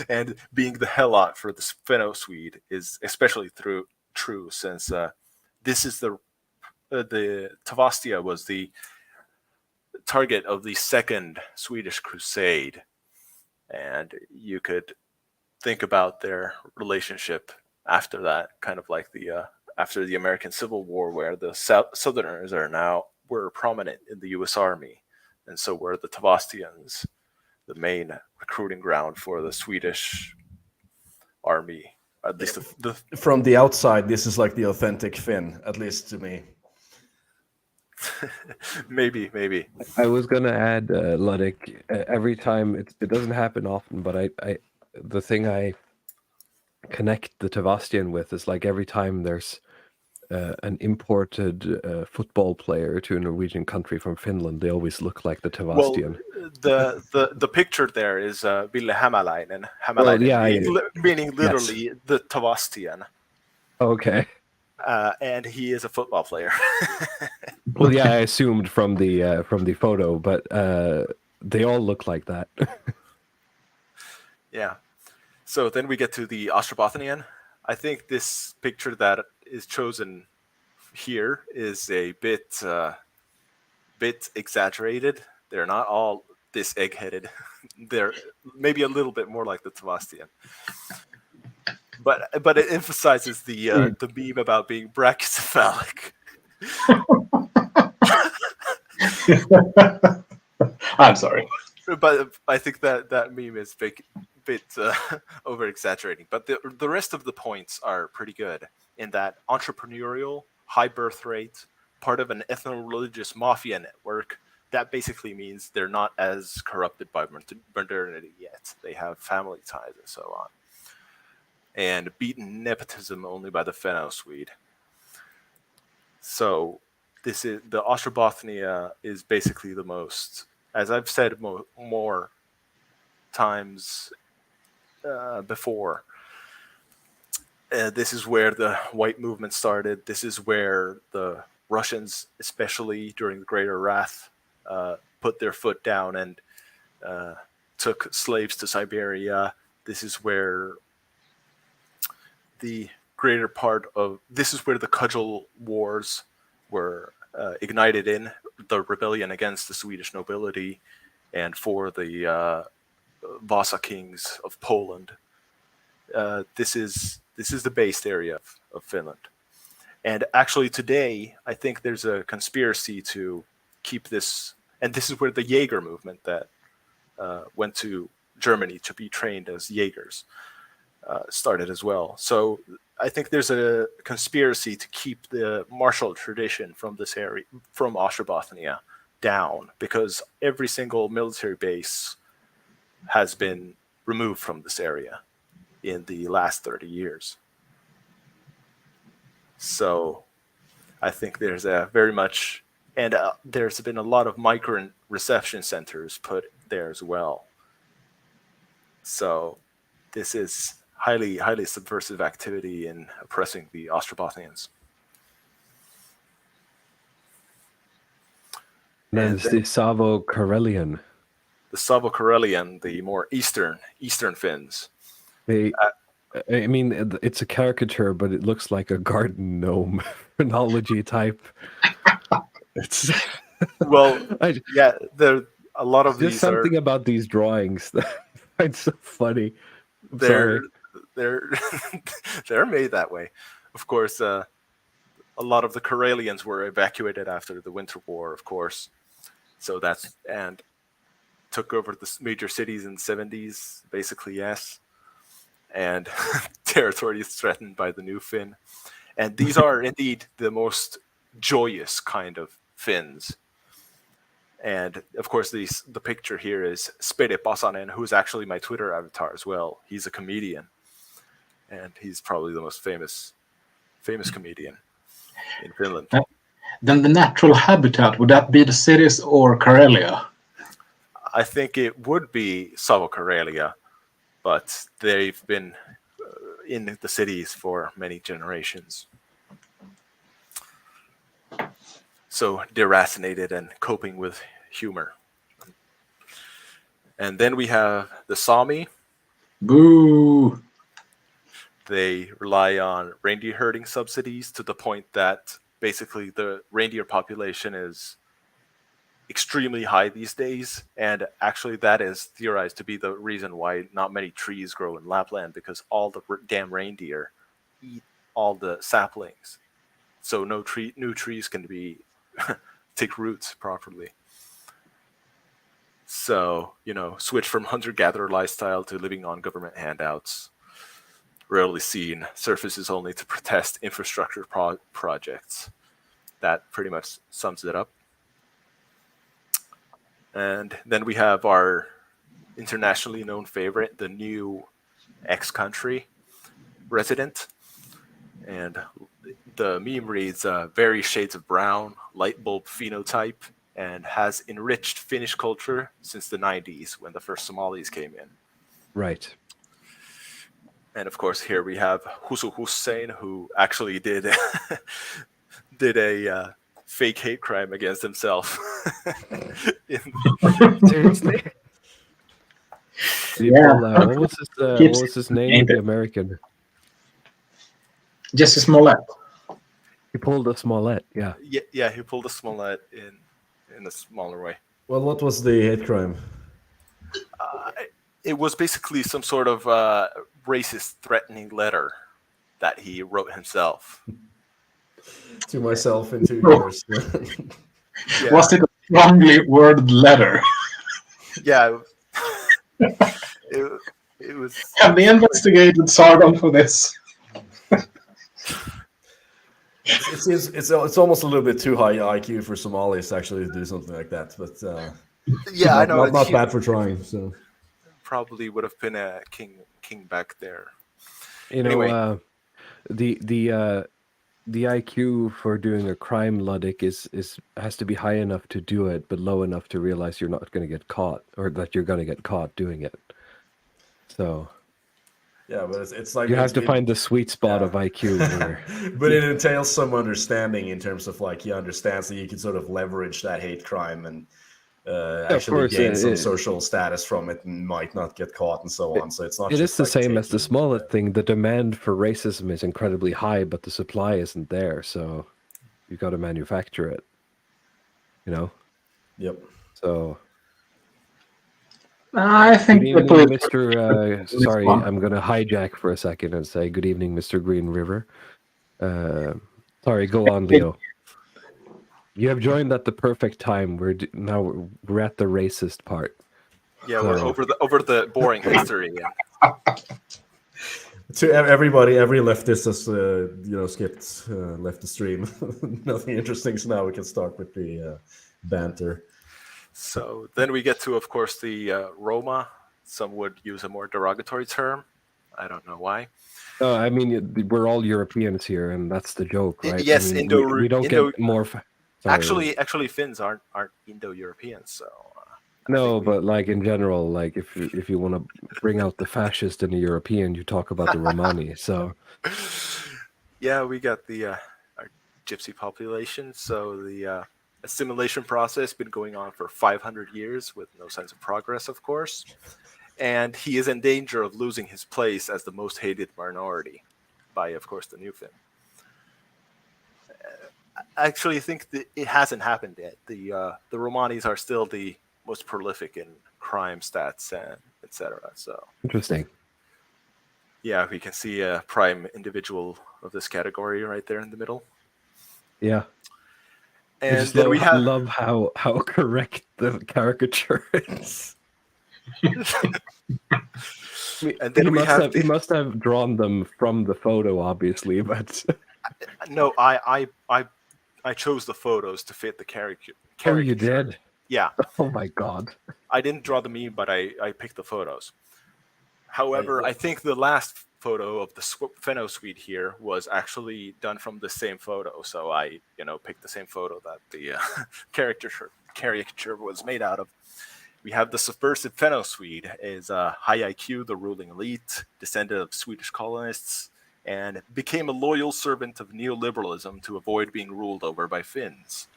And being the helot for the Finno-Swede is especially true since this is the Tavastia was the target of the Second Swedish Crusade, and you could think about their relationship after that, kind of like the after the American Civil War, where the Southerners were prominent in the U.S. Army, and so were the Tavastians, the main recruiting ground for the Swedish army. At least From the outside, this is like the authentic Finn, at least to me. maybe. I was gonna add, Luddick. Every time it doesn't happen often, but I the thing I connect the Tavastian with is like every time there's an imported football player to a Norwegian country from Finland, they always look like the Tavastian. Well, the picture there is Ville Hämäläinen. Meaning literally the Tavastian. Okay. And he is a football player. Well, yeah, I assumed from the photo, but they all look like that. Yeah. So then we get to the Ostrobothanian. I think this picture that is chosen here is a bit exaggerated. They're not all this egg-headed. They're maybe a little bit more like the Tavastian. But it emphasizes the meme about being brachycephalic. I'm sorry. But I think that meme is a bit over exaggerating. But the rest of the points are pretty good in that entrepreneurial, high birth rate, part of an ethno-religious mafia network. That basically means they're not as corrupted by modernity yet. They have family ties and so on. And beaten nepotism only by the Finno-Swede. So this is the Ostrobothnia is basically the most, as I've said more times before. This is where the white movement started. This is where the Russians, especially during the Greater Wrath, put their foot down and took slaves to Siberia. This is where the Cudgel Wars were ignited in the rebellion against the Swedish nobility and for the Vasa kings of Poland. This is the based area of Finland. And actually today, I think there's a conspiracy to keep this, and this is where the Jaeger movement that went to Germany to be trained as Jaegers started as well. So I think there's a conspiracy to keep the martial tradition from this area, from Ostrobothnia, down, because every single military base has been removed from this area in the last 30 years. So I think there's a very much, and there's been a lot of migrant reception centers put there as well. So this is highly subversive activity in oppressing the Ostrobothnians. There's the Savo-Karelian. The Savo-Karelian, the more eastern Finns. I mean, it's a caricature, but it looks like a garden gnome phrenology type. It's yeah. There a lot of there's these. Something about these drawings that I find so funny. They're made that way. Of course, a lot of the Karelians were evacuated after the Winter War, of course. So and took over the major cities in the 70s, basically, yes. And territory is threatened by the new Finn. And these are indeed the most joyous kind of Finns. And of course, the picture here is Spede Pasanen, who's actually my Twitter avatar as well. He's a comedian, and he's probably the most famous comedian in Finland. Then the natural habitat, would that be the cities or Karelia? I think it would be Savo-Karelia, but they've been in the cities for many generations. So deracinated and coping with humor. And then we have the Sami. Boo! They rely on reindeer herding subsidies to the point that basically the reindeer population is extremely high these days. And actually that is theorized to be the reason why not many trees grow in Lapland, because all the damn reindeer eat all the saplings. So no new trees can be take roots properly. So, switch from hunter-gatherer lifestyle to living on government handouts. Rarely seen, surfaces only to protest infrastructure projects. That pretty much sums it up. And then we have our internationally known favorite, the new ex-country resident. And the meme reads, various shades of brown, light bulb phenotype, and has enriched Finnish culture since the 90s when the first Somalis came in. Right. And of course, here we have Husu Hussein, who actually did a fake hate crime against himself. Seriously? What was his name? The American. Jesse Smollett. He pulled a Smollett, yeah. Yeah, he pulled a Smollett in a smaller way. Well, what was the hate crime? It was basically some sort of racist threatening letter that he wrote himself. To myself in 2 years. Yeah. Was it a strongly worded letter? Yeah. It was. Have they investigated Sargon for this? It's almost a little bit too high IQ for Somalis actually to do something like that, but Yeah, I know. Not bad for trying. So probably would have been a king back there. Anyway. The IQ for doing a crime, Luddick, has to be high enough to do it, but low enough to realize you're not going to get caught, or that you're going to get caught doing it. So yeah, but it's like you have to find the sweet spot of IQ. Where... But it entails some understanding in terms of like he understands that you can sort of leverage that hate crime and actually gain some social status from it and might not get caught and so on. So it's not. It is the like same as the Smollett thing. The demand for racism is incredibly high, but the supply isn't there. So you've got to manufacture it. Yep. So. I think good evening, Mr. Sorry, I'm going to hijack for a second and say good evening, Mr. Green River. Sorry, go on, Leo. You have joined at the perfect time. We're at the racist part. Yeah, we're over the boring history. To everybody, every leftist has skipped left the stream. Nothing interesting. So now we can start with the banter. So then we get to, of course, the Roma. Some would use a more derogatory term. I don't know why. I mean, we're all Europeans here, and that's the joke, right? Yes, I mean, we don't get more. Actually, Finns aren't Indo-Europeans, so. No, but like in general, like if you want to bring out the fascist in a European, you talk about the Romani. So. Yeah, we got the our gypsy population. So the assimilation process been going on for 500 years with no sense of progress, of course. And he is in danger of losing his place as the most hated minority by, of course, the new Finn. I actually think that it hasn't happened yet. The Romanis are still the most prolific in crime stats and etc. So interesting. Yeah, we can see a prime individual of this category right there in the middle. Yeah. And then we have love how correct the caricature is. And then he must have drawn them from the photo, obviously, but no, I chose the photos to fit the caricature. Oh, you did? Yeah. Oh my god. I didn't draw the meme, but I picked the photos. However, I think the last photo of the Fenno suite here was actually done from the same photo. So I, picked the same photo that the caricature was made out of. We have the subversive Fenno-Swede, is high IQ, the ruling elite, descendant of Swedish colonists, and became a loyal servant of neoliberalism to avoid being ruled over by Finns.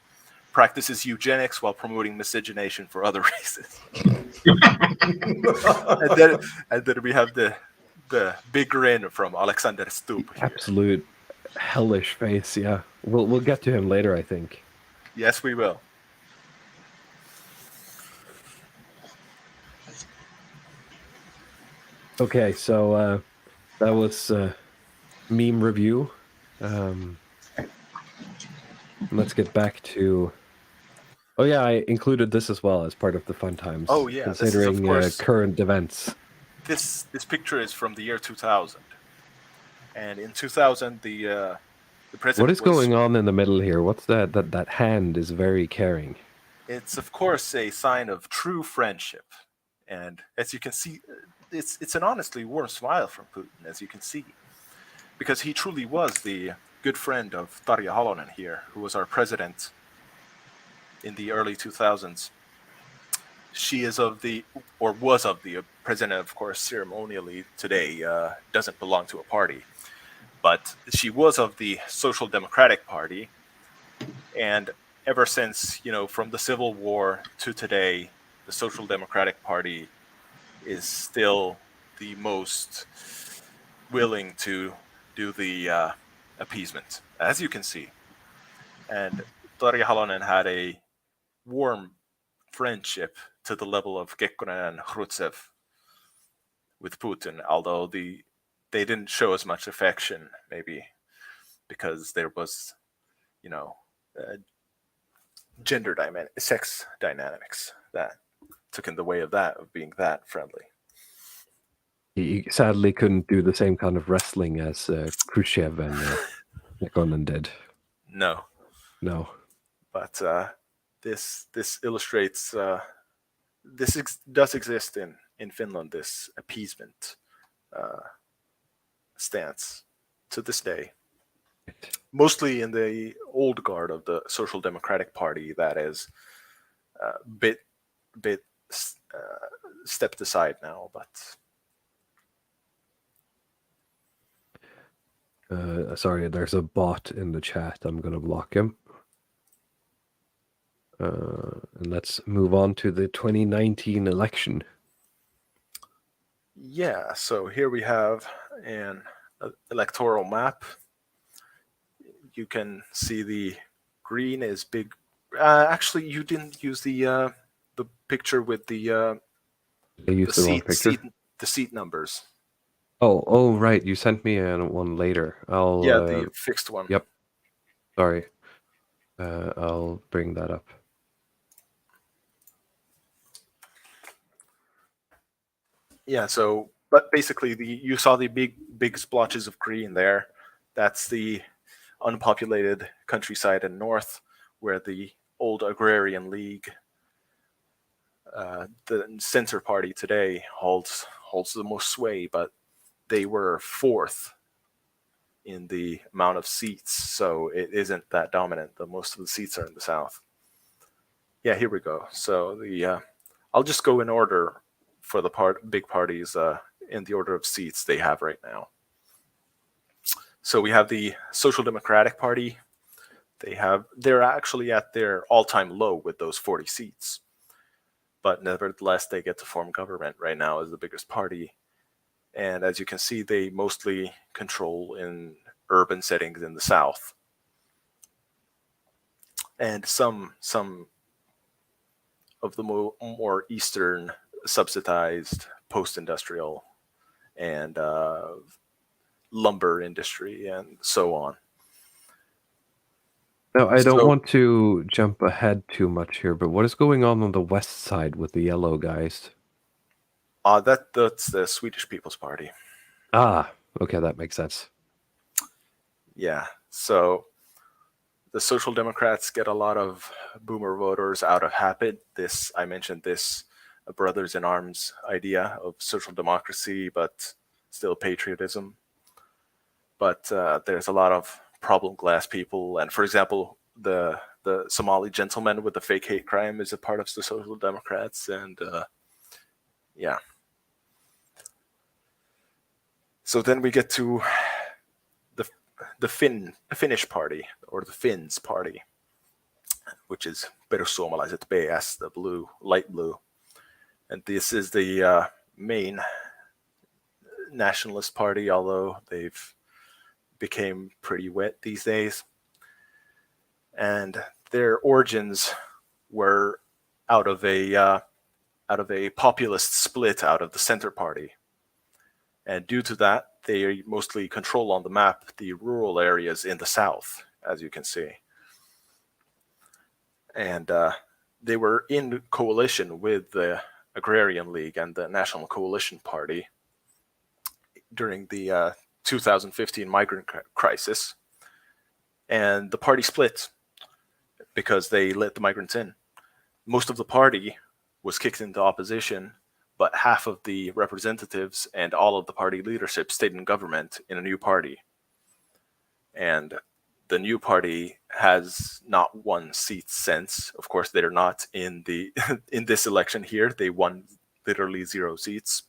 Practices eugenics while promoting miscegenation for other reasons. and then we have the big grin from Alexander Stubb here. Absolute hellish face. Yeah, we'll get to him later, I think. Yes, we will. Okay, so that was meme review. Let's get back to. Oh yeah, I included this as well as part of the fun times. Oh yeah, considering this is, of course, current events. This picture is from the year 2000, and in 2000 the president. What is going on in the middle here? What's that? That hand is very caring. It's of course a sign of true friendship, and as you can see, it's an honestly warm smile from Putin, as you can see, because he truly was the good friend of Tarja Halonen here, who was our president in the early 2000s. She is was of the president, of course, ceremonially today, doesn't belong to a party, but she was of the Social Democratic Party, and ever since, from the Civil War to today, the Social Democratic Party is still the most willing to do the appeasement, as you can see. And Tarja Halonen had a warm friendship to the level of Kekkonen and Khrushchev with Putin, although they didn't show as much affection, maybe because there was, sex dynamics that took in the way of being that friendly. He sadly couldn't do the same kind of wrestling as Khrushchev and Kekkonen did. No. But this illustrates does exist in Finland, this appeasement stance to this day. Mostly in the old guard of the Social Democratic Party, that is bit stepped aside now, but sorry, there's a bot in the chat. I'm gonna block him. And let's move on to the 2019 election. Yeah, so here we have an electoral map. You can see the green is big. Actually, you didn't use the picture with the seat numbers. Oh, right. You sent me one later. The fixed one. Yep. Sorry. I'll bring that up. Yeah. So, but basically, you saw the big splotches of green there. That's the unpopulated countryside in north, where the old agrarian league, the center party today, holds the most sway, but they were fourth in the amount of seats, so it isn't that dominant. Most of the seats are in the south. Yeah, here we go. So I'll just go in order for the big parties in the order of seats they have right now. So we have the Social Democratic Party. They're actually at their all-time low with those 40 seats, but nevertheless they get to form government right now as the biggest party. And as you can see, they mostly control in urban settings in the south, and some of the more eastern subsidized post-industrial and lumber industry and so on. Now, I don't want to jump ahead too much here, but what is going on the west side with the yellow guys? That's the Swedish People's Party. Ah, okay, that makes sense. Yeah, so the Social Democrats get a lot of boomer voters out of habit. I mentioned this brothers in arms idea of social democracy, but still patriotism. But there's a lot of problem class people, and for example, the the Somali gentleman with the fake hate crime is a part of the Social Democrats, and yeah. So then we get to the Finnish party, or the Finns party, which is Perussuomalaiset PS, the blue, light blue. And this is the main nationalist party, although they've became pretty wet these days. And their origins were out of a populist split out of the Center Party. And due to that, they mostly control on the map the rural areas in the south, as you can see. And they were in coalition with the Agrarian League and the National Coalition Party during the 2015 migrant crisis. And the party split because they let the migrants in. Most of the party was kicked into opposition, but half of the representatives and all of the party leadership stayed in government in a new party. And the new party has not won seats since. Of course, they're not in the in this election here. They won literally 0 seats.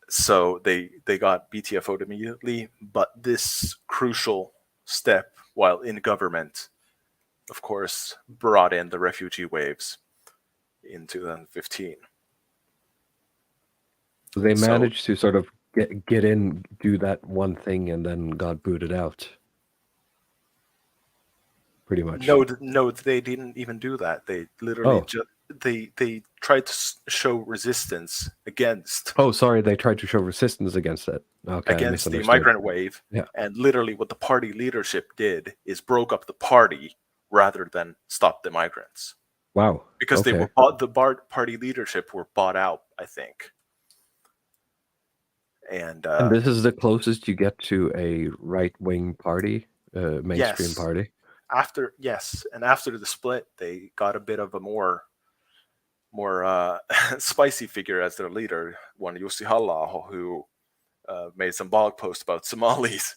So they got BTFO'd immediately. But this crucial step while in government, of course, brought in the refugee waves in 2015. They managed to sort of get in, do that one thing, and then got booted out. Pretty much. No, they didn't even do that. They literally they tried to show resistance against. Oh, sorry, they tried to show resistance against it. Okay, against the migrant wave. Yeah. And literally what the party leadership did is broke up the party rather than stop the migrants. Wow. Because they were party leadership were bought out, I think. And this is the closest you get to a right-wing party, mainstream party. After the split, they got a bit of a more spicy figure as their leader, one Jussi Halla-aho, who made some blog posts about Somalis.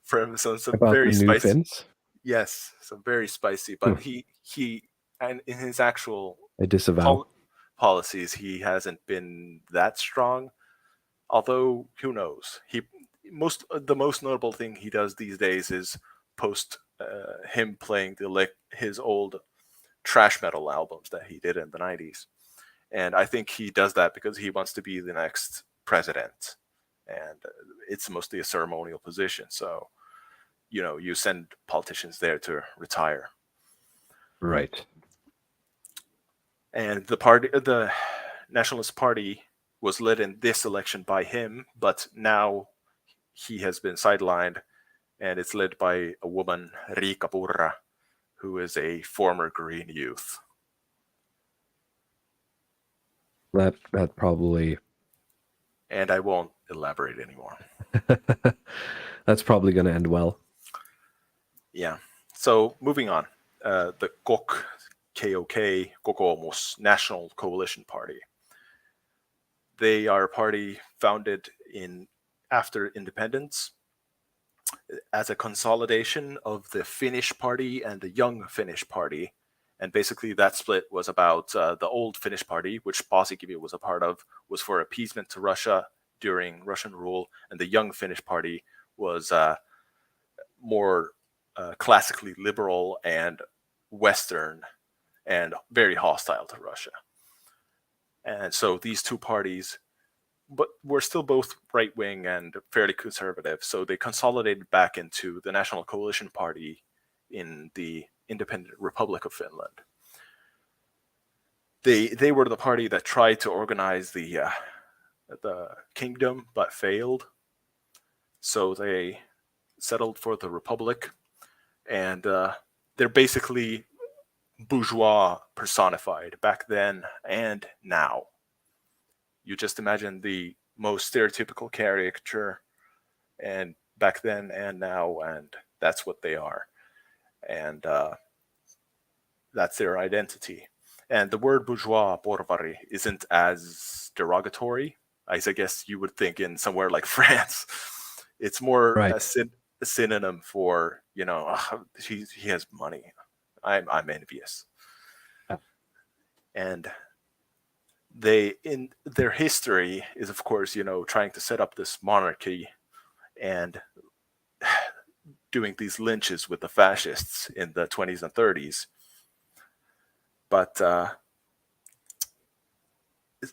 From some about very the new spicy. Finns? Yes, some very spicy. But he and in his actual policies, he hasn't been that strong. Although who knows? The most notable thing he does these days is post him playing his old trash metal albums that he did in the 90s. And I think he does that because he wants to be the next president. And it's mostly a ceremonial position. So, you send politicians there to retire. Right. And the Nationalist Party was led in this election by him, but now he has been sidelined, and it's led by a woman, Riikka Purra, who is a former Green youth. That probably... And I won't elaborate anymore. That's probably going to end well. Yeah. So moving on, the KOK, K-O-K, Kokoomus, National Coalition Party. They are a party founded after independence as a consolidation of the Finnish party and the Young Finnish party. And basically that split was about the old Finnish party, which Paasikivi was a part of, was for appeasement to Russia during Russian rule. And the Young Finnish party was more classically liberal and Western and very hostile to Russia. And so these two parties, but were still both right-wing and fairly conservative. So they consolidated back into the National Coalition Party in the Independent Republic of Finland. They were the party that tried to organize the kingdom, but failed. So they settled for the Republic. And they're basically bourgeois personified back then and now. You just imagine the most stereotypical caricature, and back then and now, and that's what they are. And that's their identity. And the word bourgeois, porvari, isn't as derogatory as I guess you would think in somewhere like France. It's more a synonym for, he has money. I'm envious. Yeah. And they, in their history, is of course, trying to set up this monarchy and doing these lynches with the fascists in the 20s and 30s. But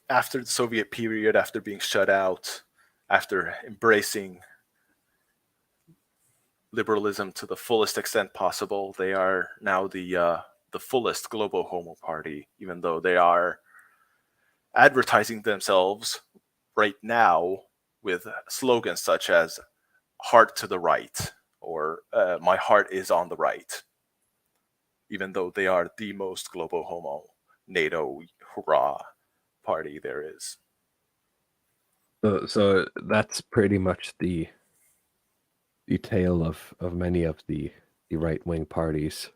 after the Soviet period, after being shut out, after embracing liberalism to the fullest extent possible, they are now the fullest global homo party, even though they are advertising themselves right now with slogans such as "heart to the right" or "my heart is on the right," even though they are the most global homo, NATO, hurrah party there is. So that's pretty much the tale of many of the right-wing parties.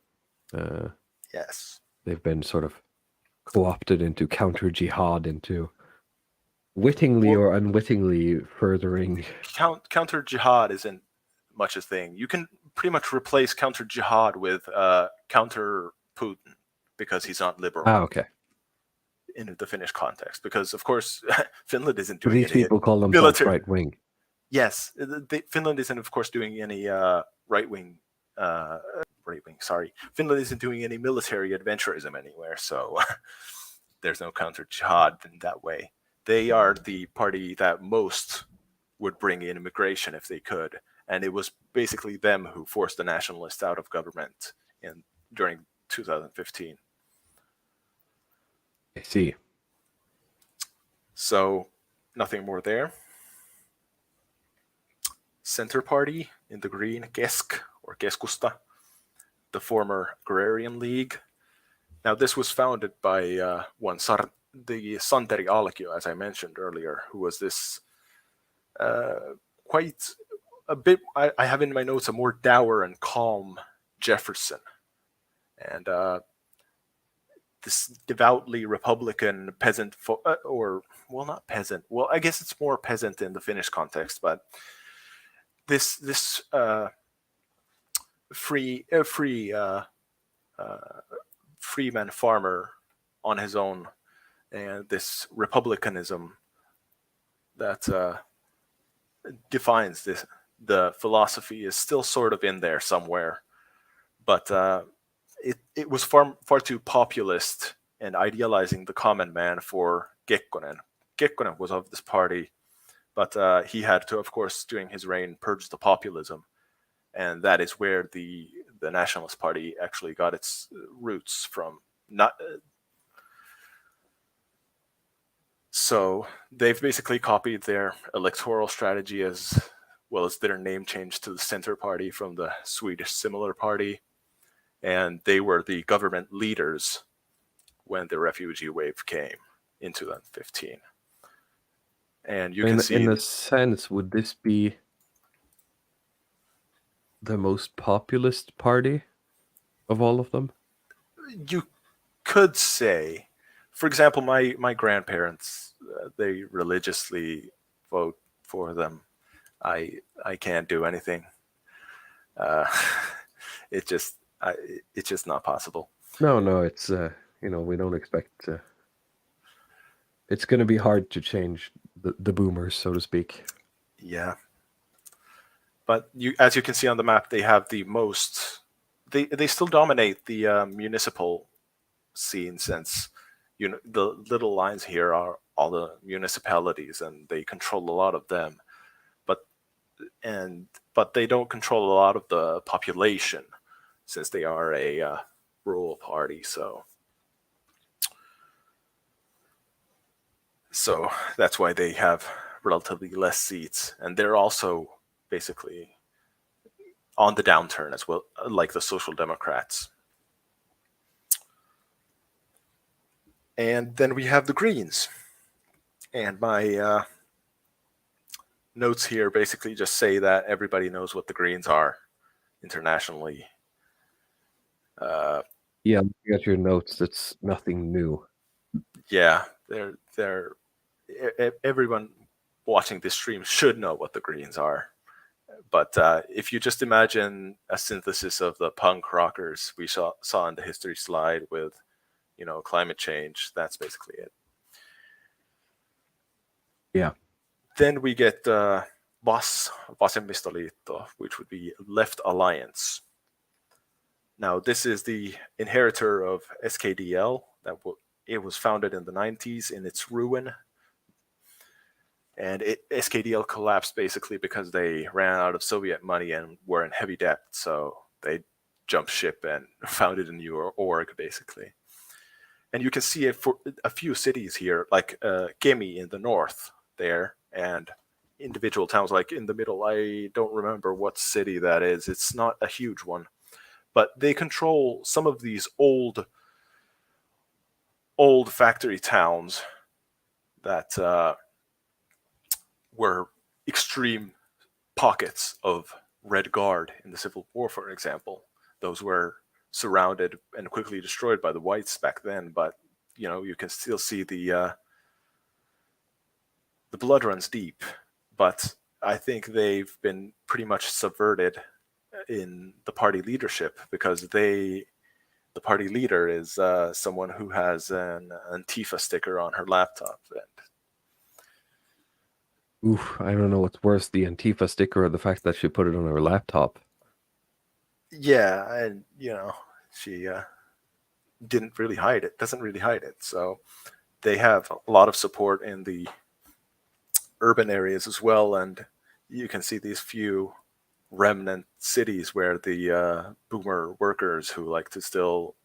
Yes. They've been sort of co-opted into counter-jihad, into wittingly or unwittingly furthering. Counter jihad isn't much a thing. You can pretty much replace counter jihad with counter Putin because he's not liberal. Okay. In the Finnish context, because of course Finland isn't But doing these any people call themselves military. right-wing. Yes, Finland isn't, of course, doing any right-wing. Finland isn't doing any military adventurism anywhere, so there's no counter jihad in that way. They are the party that most would bring in immigration if they could, and it was basically them who forced the nationalists out of government during 2015. I see. So nothing more there. Center Party in the green, Kesk or Keskusta, the former Agrarian League. Now this was founded by the Santeri Alkio, as I mentioned earlier, who was this quite a bit, I have in my notes, a more dour and calm Jefferson. And this devoutly Republican peasant, not peasant. Well, I guess it's more peasant in the Finnish context, but this freeman farmer on his own, and this republicanism that defines the philosophy is still sort of in there somewhere, but it was far too populist and idealizing the common man for Kekkonen. Kekkonen was of this party, but he had to, of course, during his reign, purge the populism, and that is where the Nationalist Party actually got its roots from. So they've basically copied their electoral strategy as well as their name change to the Center Party from the Swedish Similar Party. And they were the government leaders when the refugee wave came in 2015. And you can see... In a sense, would this be the most populist party of all of them? You could say. For example, my grandparents, they religiously vote for them. I can't do anything. It's just not possible. No, it's we don't expect. It's going to be hard to change the boomers, so to speak. Yeah, but as you can see on the map, they have the most. They still dominate the municipal scene, since the little lines here are all the municipalities, and they control a lot of them. But they don't control a lot of the population, since they are a rural party. So that's why they have relatively less seats, and they're also basically on the downturn as well, like the Social Democrats. And then we have the Greens, and my notes here basically just say that everybody knows what the Greens are internationally. Yeah, looking at your notes, it's nothing new. Yeah, they're everyone watching this stream should know what the Greens are. But if you just imagine a synthesis of the punk rockers we saw in the history slide with, climate change, that's basically it. Yeah. Then we get VAS, Vasemmistoliitto, which would be Left Alliance. Now, this is the inheritor of SKDL. It was founded in the 90s in its ruin. And SKDL collapsed basically because they ran out of Soviet money and were in heavy debt. So they jumped ship and founded a new org, basically. And you can see it for a few cities here, like Kemi in the north there, and individual towns like in the middle. I don't remember what city that is. It's not a huge one. But they control some of these old factory towns that were extreme pockets of Red Guard in the Civil War, for example. Those were surrounded and quickly destroyed by the whites back then, but you can still see the blood runs deep. But I think they've been pretty much subverted in the party leadership, because the party leader is someone who has an Antifa sticker on her laptop. Oof, I don't know what's worse, the Antifa sticker or the fact that she put it on her laptop. Yeah, and she doesn't really hide it. So they have a lot of support in the urban areas as well, and you can see these few remnant cities where the boomer workers who like to still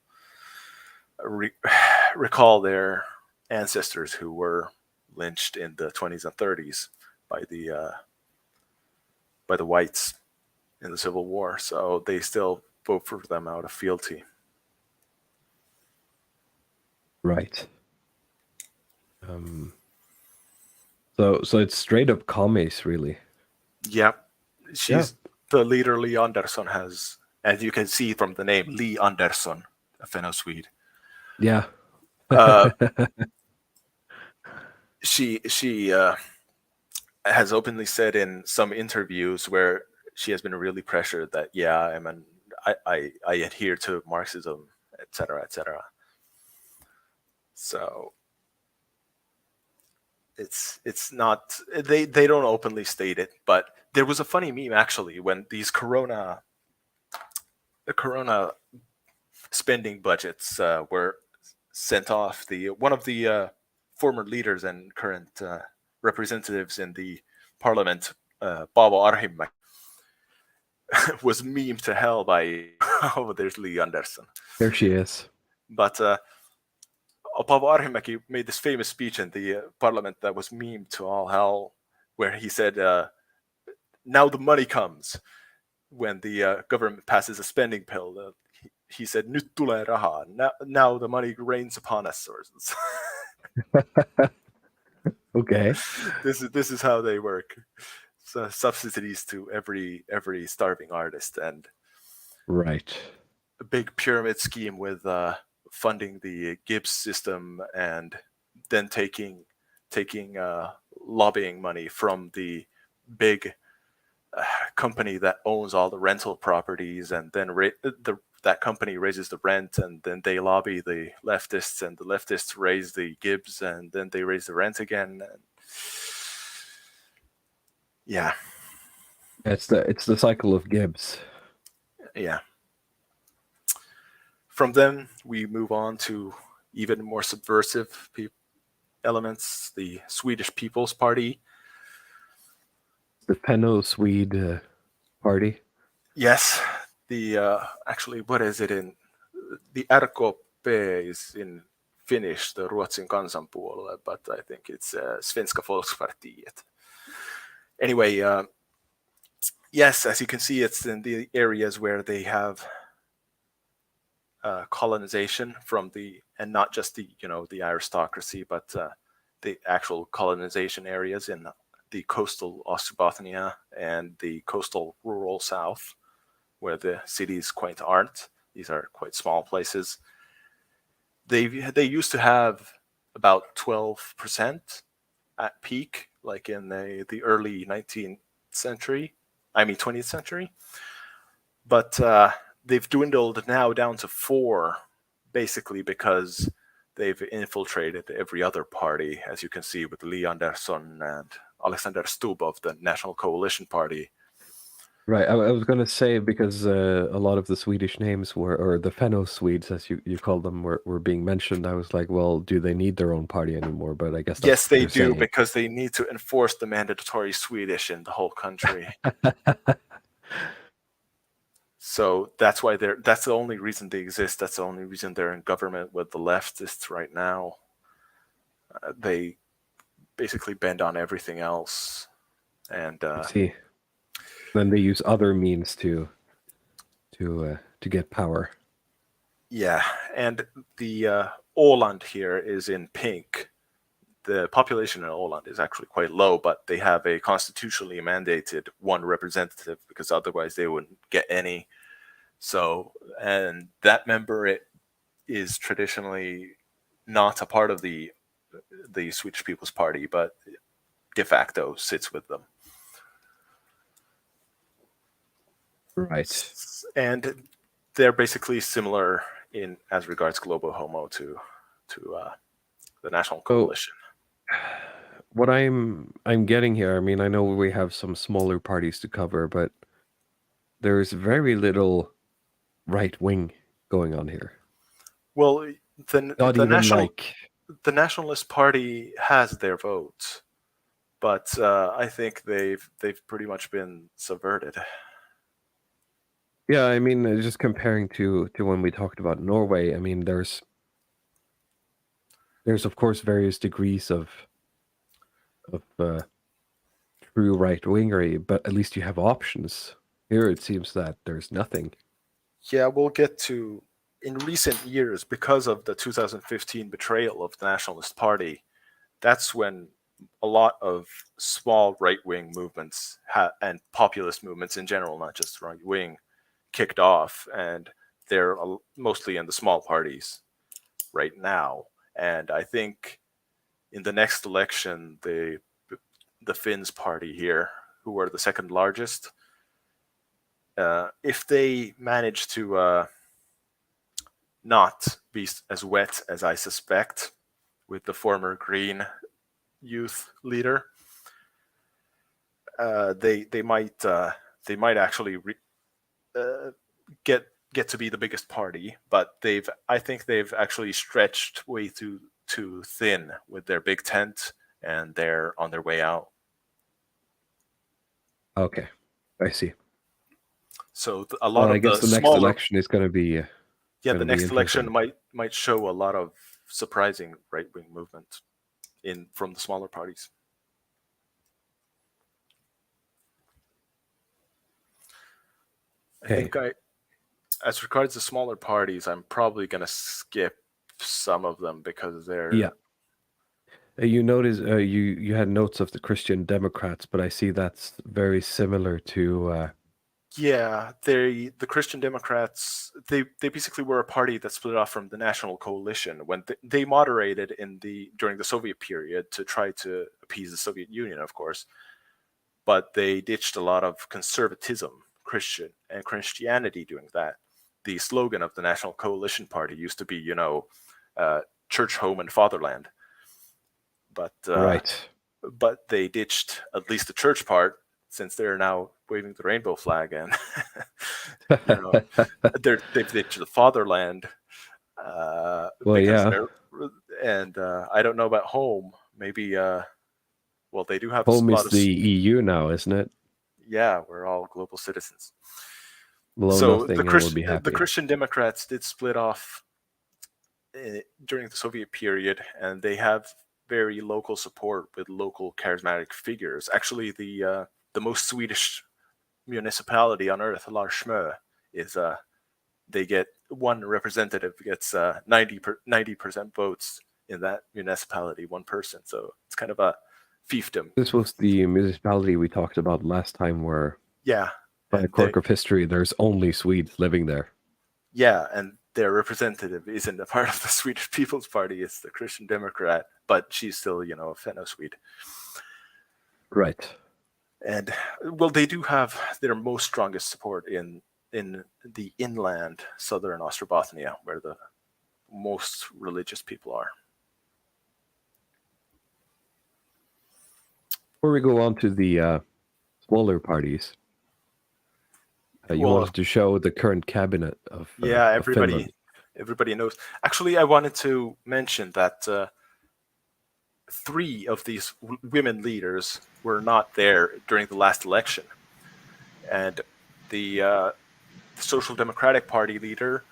recall their ancestors who were lynched in the 20s and 30s by the whites in the Civil War. So they still vote for them out of fealty. Right. So it's straight up commies, really. Yeah. The leader, Lee Anderson, has, as you can see from the name, Lee Anderson, a Finno-Swede. Yeah. She has openly said in some interviews where she has been really pressured that I adhere to Marxism, etc., etc. So it's not, they don't openly state it, but there was a funny meme actually when these the Corona spending budgets were sent off. One of the former leaders and current representatives in the parliament, Paavo Arhimäki, was memed to hell by there's Lee Anderson. There she is. But Paavo Arhimäki made this famous speech in the parliament that was memed to all hell, where he said, now the money comes. When the government passes a spending bill, he said, nyt tulee rahaa. Now the money rains upon us. Okay. This is how they work. So subsidies to every starving artist, and Right. a big pyramid scheme with funding the Gibbs system, and then taking lobbying money from the big company that owns all the rental properties, and then that company raises the rent, and then they lobby the leftists, and the leftists raise the Gibbs, and then they raise the rent again. And yeah, It's the cycle of Gibbs. yeah. From them, we move on to even more subversive elements, the Swedish People's Party. The Finno-Swede party. Yes, the actually, what is it in the RKP is in Finnish, the Ruotsin kansanpuolue, but I think it's Svenska Folkpartiet. Anyway, yes, as you can see, it's in the areas where they have colonization from and not just the aristocracy, but the actual colonization areas in the coastal Ostrobothania and the coastal rural south, where the cities quite aren't. These are quite small places. They used to have about 12% at peak, like in the early 19th century, 20th century. But they've dwindled now down to 4, basically because they've infiltrated every other party, as you can see with Lee Andersson and Alexander Stubb of the National Coalition Party. Right. I was going to say, because a lot of the Swedish names were, or the Fenno-Swedes, as you call them, were being mentioned. I was like, well, do they need their own party anymore? But I guess that's Yes, what they you're do, saying. because they need to enforce the mandatory Swedish in the whole country. So that's why that's the only reason they exist. That's the only reason they're in government with the leftists right now. They basically bend on everything else. And I see. Then they use other means to get power. yeah, and the Åland here is in pink. The population in Åland is actually quite low, but they have a constitutionally mandated 1 representative, because otherwise they wouldn't get any. So, and that member is traditionally not a part of the Swedish People's Party, but de facto sits with them. Right. And they're basically similar as regards Globo Homo to the National Coalition. What I'm getting here, I mean, I know we have some smaller parties to cover, but there's very little right wing going on here. Well, Not even like the Nationalist Party has their votes, but I think they've pretty much been subverted. Yeah, I mean, just comparing to when we talked about Norway, I mean, there's of course various degrees of true right wingery, but at least you have options. Here it seems that there's nothing. Yeah, we'll get to, in recent years, because of the 2015 betrayal of the Nationalist Party, that's when a lot of small right-wing movements and populist movements in general, not just right-wing, kicked off, and they're mostly in the small parties right now. And I think in the next election, the Finns party here, who are the second largest, if they manage to not be as wet as I suspect with the former Green youth leader, they might actually get to be the biggest party. But I think they've actually stretched way too thin with their big tent, and they're on their way out. Okay, I see. So a lot of I guess the next election is going to be the next election might show a lot of surprising right-wing movement from the smaller parties. Okay. I think as regards the smaller parties, I'm probably going to skip some of them because they're... Yeah. You notice you had notes of the Christian Democrats, but I see that's very similar to... Yeah, the Christian Democrats, they basically were a party that split off from the National Coalition when they moderated during the Soviet period to try to appease the Soviet Union, of course. But they ditched a lot of conservatism, Christianity doing that. The slogan of the National Coalition Party used to be, church, home, and fatherland. But right. But they ditched at least the church part, since they're now waving the rainbow flag, and they've ditched the fatherland. Well, yeah. And I don't know about home. Maybe, well, they do have home a lot is the EU now, isn't it? Yeah, we're all global citizens. Below So nothing, the Christian Democrats did split off during the Soviet period, and they have very local support with local charismatic figures. Actually, the most Swedish municipality on earth, Larsmö, is they get one representative gets 90% votes in that municipality, one person. So it's kind of a fiefdom. This was the municipality we talked about last time, where by a quirk of history, there's only Swedes living there. Yeah, and their representative isn't a part of the Swedish People's Party. It's the Christian Democrat, but she's still, a Fenno-Swede. Right. And well, they do have their most strongest support in the inland southern Ostrobothania, where the most religious people are. Before we go on to the smaller parties, you Well, wanted to show the current cabinet of yeah, of Finland. everybody knows. Actually, I wanted to mention that 3 of these women leaders were not there during the last election, and the Social Democratic Party leader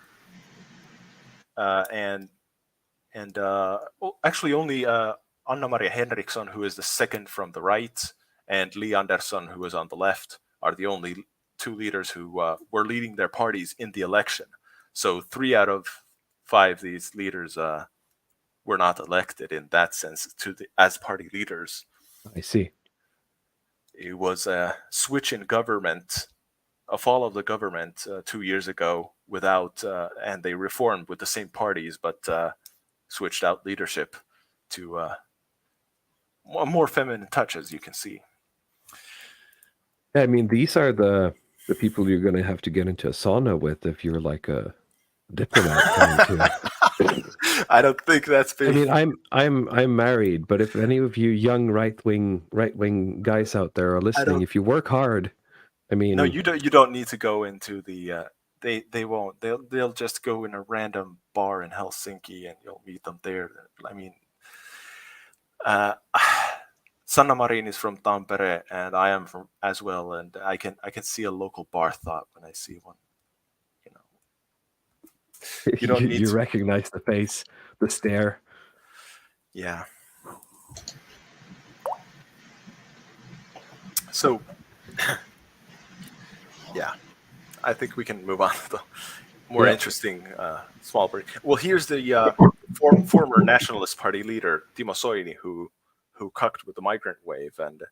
and actually only Anna-Maria Henriksson, who is the second from the right, and Li Andersson, who is on the left, are the only 2 leaders who were leading their parties in the election. So 3 out of 5 these leaders were not elected in that sense as party leaders. I see. It was a switch in government, a fall of the government 2 years ago without, and they reformed with the same parties, but switched out leadership to a more feminine touch, as you can see. Yeah, I mean, these are the people you're going to have to get into a sauna with if you're like a diplomat coming to. I don't think that's I big. mean, I'm married, but if any of you young right wing guys out there are listening, if you work hard, I mean, No, you don't need to go into the. They won't. They'll just go in a random bar in Helsinki and you'll meet them there. I mean, Sanna Marin is from Tampere and I am from as well, and I can see a local bar thought when I see one. You know, you don't need you to. recognize the face, the stare. Yeah. So, yeah, I think we can move on to the more interesting small party. Well, here's the former Nationalist Party leader, Timo Soini, who cucked with the migrant wave, and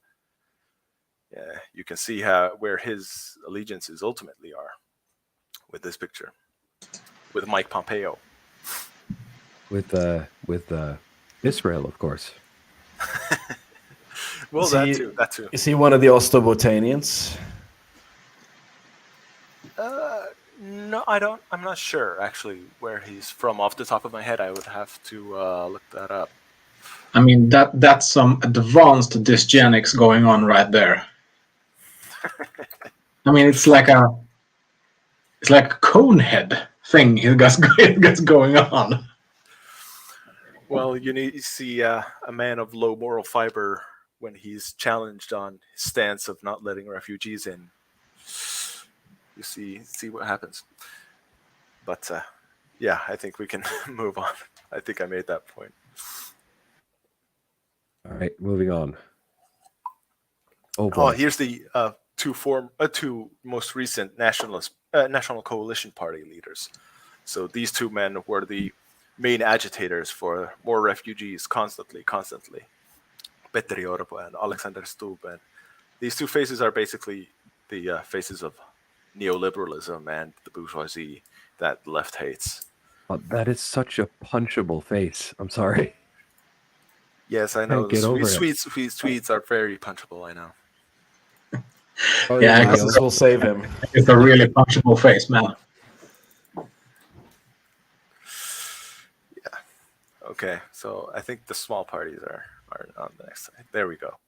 you can see where his allegiances ultimately are with this picture, with Mike Pompeo. With Israel, of course. Well, that too. Is he one of the Ostrobothanians? No, I don't. I'm not sure actually where he's from. Off the top of my head, I would have to look that up. I mean, that's some advanced dysgenics going on right there. I mean, it's like a cone head thing he gets going on. Well, you need to see a man of low moral fiber when he's challenged on his stance of not letting refugees in. You see what happens. But yeah, I think we can move on. I think I made that point. All right, moving on. Oh boy. Here's the two most recent National Coalition Party leaders. So these 2 men were the main agitators for more refugees constantly. Petteri Orpo and Alexander Stubb. And these 2 faces are basically the faces of neoliberalism and the bourgeoisie that the left hates. Oh, that is such a punchable face. I'm sorry. Yes, I know. Can't get over it. Swedes are very punchable, I know. Oh, Yeah, This will save him. It's a really punchable face, man. Yeah. Okay, so I think the small parties are on the next slide. There we go.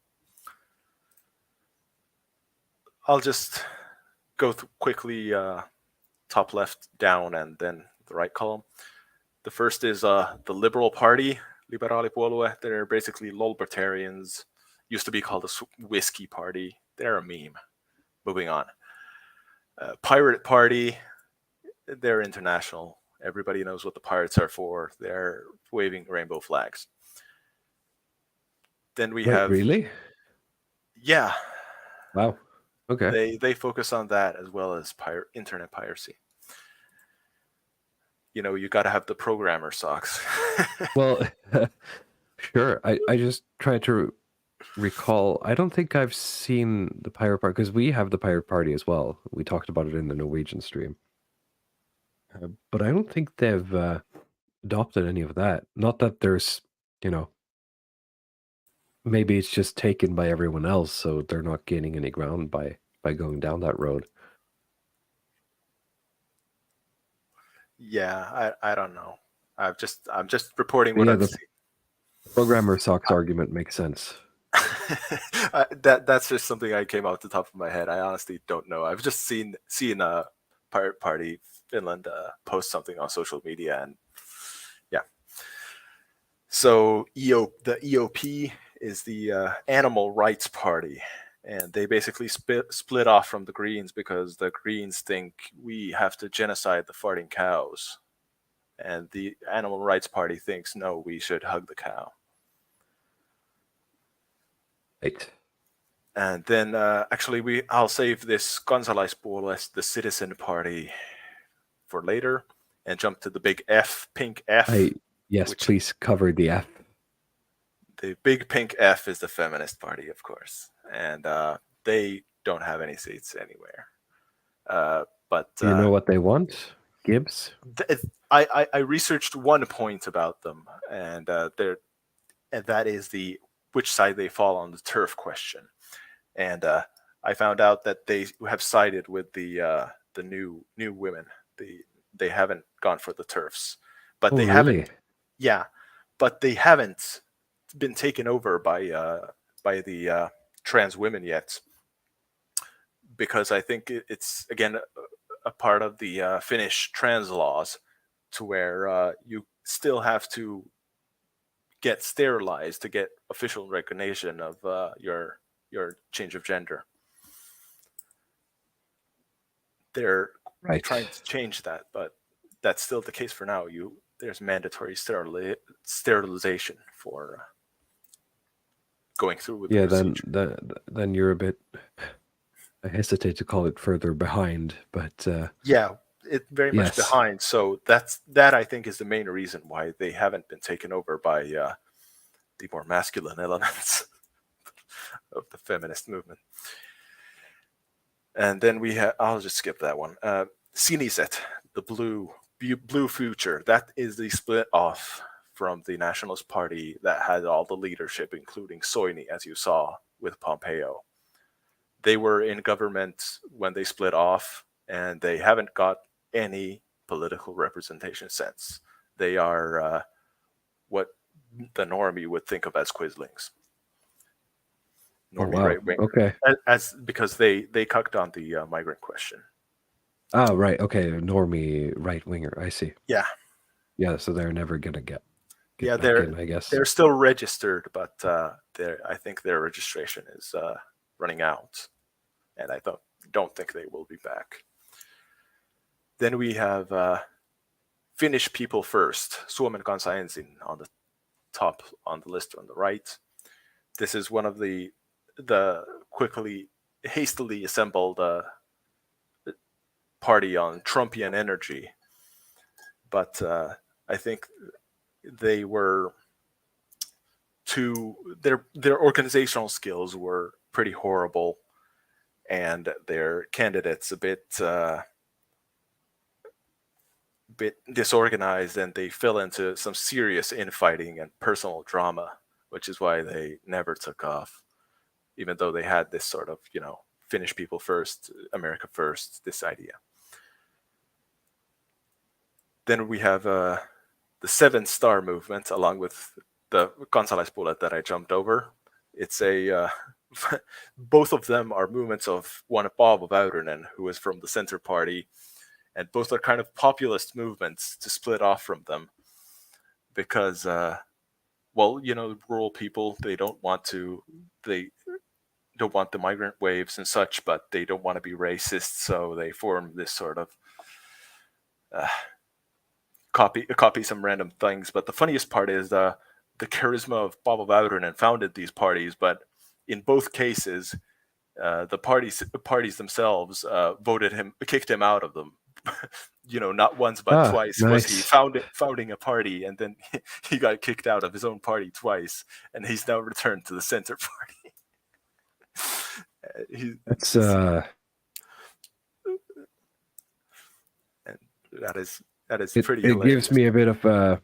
I'll just go quickly top left down and then the right column. The first is the Liberal Party, Liberaalipuolue. They're basically lolbertarians. Used to be called the Whiskey Party. They're a meme. Moving on. Pirate Party. They're international. Everybody knows what the pirates are for. They're waving rainbow flags. Then we have... Really? Yeah. Wow. Okay. They focus on that as well as internet piracy. You know, you got to have the programmer socks. Well, sure. I just tried to recall. I don't think I've seen the Pirate Party because we have the Pirate Party as well. We talked about it in the Norwegian stream. But I don't think they've adopted any of that. Not that there's, maybe it's just taken by everyone else, so they're not gaining any ground by going down that road. Yeah, I don't know. I'm just reporting But what yeah, I've the seen. programmer socks argument makes sense. That's just something I came off the top of my head. I honestly don't know. I've just seen Pirate Party Finland post something on social media, and yeah. So the EOP is the Animal Rights Party, and they basically split off from the Greens because the Greens think we have to genocide the farting cows, and the Animal Rights Party thinks no, we should hug the cow. Right. And then actually I'll save this Kansalaispuolue, the Citizen Party, for later, and jump to the big F, pink F. Yes, which- please cover the F. The big pink F is the Feminist Party, of course, and they don't have any seats anywhere. But Do you know what they want, Gibbs? I researched one point about them, and that is which side they fall on the turf question. And I found out that they have sided with the new women. They haven't gone for the turfs, but Oh, they really? haven't. Yeah, but they haven't been taken over by the trans women yet, because I think it's again a part of the Finnish trans laws, to where you still have to get sterilized to get official recognition of your change of gender. They're Right. trying to change that, but that's still the case for now. There's mandatory sterilization for going through with the Yeah, procedure. then you're a bit. I hesitate to call it further behind, but Yeah, it's very much yes. behind. So that I think is the main reason why they haven't been taken over by the more masculine elements of the feminist movement. And then I'll just skip that one. Siniset, the blue future, that is the split off from the Nationalist Party that had all the leadership, including Soini, as you saw with Pompeo. They were in government when they split off, and they haven't got any political representation since. They are what the normie would think of as Quislings. Normie right wing. Okay. Because they cucked on the migrant question. Oh, right. Okay. Normie right winger. I see. Yeah. Yeah. So they're never gonna get Yeah, back in, I guess. they're still registered, but I think their registration is running out, and I don't think they will be back. Then we have Finnish People First, Suomen kansa ensin, on the top on the list on the right. This is one of the hastily assembled party on Trumpian energy, but I think they were their organizational skills were pretty horrible, and their candidates a bit disorganized, and they fell into some serious infighting and personal drama, which is why they never took off, even though they had this sort of, Finnish people first, America first, this idea. Then we have the Seven Star Movement, along with the Kansalaispuolue that I jumped over. It's both of them are movements of one Paavo Väyrynen, who is from the Center Party, and both are kind of populist movements to split off from them, because, rural people, they don't want the migrant waves and such, but they don't want to be racist, so they form this sort of copy some random things. But the funniest part is the charisma of Paavo Väyrynen founded these parties, but in both cases, the parties themselves kicked him out of them. Not once but twice. Nice. Was he founding a party, and then he got kicked out of his own party twice, and he's now returned to the Center Party. That's and that is pretty it hilarious. gives me a bit of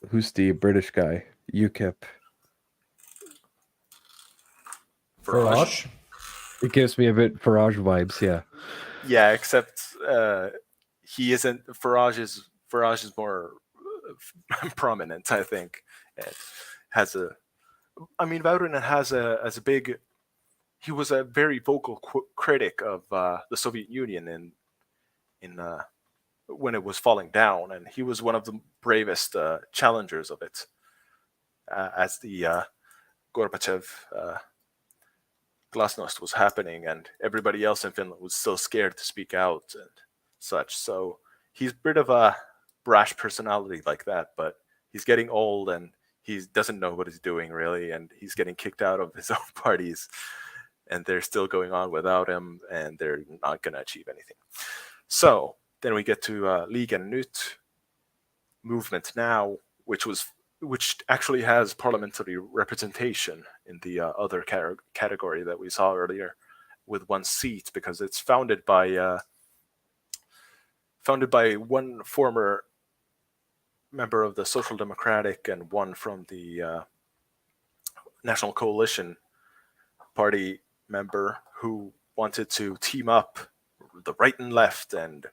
who's the British guy? UKIP. Farage. It gives me a bit Farage vibes, yeah. Yeah, except he isn't. Farage is more prominent, I think. It has a. I mean, Väyrynen has a big. He was a very vocal critic of the Soviet Union in when it was falling down, and he was one of the bravest challengers of it as the Gorbachev glasnost was happening, and everybody else in Finland was still scared to speak out and such. So he's a bit of a brash personality like that, but he's getting old and he doesn't know what he's doing really, and he's getting kicked out of his own parties, and they're still going on without him, and they're not going to achieve anything. So then we get to Liiken Nyt movement now, which actually has parliamentary representation in the other category that we saw earlier, with one seat, because it's founded by one former member of the Social Democratic and one from the National Coalition Party member who wanted to team up the right and left and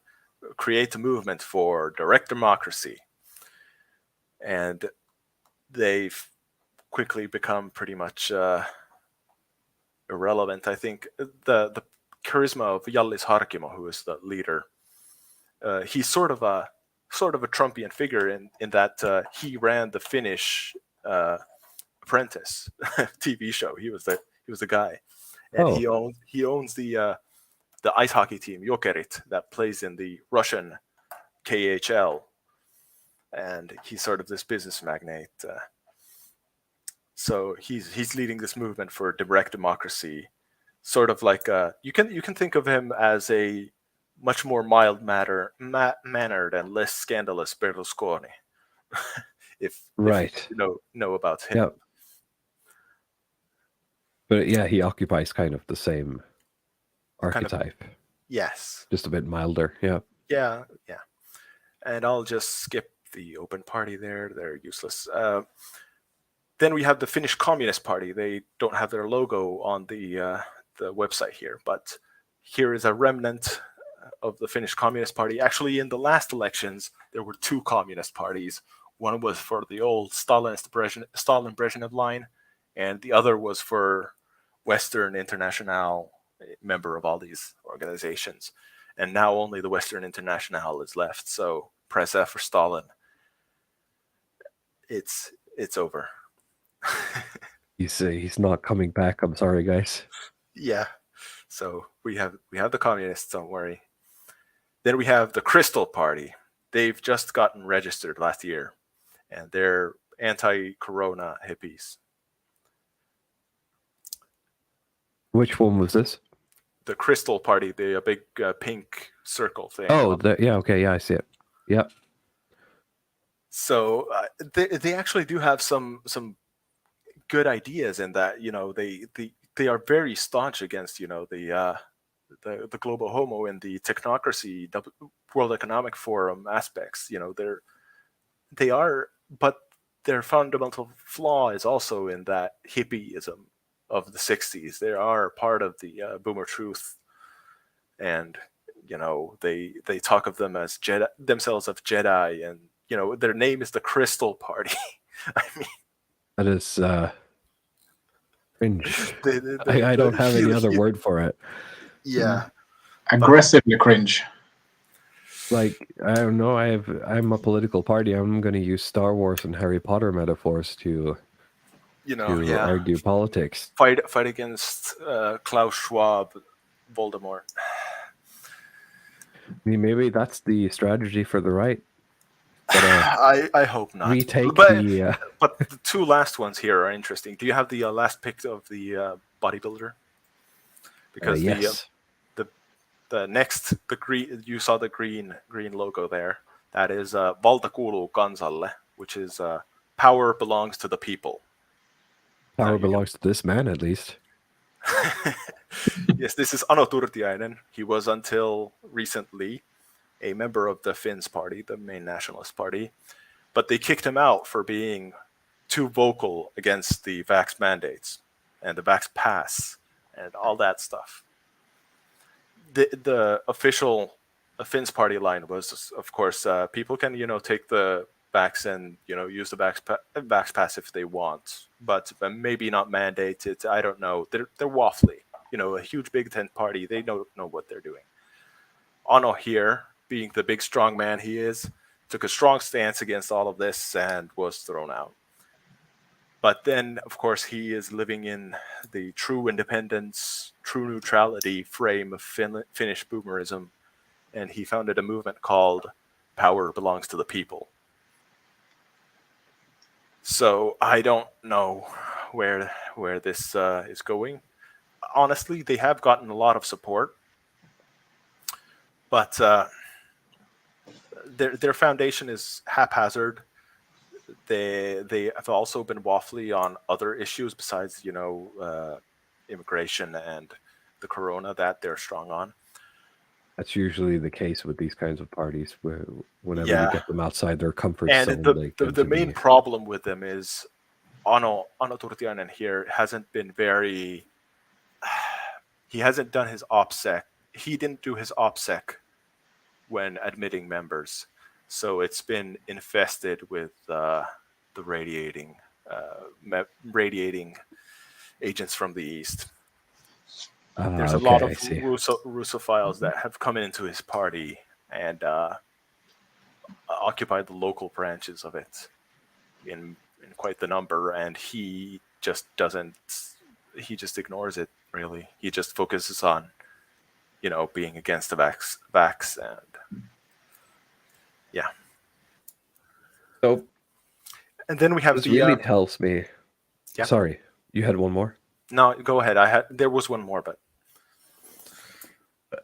create a movement for direct democracy. And they've quickly become pretty much irrelevant. I think the charisma of Hjallis Harkimo, who is the leader, he's sort of a Trumpian figure in that he ran the Finnish Apprentice TV show. He was the guy, and he owns the ice hockey team Jokerit that plays in the Russian KHL. And he's sort of this business magnate. So he's leading this movement for direct democracy, sort of like you can think of him as a much more mild-mannered and less scandalous Berlusconi, if you know about him. Yeah. But yeah, he occupies kind of the same archetype. Yes. Just a bit milder. Yeah. Yeah. And I'll just skip the open party there. They're useless. Then we have the Finnish Communist Party. They don't have their logo on the website here, but here is a remnant of the Finnish Communist Party. Actually, in the last elections, there were two communist parties. One was for the old Stalin-Brezhnev line, and the other was for Western International, member of all these organizations. And now only the Western International is left. So press F for Stalin. It's over. He's not coming back. I'm sorry, guys. Yeah. So we have the communists. Don't worry. Then we have the Crystal Party. They've just gotten registered last year, and they're anti-corona hippies. Which one was this? The Crystal Party, the big pink circle thing. Oh, yeah. Okay, yeah, I see it. Yep. So they actually do have some good ideas in that. They are very staunch against the global homo and the technocracy, World Economic Forum aspects. They are, but their fundamental flaw is also in that hippieism of the 60s. They are part of the Boomer Truth, and they talk of them as themselves as Jedi, and their name is the Crystal Party. I mean, that is cringe. I don't have any other word for it. Yeah, aggressively cringe. Like, I don't know. I'm a political party. I'm going to use Star Wars and Harry Potter metaphors to argue politics. Fight against Klaus Schwab, Voldemort. I mean, maybe that's the strategy for the right. But, I hope not. We take but the two last ones here are interesting. Do you have the last pick of the bodybuilder? Because yes. the next, the green, you saw the green logo there. That is Valta kuuluu kansalle, which is power belongs to the people. Power belongs to this man, at least. Yes, this is Ano Turtiainen. He was until recently a member of the Finns party, the main nationalist party, but they kicked him out for being too vocal against the vax mandates and the vax pass. and all that stuff. The official Finn's party line was, of course, people can take the backs and use the backs pass if they want, but maybe not mandated. I don't know. They're waffly. A huge Big Tent party. They don't know what they're doing. Ono here, being the big strong man he is, took a strong stance against all of this and was thrown out. But then, of course, he is living in the true independence, true neutrality frame of Finnish boomerism, and he founded a movement called Power Belongs to the People. So I don't know where this is going. Honestly, they have gotten a lot of support, but their foundation is haphazard. They have also been waffly on other issues besides immigration and the corona that they're strong on. That's usually the case with these kinds of parties, where whenever Yeah. you get them outside their comfort And zone, they tend the to main be- problem with them is Ano Turtiainen here hasn't been very. He hasn't done his OPSEC. He didn't do his OPSEC when admitting members, so it's been infested with the radiating agents from the east. There's a lot of I see. Russophiles that have come into his party and occupied the local branches of it in quite the number, and he just ignores it, really. He just focuses on being against the vax and yeah. So And then we have this the really tells me. Yeah. Sorry, you had one more. no, go ahead. There was one more, but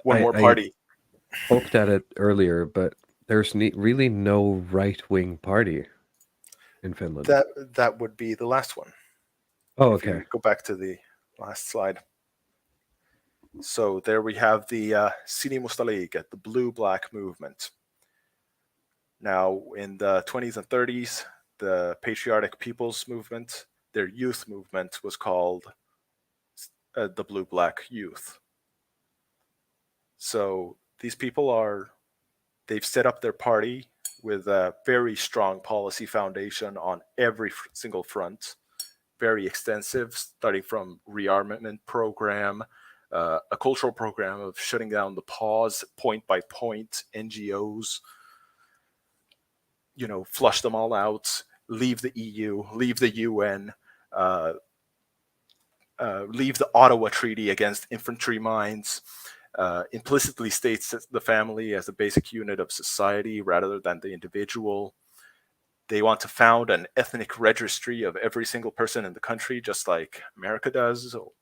one I- more I- party. Poked at it earlier, but there's really no right-wing party in Finland. That would be the last one. Oh, If you okay. go back to the last slide. So there we have the Sinimusta Liike, the blue-black movement. Now, in the 20s and 30s, the Patriotic People's Movement, their youth movement was called the Blue-Black Youth. So these people they've set up their party with a very strong policy foundation on every single front. Very extensive, starting from rearmament program, a cultural program of shutting down the pause point by point, NGOs, flush them all out, leave the EU, leave the UN, leave the Ottawa Treaty against infantry mines, implicitly states the family as a basic unit of society rather than the individual. They want to found an ethnic registry of every single person in the country, just like America does. So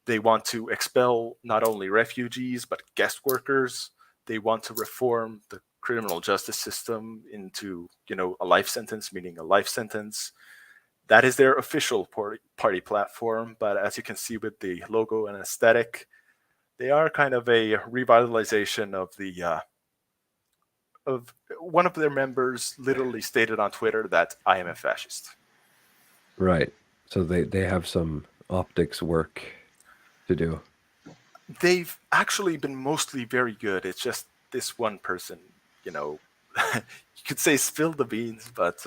they want to expel not only refugees, but guest workers. They want to reform the criminal justice system into, a life sentence, meaning a life sentence. That is their official party platform. But as you can see with the logo and aesthetic, they are kind of a revitalization of the of one of their members literally stated on Twitter that I am a fascist. Right. So they have some optics work to do. They've actually been mostly very good. It's just this one person, you could say spill the beans, but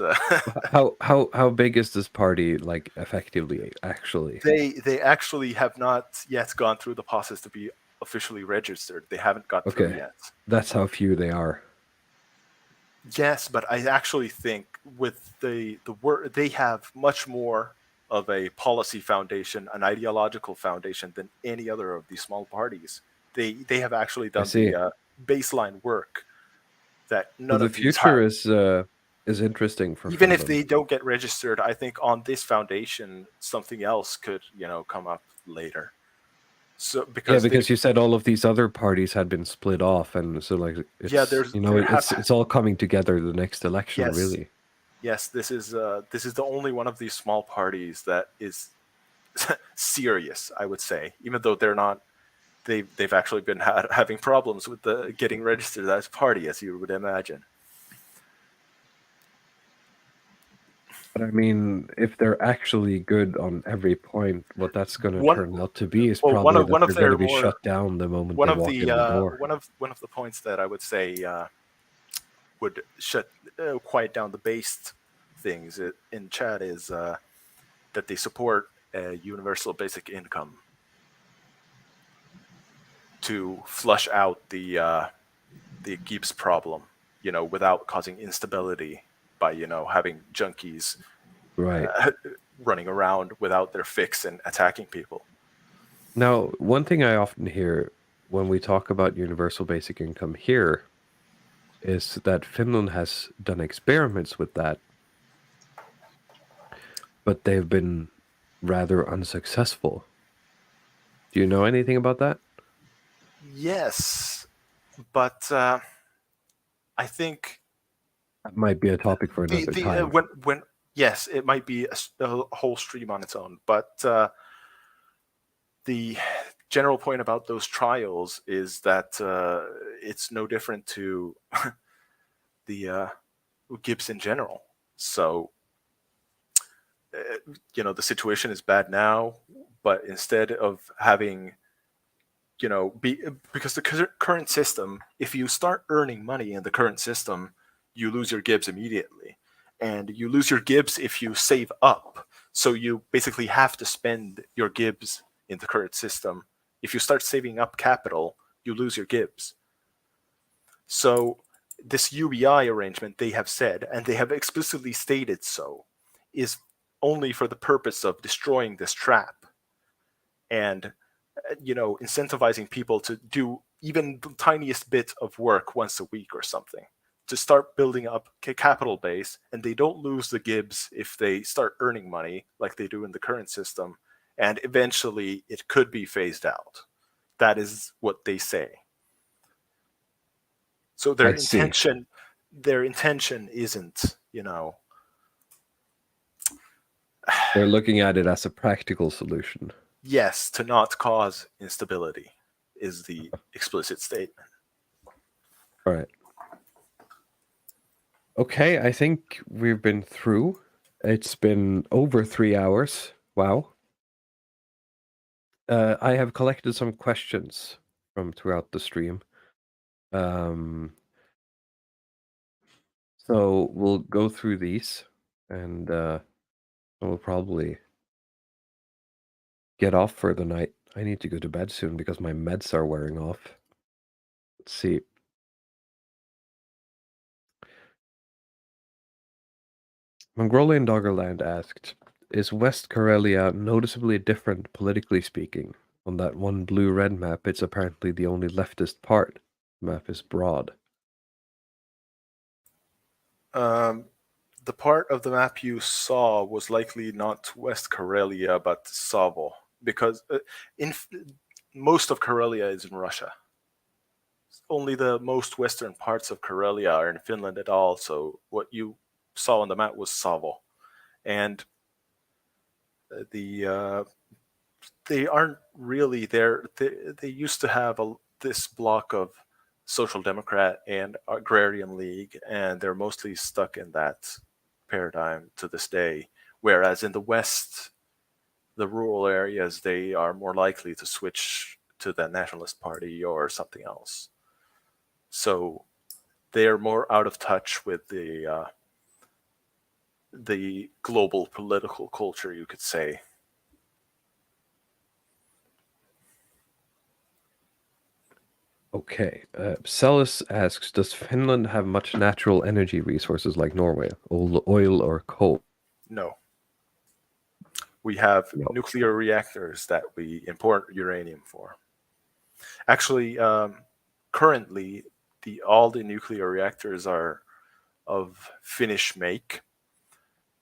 How big is this party, like, effectively, actually? they actually have not yet gone through the process to be officially registered. They haven't got through Okay. yet. That's how few they are. Yes, but I actually think with the work, they have much more of a policy foundation, an ideological foundation than any other of these small parties. They have actually done see. the baseline work that So none the of these future have. is interesting for Even if Finland. they don't get registered, I think on this foundation something else could come up later. So because you said all of these other parties had been split off, and so, like, it's, it's all coming together the next election, Yes. really. yes, this is the only one of these small parties that is serious, I would say, even though they're not. They've actually been having problems with getting registered as a party, as you would imagine. But I mean, if they're actually good on every point, what that's going to One- turn out to be is well, probably one of that they're going their to be more- shut down the moment one they of walk the in the door. one of the points that I would say would quiet down the based things in chat is that they support a universal basic income to flush out the Gibbs problem, without causing instability by having junkies Right. running around without their fix and attacking people. Now, one thing I often hear when we talk about universal basic income here is that Finland has done experiments with that, but they've been rather unsuccessful. Do you know anything about that? Yes, but I think That might be a topic for another time. when yes, it might be a whole stream on its own, but the general point about those trials is that it's no different to the Gibbs in general. So the situation is bad now, but instead of having because the current system, if you start earning money in the current system, you lose your Gibbs immediately. And you lose your Gibbs if you save up. So you basically have to spend your Gibbs in the current system. If you start saving up capital, you lose your Gibbs. So this UBI arrangement, they have said, and they have explicitly stated so, is only for the purpose of destroying this trap and incentivizing people to do even the tiniest bit of work once a week or something, to start building up a capital base, and they don't lose the Gibbs if they start earning money like they do in the current system, and eventually it could be phased out. That is what they say. So their intention isn't, They're looking at it as a practical solution. Yes, to not cause instability is the explicit statement. All right. Okay, I think we've been through. It's been over 3 hours. Wow. I have collected some questions from throughout the stream. So we'll go through these, and we'll probably get off for the night. I need to go to bed soon because my meds are wearing off. Let's see. Mongolian Doggerland asked, is West Karelia noticeably different politically speaking? On that one blue-red map, it's apparently the only leftist part. The map is broad. The part of the map you saw was likely not West Karelia, but Savo, because most of Karelia is in Russia. Only the most western parts of Karelia are in Finland at all, so what you saw on the map was Savo. And they aren't really there. They used to have this block of Social Democrat and Agrarian League, and they're mostly stuck in that paradigm to this day. Whereas in the West, the rural areas, they are more likely to switch to the Nationalist Party or something else. So they are more out of touch with the global political culture, you could say. Okay. Celis asks, does Finland have much natural energy resources like Norway? Oil or coal? No. We have nuclear reactors that we import uranium for. Actually, currently, all the nuclear reactors are of Finnish make,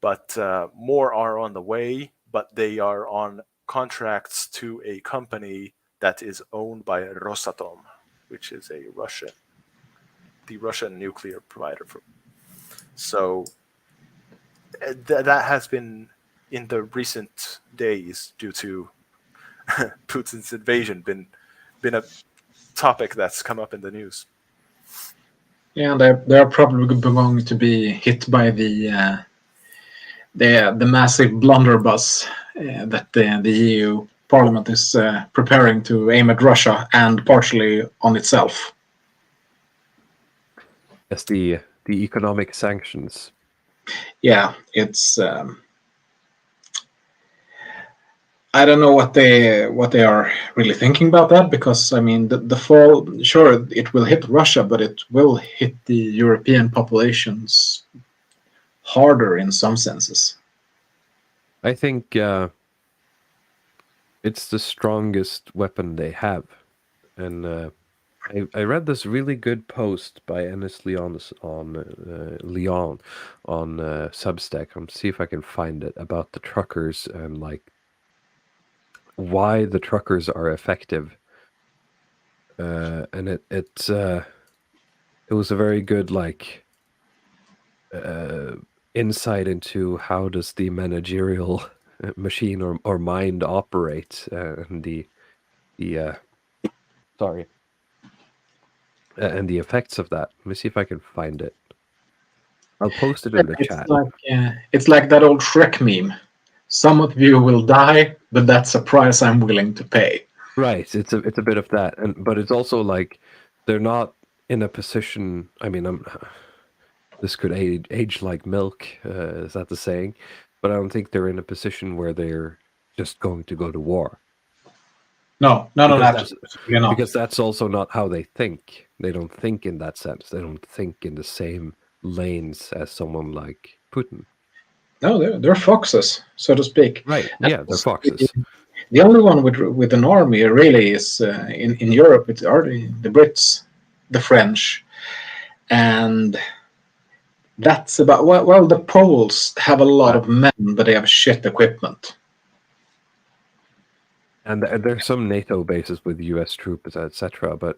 but more are on the way, but they are on contracts to a company that is owned by Rosatom, which is the Russian nuclear provider. So that has been, in the recent days, due to Putin's invasion, been a topic that's come up in the news. Yeah, they're probably going to be hit by the the massive blunderbuss that the EU Parliament is preparing to aim at Russia and partially on itself. As the economic sanctions. Yeah, it's. I don't know what they are really thinking about that, because I mean the fall, sure, it will hit Russia, but it will hit the European populations harder in some senses. I think it's the strongest weapon they have, and I read this really good post by Ennis Leon on Substack. I'm see if I can find it, about the truckers and like why the truckers are effective. And it was a very good like insight into how does the managerial machine or mind operate, and the sorry, and the effects of that. Let me see if I can find it. I'll post it in the chat. It's like that old Shrek meme. Some of you will die, but that's a price I'm willing to pay. Right, it's a bit of that, but it's also like they're not in a position. I mean, this could age like milk. Is that the saying? But I don't think they're in a position where they're just going to go to war. No, Because absolutely not. Because that's also not how they think. They don't think in that sense. They don't think in the same lanes as someone like Putin. No, they're foxes, so to speak. Right. Yeah, they're foxes. The only one with an army really is in Europe. It's already the Brits, the French, and that's about. Well, the Poles have a lot of men, but they have shit equipment. And there's some NATO bases with U.S. troops, etc. But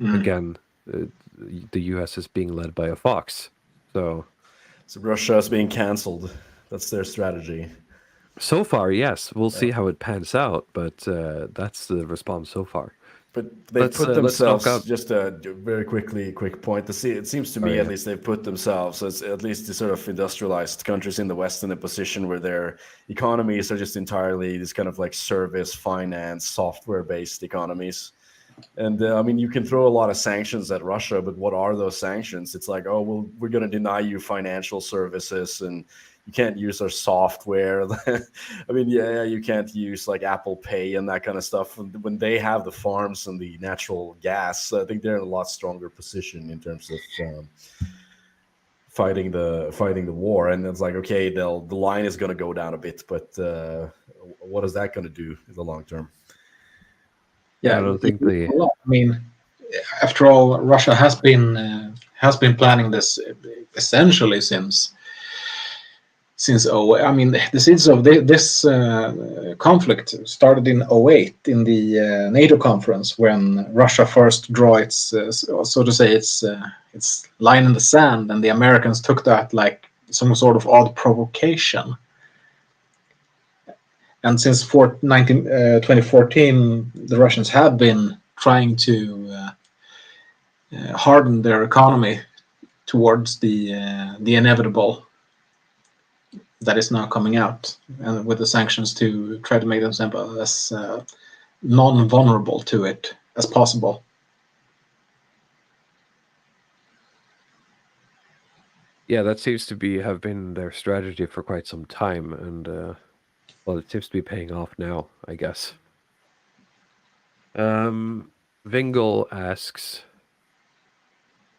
again, the U.S. is being led by a fox. So Russia is being cancelled. That's their strategy. So far, yes. We'll see how it pans out, but that's the response so far. But they put themselves, just a very quick point. It seems to me, at least, they've put themselves, as at least the sort of industrialized countries in the West, in a position where their economies are just entirely this kind of like service, finance, software-based economies. And I mean, you can throw a lot of sanctions at Russia, but what are those sanctions? It's like, oh, well, we're going to deny you financial services, and you can't use our software. I mean, yeah, you can't use like Apple Pay and that kind of stuff. When they have the farms and the natural gas, I think they're in a lot stronger position in terms of fighting the war. And it's like, okay, the line is going to go down a bit, but what is that going to do in the long term? Yeah, I don't think I mean, after all, Russia has been planning this essentially since I mean, the seeds of this conflict started in 2008 in the NATO conference, when Russia first drew its so to say its line in the sand, and the Americans took that like some sort of odd provocation. And since 2014, the Russians have been trying to harden their economy towards the inevitable that is now coming out, and with the sanctions to try to make themselves as non-vulnerable to it as possible. Yeah, that seems to have been their strategy for quite some time, and well, it seems to be paying off now, I guess. Vingle asks,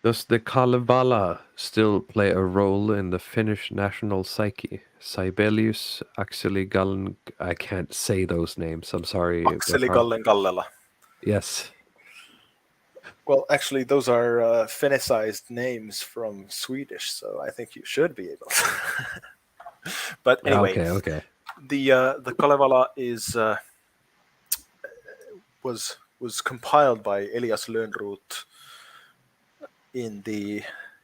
does the Kalevala still play a role in the Finnish national psyche? Sibelius, Akseli Gallen, I can't say those names, I'm sorry. Akseli Gallen Gallela. Yes. Well, actually, those are Finnicized names from Swedish, so I think you should be able to. But anyway, okay. The Kalevala was compiled by Elias Lönnroth in the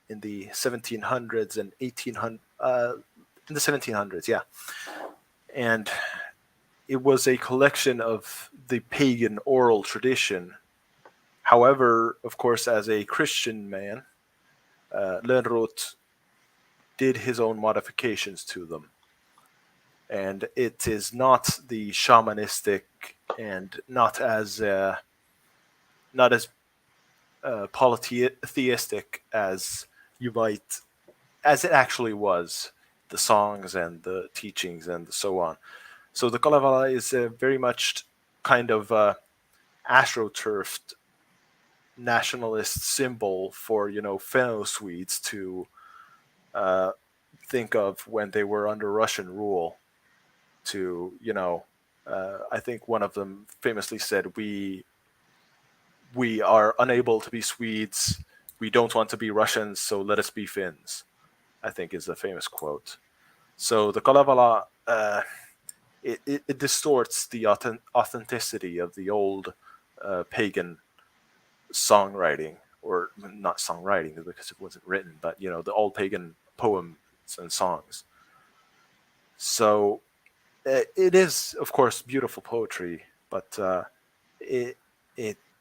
1700s and 1800 in the 1700s, yeah, and it was a collection of the pagan oral tradition. However, of course, as a Christian man, Lönnroth did his own modifications to them. And it is not the shamanistic and not as polytheistic as you might, as it actually was, the songs and the teachings and so on. So the Kalevala is very much kind of astroturfed nationalist symbol for, Finno-Swedes to think of when they were under Russian rule. To, I think one of them famously said, we are unable to be Swedes, we don't want to be Russians, so let us be Finns, I think is a famous quote. So the Kalevala, it distorts the authenticity of the old pagan songwriting, or not songwriting because it wasn't written, but the old pagan poems and songs. So it is, of course, beautiful poetry, but it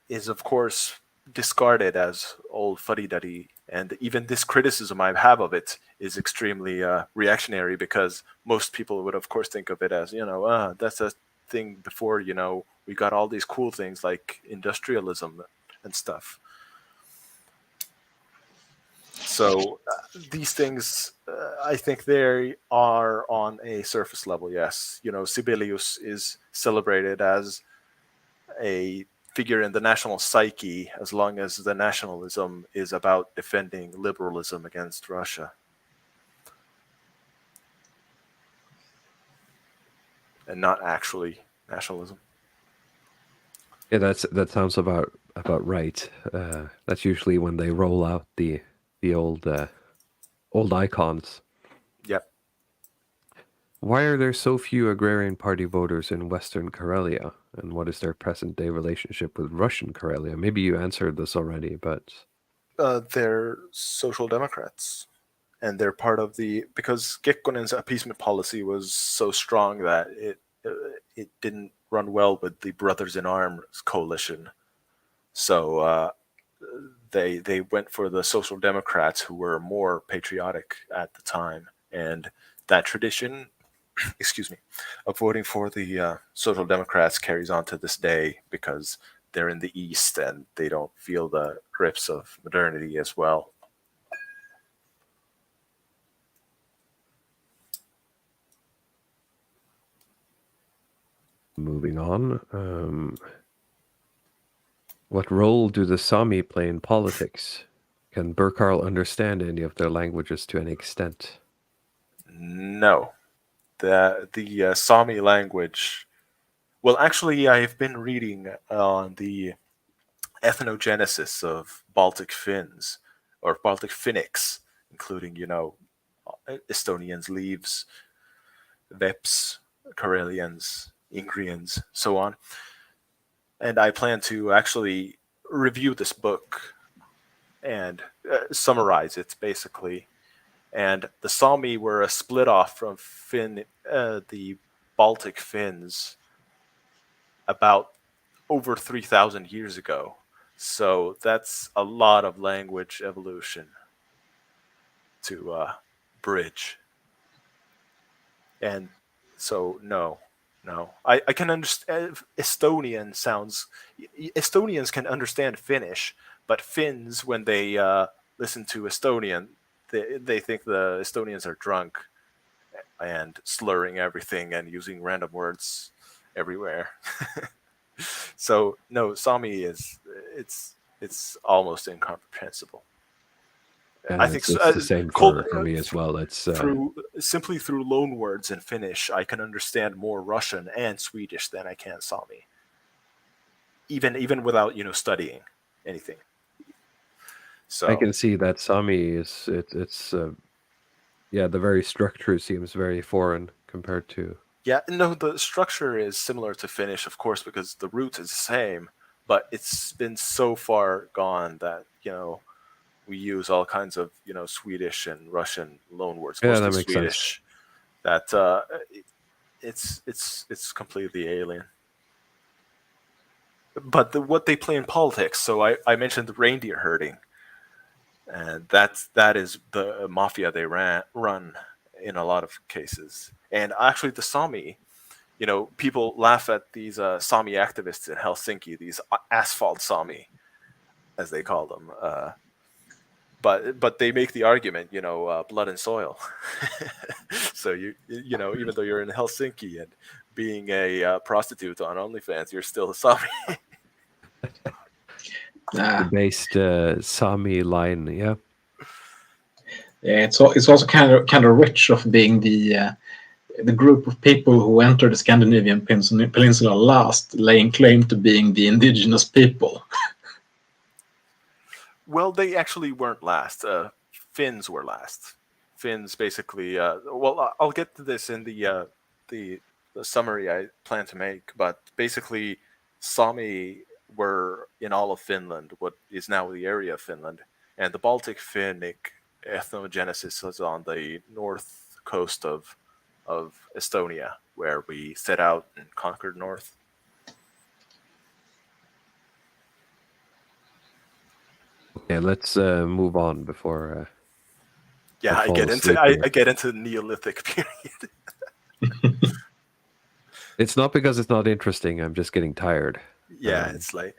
is, of course, discarded as old fuddy-duddy. And even this criticism I have of it is extremely reactionary, because most people would, of course, think of it as, that's a thing before, we got all these cool things like industrialism and stuff. So these things, I think they are on a surface level, yes. Sibelius is celebrated as a figure in the national psyche as long as the nationalism is about defending liberalism against Russia. And not actually nationalism. Yeah, that sounds about right. That's usually when they roll out the old icons. Yep. Why are there so few Agrarian Party voters in Western Karelia? And what is their present-day relationship with Russian Karelia? Maybe you answered this already, but... They're social democrats. And they're part of because Kekkonen's appeasement policy was so strong that it didn't run well with the Brothers in Arms coalition. So they went for the social democrats, who were more patriotic at the time. And that tradition, of voting for the social democrats carries on to this day, because they're in the East and they don't feel the grips of modernity as well. Moving on. What role do the Sami play in politics? Can Burkarl understand any of their languages to any extent? No. The Sami language... Well, actually, I've been reading on the ethnogenesis of Baltic Finns, or Baltic Finnics, including, Estonians, Leaves, Veps, Karelians, Ingrians, so on. And I plan to actually review this book and summarize it, basically. And the Sami were a split off from the Baltic Finns about over 3,000 years ago. So that's a lot of language evolution to bridge. And so, no. I can understand. Estonians can understand Finnish, but Finns, when they listen to Estonian, they think the Estonians are drunk and slurring everything and using random words everywhere. So no, Sami it's almost incomprehensible. Yeah, I think it's the same for me as well. It's simply through loan words in Finnish, I can understand more Russian and Swedish than I can Sami. Even without studying anything. So I can see that Sami is the very structure seems very foreign compared to. Yeah, no, the structure is similar to Finnish, of course, because the root is the same, but it's been so far gone that we use all kinds of Swedish and Russian loanwords, Yeah, mostly that makes Swedish. sense. That it's completely alien. But what they play in politics. So I mentioned the reindeer herding. and that is the mafia they run in a lot of cases. And actually, the Sami, people laugh at these Sami activists in Helsinki, these asphalt Sami, as they call them. But they make the argument, blood and soil. So even though you're in Helsinki and being a prostitute on OnlyFans, you're still a Sami. Nah. Based Sami line, yeah. Yeah, it's also kind of rich of being the group of people who entered the Scandinavian peninsula last, laying claim to being the indigenous people. Well, they actually weren't last. Finns were last. Finns basically. I'll get to this in the summary I plan to make, but basically, Sami were in all of Finland, what is now the area of Finland, and the Baltic Finnic ethnogenesis was on the north coast of Estonia, where we set out and conquered north. Okay, let's move on before. Yeah, I fall get asleep into here. I get into the Neolithic period. It's not because it's not interesting. I'm just getting tired. Yeah, it's late.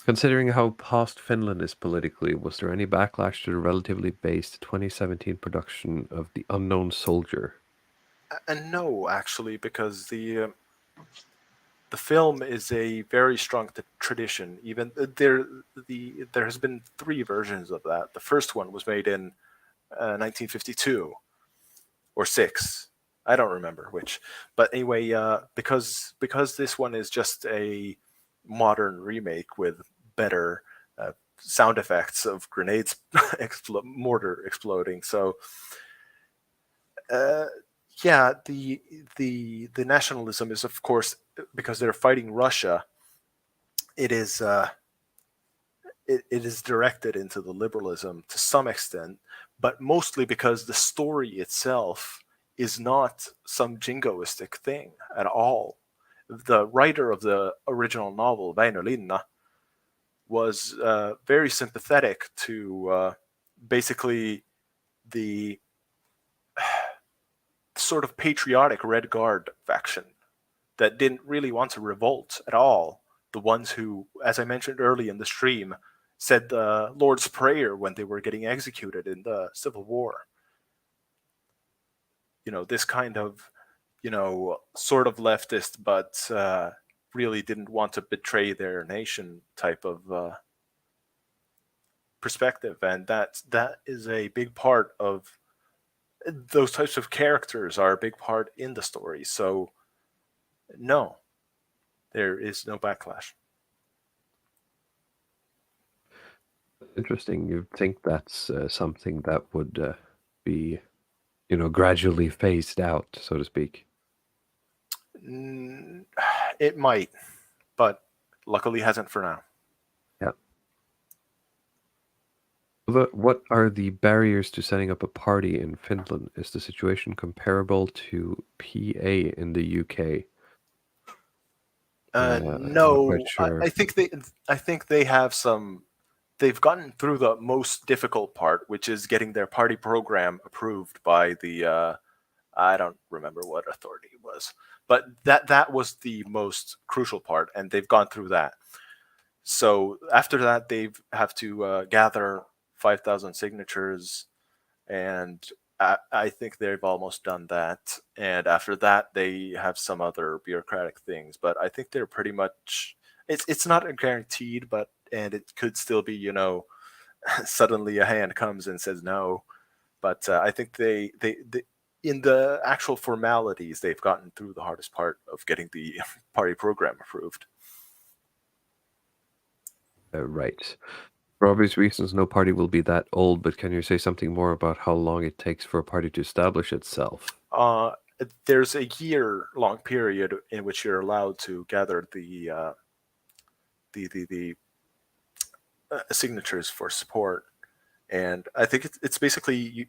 Considering how past Finland is politically, was there any backlash to the relatively based 2017 production of The Unknown Soldier? And no, actually, because the film is a very strong tradition. Even there has been 3 versions of that. The first one was made in 1952 or 6. I don't remember which. But anyway, because this one is just a modern remake with better sound effects of grenades, mortar exploding. So, yeah, the nationalism is, of course, because they're fighting Russia. It is it is directed into the liberalism to some extent, but mostly because the story itself is not some jingoistic thing at all. The writer of the original novel, Väinö Linna, was very sympathetic to basically the sort of patriotic Red Guard faction that didn't really want to revolt at all. The ones who, as I mentioned early in the stream, said the Lord's Prayer when they were getting executed in the Civil War. This kind of, sort of leftist, but really didn't want to betray their nation type of perspective. And that is a big part of those types of characters are a big part in the story. So no, there is no backlash. Interesting. You think that's something that would be, gradually phased out, so to speak? It might, but luckily hasn't for now. Yeah. What are the barriers to setting up a party in Finland? Is the situation comparable to PA in the UK? I'm not No, quite sure. I think they have some. They've gotten through the most difficult part, which is getting their party program approved by the. I don't remember what authority it was, but that was the most crucial part, and they've gone through that. So after that, they have to gather 5,000 signatures, and I think they've almost done that. And after that, they have some other bureaucratic things. But I think they're pretty much. It's not a guaranteed, and it could still be, suddenly a hand comes and says no. But I think they in the actual formalities, they've gotten through the hardest part of getting the party program approved. Right. For obvious reasons, no party will be that old, but can you say something more about how long it takes for a party to establish itself? There's a year-long period in which you're allowed to gather the signatures for support, and I think it's basically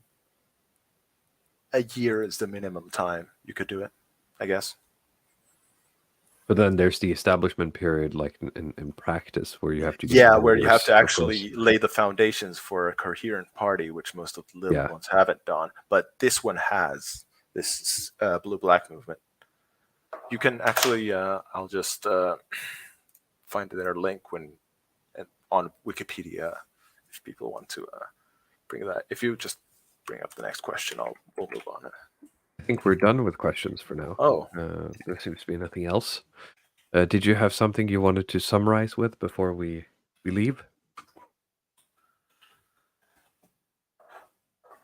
a year is the minimum time you could do it, I guess. But then there's the establishment period, like in practice, where you have to get Yeah, where you have voters, to of actually course. lay the foundations for a coherent party, which most of the little Yeah. ones haven't done. But this one has this blue-black movement. You can actually, I'll just find their link on Wikipedia if people want to bring that. If you just bring up the next question, we'll move on. I think we're done with questions for now. Oh, There seems to be nothing else. Did you have something you wanted to summarize with before we leave?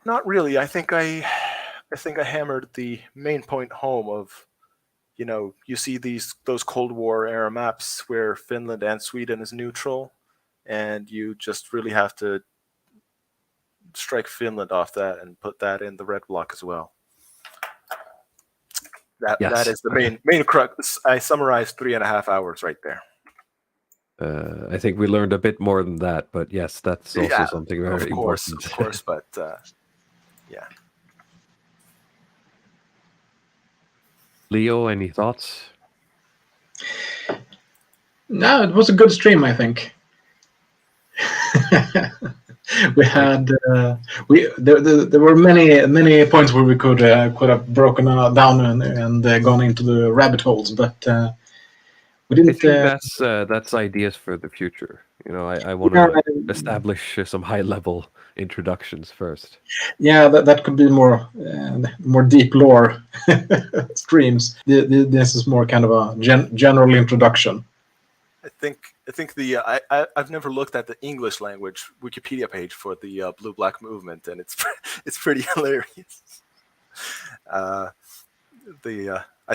not really. I think I hammered the main point home of, you see those Cold War era maps where Finland and Sweden is neutral, and you just really have to strike Finland off that and put that in the red block as well. That is the main crux. I summarized 3.5 hours right there. I think we learned a bit more than that, but yes, that's also something very important. Of course, but yeah. Leo, any thoughts? No, it was a good stream, I think. We had there were many points where we could have broken down and gone into the rabbit holes, but we didn't. I think that's ideas for the future. I want to establish some high level introductions first. Yeah, that could be more deep lore streams. This is more kind of a general introduction. I think I've never looked at the English language Wikipedia page for the blue-black movement, and it's pretty hilarious. I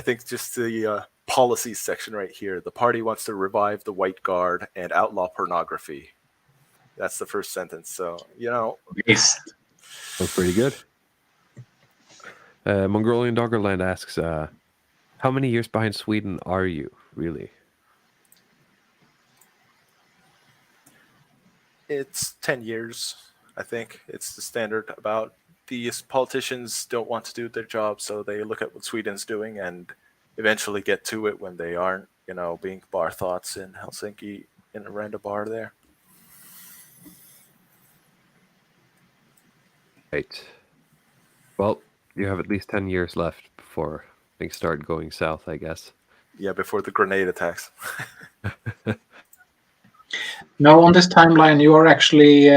think just the policies section right here. The party wants to revive the White Guard and outlaw pornography. That's the first sentence. So Yes. That's pretty good. Mongolian Doggerland asks, how many years behind Sweden are you, really? It's 10 years, I think. It's the standard about these politicians don't want to do their job, so they look at what Sweden's doing and eventually get to it when they aren't, being bar thoughts in Helsinki in a random bar there. Right. Well, you have at least 10 years left before things start going south, I guess. Yeah, before the grenade attacks. No, on this timeline, you are actually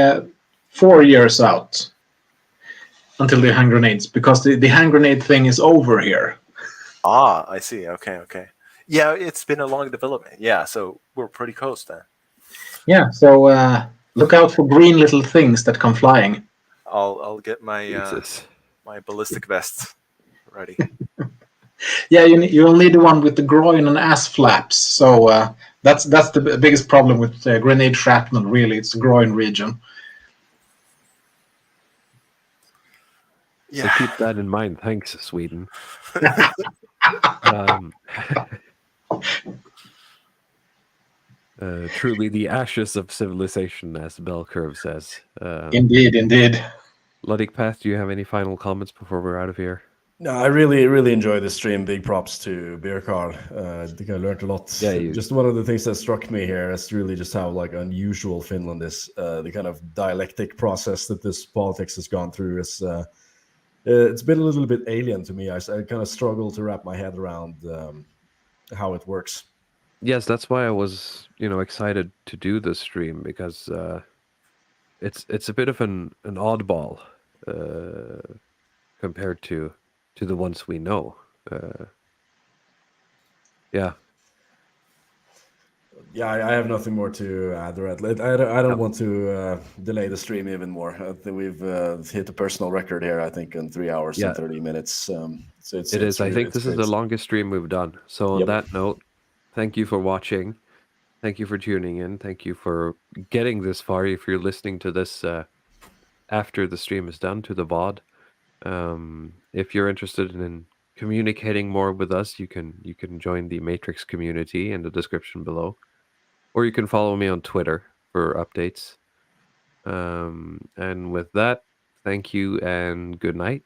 4 years out until the hand grenades, because the hand grenade thing is over here. Ah, I see. Okay. Yeah, it's been a long development. Yeah, so we're pretty close then. Yeah, so look out for green little things that come flying. I'll get my my ballistic vest ready. Yeah, you'll need the one with the groin and ass flaps. So that's the biggest problem with grenade shrapnel. Really, it's the groin region. So keep that in mind. Thanks, Sweden. Truly the ashes of civilization, as the bell curve says. Indeed. Ludwig Path, do you have any final comments before we're out of here? No, I really enjoyed this stream. Big props to Beer Carl. I think I learned a lot. Yeah, just one of the things that struck me here is really just how unusual Finland is. The kind of dialectic process that this politics has gone through is it's been a little bit alien to me. I kind of struggle to wrap my head around how it works. Yes, that's why I was excited to do this stream, because it's a bit of an oddball compared to the ones we know. Yeah, I have nothing more to add. I don't want to delay the stream even more. I think we've hit a personal record here, I think, in 3 hours and 30 minutes. So it is. I think this is the longest stream we've done. So on that note, thank you for watching. Thank you for tuning in. Thank you for getting this far. If you're listening to this after the stream is done, to the VOD. If you're interested in communicating more with us, you can join the Matrix community in the description below, or you can follow me on Twitter for updates. And with that, thank you and good night.